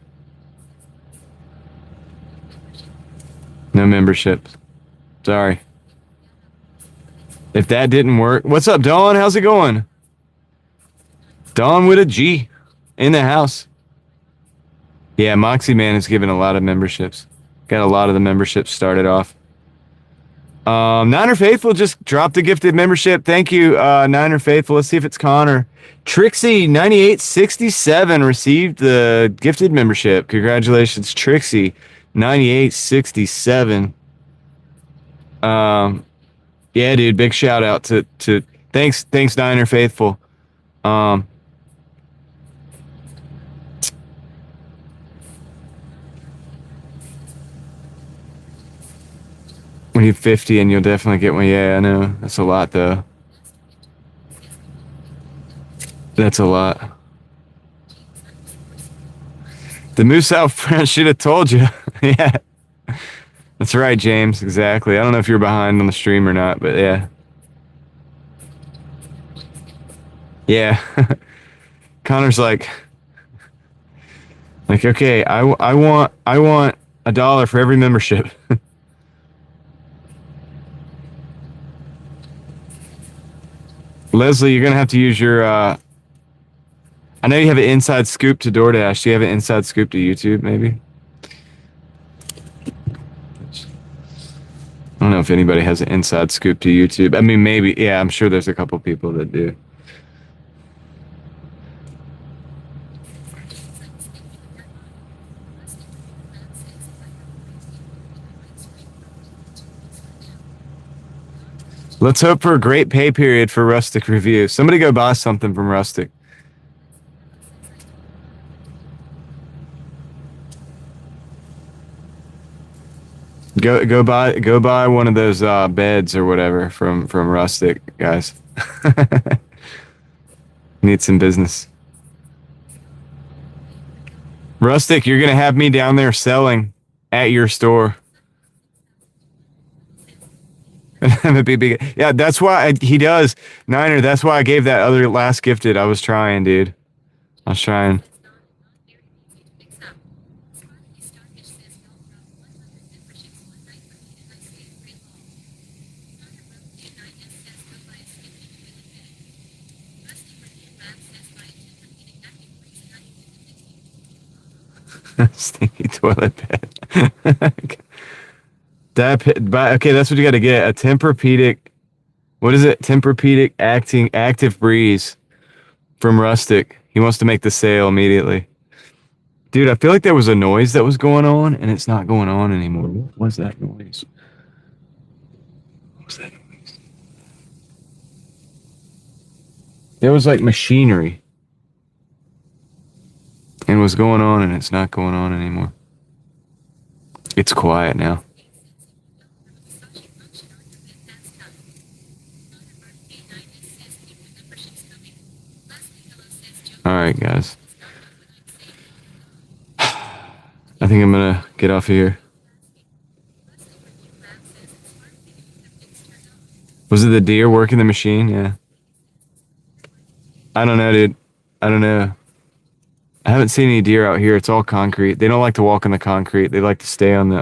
No membership. Sorry. If that didn't work. What's up, Dawn? How's it going? Dawn with a G in the house. Yeah, Moxie Man has given a lot of memberships. Got a lot of the memberships started off. Niner Faithful just dropped a gifted membership. Thank you, Niner Faithful. Let's see if it's Connor. Trixie 9867 received the gifted membership. Congratulations, Trixie 9867. Yeah, dude, big shout out to thanks Niner Faithful. We need 50 and you'll definitely get one. Yeah, I know. That's a lot, though. That's a lot. The Moose Out friend should have told you. Yeah. That's right, James. Exactly. I don't know if you're behind on the stream or not, but yeah. Yeah. Connor's like, okay, I want $1 for every membership. Leslie, you're going to have to use your, I know you have an inside scoop to Doordash. Do you have an inside scoop to YouTube, maybe? I don't know if anybody has an inside scoop to YouTube. I mean, maybe. Yeah, I'm sure there's a couple people that do. Let's hope for a great pay period for Rustic Review. Somebody go buy something from Rustic. Go buy one of those beds or whatever from Rustic, guys. Need some business. Rustic, you're gonna have me down there selling at your store. Yeah, that's why he does. Niner, that's why I gave that other last gifted. I was trying, dude. I was trying. Stinky toilet bed. Okay, that's what you got to get. A Tempur-Pedic. What is it? Tempur-Pedic active breeze from Rustic. He wants to make the sale immediately. Dude, I feel like there was a noise that was going on, and it's not going on anymore. What was that noise? What was that noise? There was like machinery. And was going on, and it's not going on anymore. It's quiet now. All right, guys. I think I'm gonna get off of here. Was it the deer working the machine? Yeah. I don't know, dude. I don't know. I haven't seen any deer out here. It's all concrete. They don't like to walk on the concrete. They like to stay on the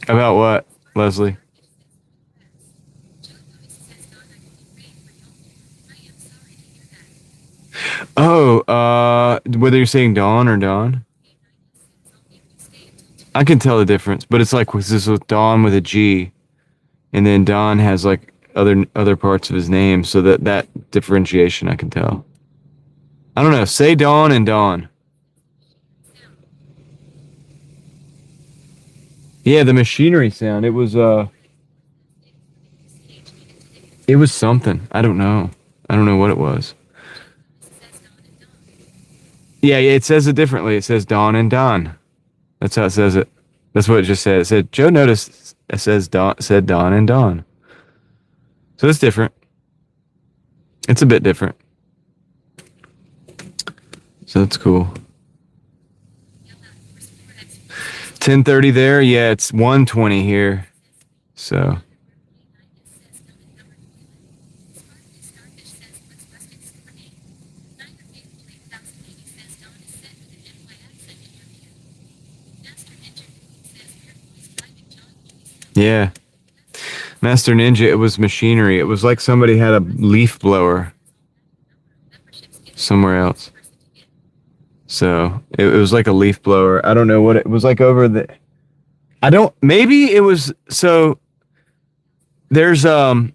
About what, Leslie? Oh, whether you're saying Dawn or Dawn? I can tell the difference, but it's like this with Dawn with a G. And then Don has like other parts of his name, so that differentiation I can tell. I don't know. Say Dawn and Dawn. Yeah, the machinery sound. It was something. I don't know. I don't know what it was. Yeah, it says it differently. It says Dawn and Don. That's how it says it. That's what it just said. It said Joe noticed. It said Dawn and Dawn. So it's different. It's a bit different. So that's cool. 10:30 there. Yeah, it's 1:20 here. So. Yeah. Master Ninja, it was machinery. It was like somebody had a leaf blower somewhere else. So it was like a leaf blower. I don't know what it was like over the. Maybe it was. So there's there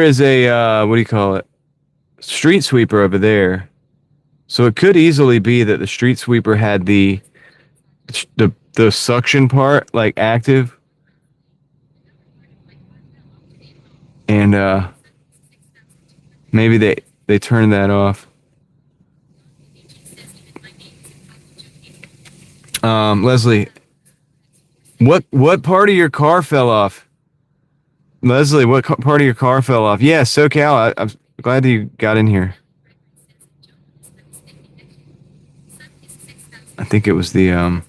is a what do you call it? Street sweeper over there. So it could easily be that the street sweeper had the suction part like active. And maybe they turned that off. Leslie, what part of your car fell off? Leslie, what part of your car fell off? Yeah, SoCal. I'm glad you got in here. I think it was the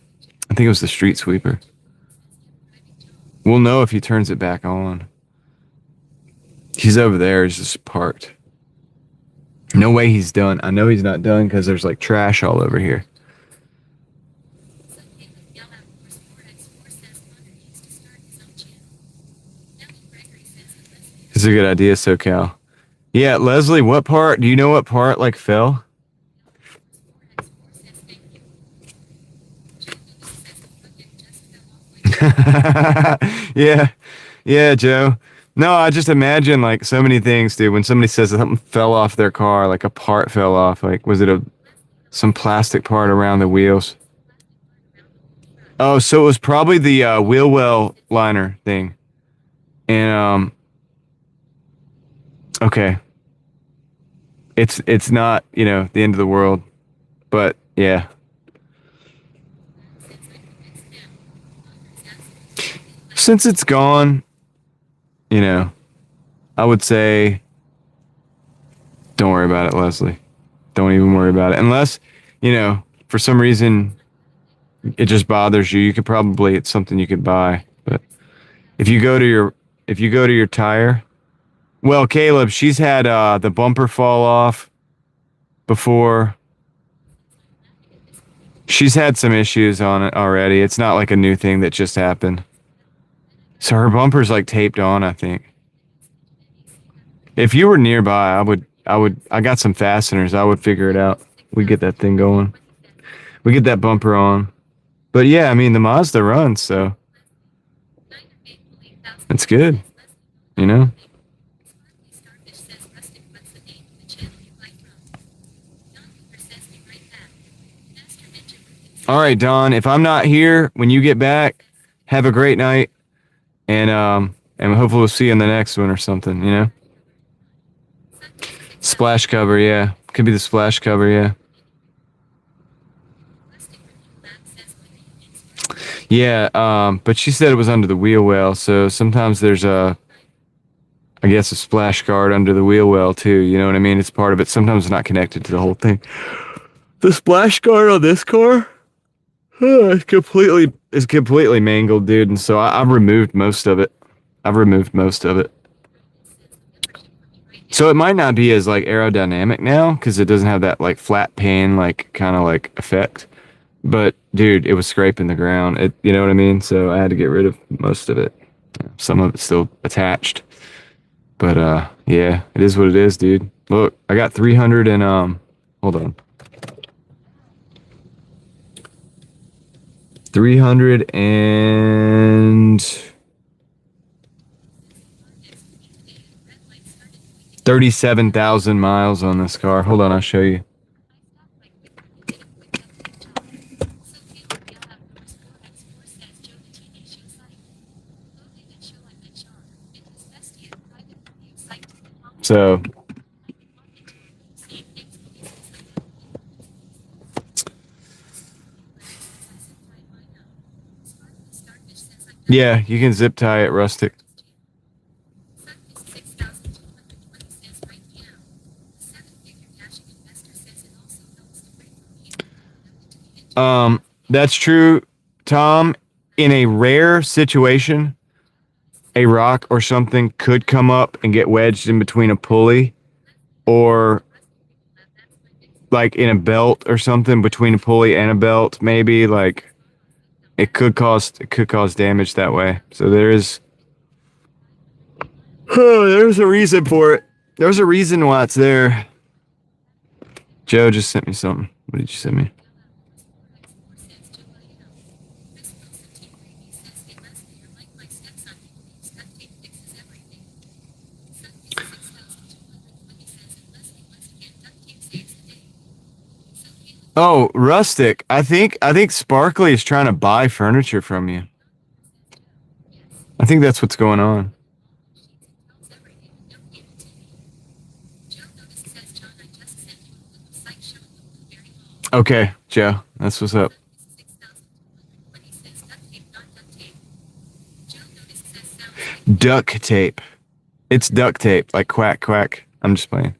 street sweeper. We'll know if he turns it back on. He's over there. He's just parked. No way he's done. I know he's not done because there's like trash all over here. It's a good idea, SoCal. Yeah, Leslie, what part? Do you know what part like fell? Yeah, Joe. No, I just imagine like so many things, dude. When somebody says something fell off their car, like a part fell off, like was it a Some plastic part around the wheels. Oh, so it was probably the wheel well liner thing. And okay. It's not, you know, the end of the world, but yeah. Since it's gone, you know, I would say don't worry about it, Leslie. Don't even worry about it. Unless, you know, for some reason it just bothers you. You could probably, it's something you could buy. But if you go to your tire, well, Caleb, she's had the bumper fall off before. She's had some issues on it already. It's not like a new thing that just happened. So her bumper's like taped on, I think. If you were nearby, I got some fasteners. I would figure it out. We get that thing going. We get that bumper on. But yeah, I mean, the Mazda runs, so it's good, you know? All right, Don, if I'm not here when you get back, have a great night. And hopefully we'll see you in the next one or something, you know? Splash cover, yeah. Could be the splash cover, yeah. Yeah, but she said it was under the wheel well, so sometimes there's I guess a splash guard under the wheel well too, you know what I mean? It's part of it. Sometimes it's not connected to the whole thing. The splash guard on this car is completely mangled, dude, and so I've removed most of it. So it might not be as like aerodynamic now because it doesn't have that like flat pan like kind of like effect. But dude, it was scraping the ground. You know what I mean? So I had to get rid of most of it. Some of it's still attached. But yeah, it is what it is, dude. Look, I got 300 and hold on. 300 and 37,000 miles on this car. Hold on, I'll show you. So yeah, you can zip tie it rustic. That's true, Tom. In a rare situation, a rock or something could come up and get wedged in between a pulley or like in a belt or something between a pulley and a belt, maybe like it could cause damage that way. So there's a reason for it. There's a reason why it's there. Joe just sent me something. What did you send me? Oh, Rustic. I think Sparkly is trying to buy furniture from you. I think that's what's going on. Okay, Joe. That's what's up. Duct tape. It's duct tape, like quack quack. I'm just playing.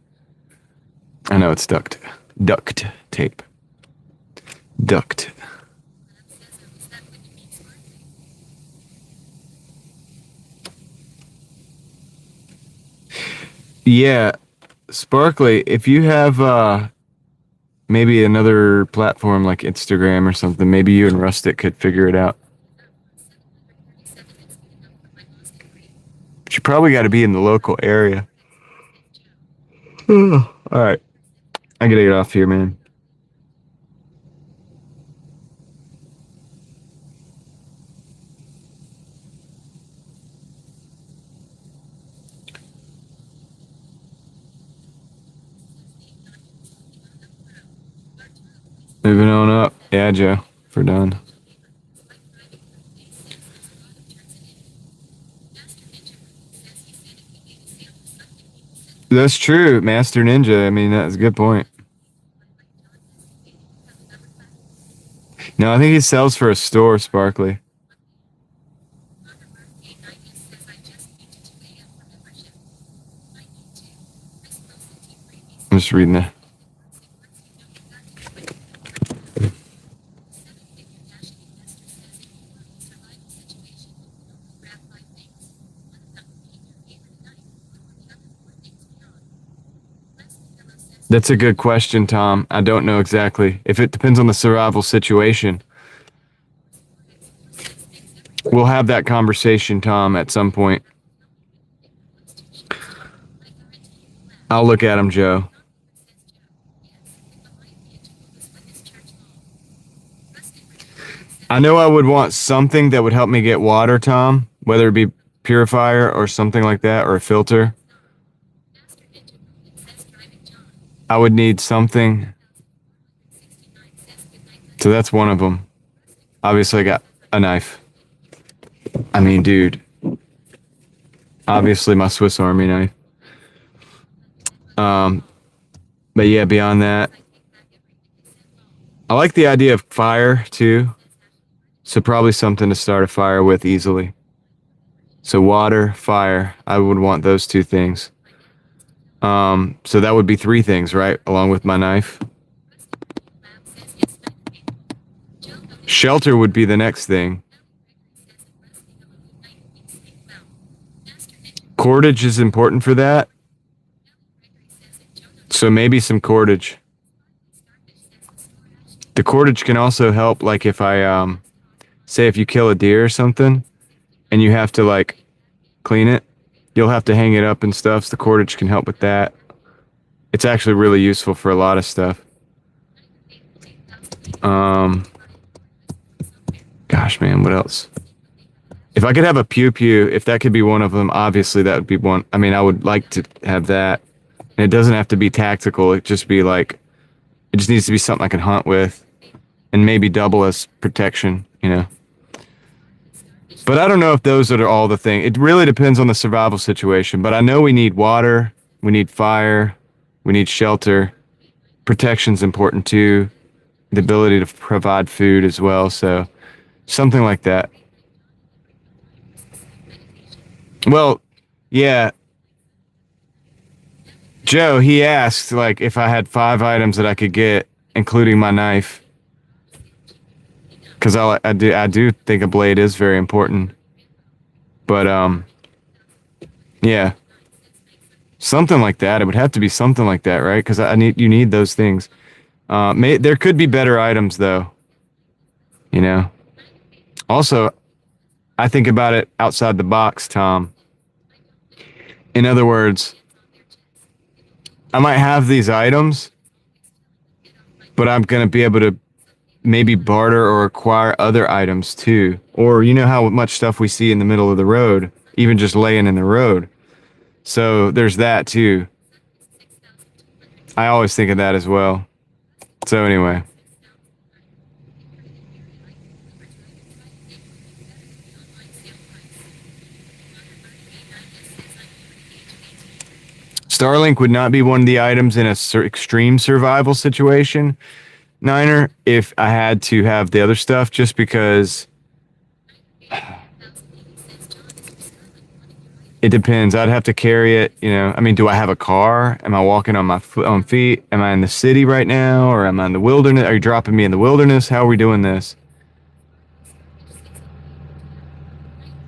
I know it's duct tape. Duct. Yeah, Sparkly, if you have maybe another platform like Instagram or something, maybe you and Rustic could figure it out. But you probably got to be in the local area. All right. I gotta get off here, man. Moving on up. Yeah, Joe. We're done. That's true, Master Ninja. I mean, that's a good point. No, I think he sells for a store, Sparkly. I'm just reading that. That's a good question, Tom. I don't know exactly. If it depends on the survival situation. We'll have that conversation, Tom, at some point. I'll look at him, Joe. I know I would want something that would help me get water, Tom, whether it be purifier or something like that, or a filter. I would need something. So that's one of them. Obviously, I got a knife. I mean, dude. Obviously, my Swiss Army knife. But yeah, beyond that, I like the idea of fire too. So probably something to start a fire with easily. So water, fire. I would want those two things. So that would be three things, right? Along with my knife. Shelter would be the next thing. Cordage is important for that. So maybe some cordage. The cordage can also help, like if I, say if you kill a deer or something and you have to like clean it, you'll have to hang it up and stuff. So the cordage can help with that. It's actually really useful for a lot of stuff. Gosh, man, what else? If I could have a pew-pew, if that could be one of them, obviously that would be one. I mean, I would like to have that. And it doesn't have to be tactical. It just be like, it just needs to be something I can hunt with and maybe double as protection, you know. But I don't know if those are all the things. It really depends on the survival situation. But I know we need water, we need fire, we need shelter. Protection's important too. The ability to provide food as well. So something like that. Well, yeah. Joe, he asked like if I had 5 items that I could get, including my knife. Because I do think a blade is very important. But yeah, something like that. It would have to be something like that, right? Because you need those things. There could be better items though. You know. Also, I think about it outside the box, Tom. In other words, I might have these items, but I'm gonna be able to maybe barter or acquire other items too. Or you know how much stuff we see in the middle of the road, even just laying in the road. So there's that too. I always think of that as well. So anyway. Starlink would not be one of the items in a extreme survival situation, Niner, if I had to have the other stuff, just because it depends. I'd have to carry it, you know. I mean, do I have a car? Am I walking on my own feet? Am I in the city right now, or am I in the wilderness? Are you dropping me in the wilderness? How are we doing this?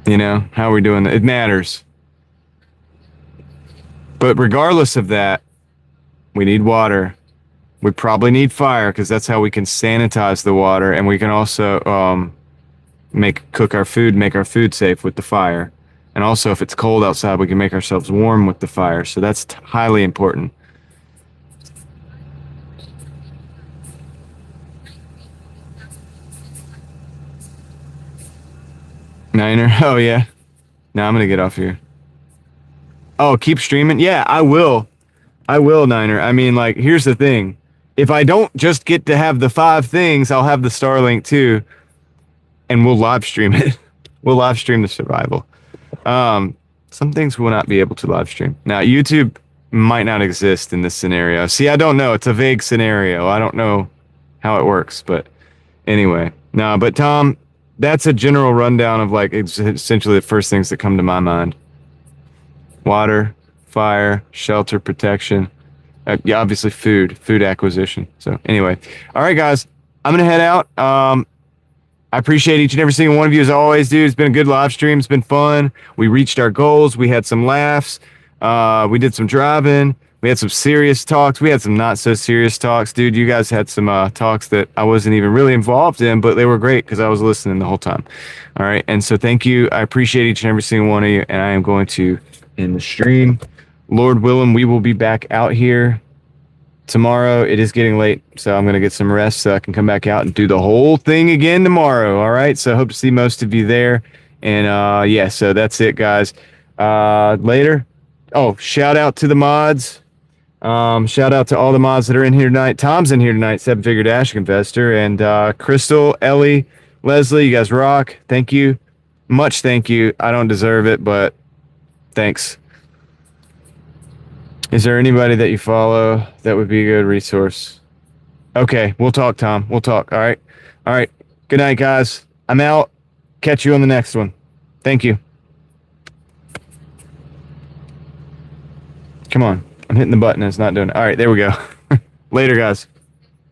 You know, how are we doing that? It matters. But regardless of that, we need water. We probably need fire because that's how we can sanitize the water, and we can also cook our food, make our food safe with the fire. And also, if it's cold outside, we can make ourselves warm with the fire. So that's highly important. Niner, oh yeah. Now I'm gonna get off here. Oh, keep streaming? Yeah, I will. I will, Niner. I mean, like, here's the thing. if I don't just get to have the 5 things, I'll have the Starlink too, and we'll live stream it. We'll live stream the survival. Some things we'll not be able to live stream. Now, YouTube might not exist in this scenario. See, I don't know. It's a vague scenario. I don't know how it works, but anyway. No, but Tom, that's a general rundown of like essentially the first things that come to my mind. Water, fire, shelter, protection. Yeah, obviously food acquisition. So anyway, all right, guys, I'm going to head out. I appreciate each and every single one of you as always, dude. It's been a good live stream. It's been fun. We reached our goals. We had some laughs. We did some driving. We had some serious talks. We had some not so serious talks, dude. You guys had some talks that I wasn't even really involved in, but they were great because I was listening the whole time. All right. And so thank you. I appreciate each and every single one of you. And I am going to end the stream. Lord willing, we will be back out here tomorrow. It is getting late, so I'm going to get some rest so I can come back out and do the whole thing again tomorrow. All right. So I hope to see most of you there. And yeah, so that's it, guys. Later. Oh, shout out to the mods. Shout out to all the mods that are in here tonight. Tom's in here tonight, 7-figure Dash investor, and Crystal, Ellie, Leslie, you guys rock. Thank you. Much thank you. I don't deserve it, but thanks. Is there anybody that you follow that would be a good resource? Okay, we'll talk, Tom. We'll talk. All right. All right. Good night, guys. I'm out. Catch you on the next one. Thank you. Come on. I'm hitting the button and it's not doing it. All right, there we go. Later, guys.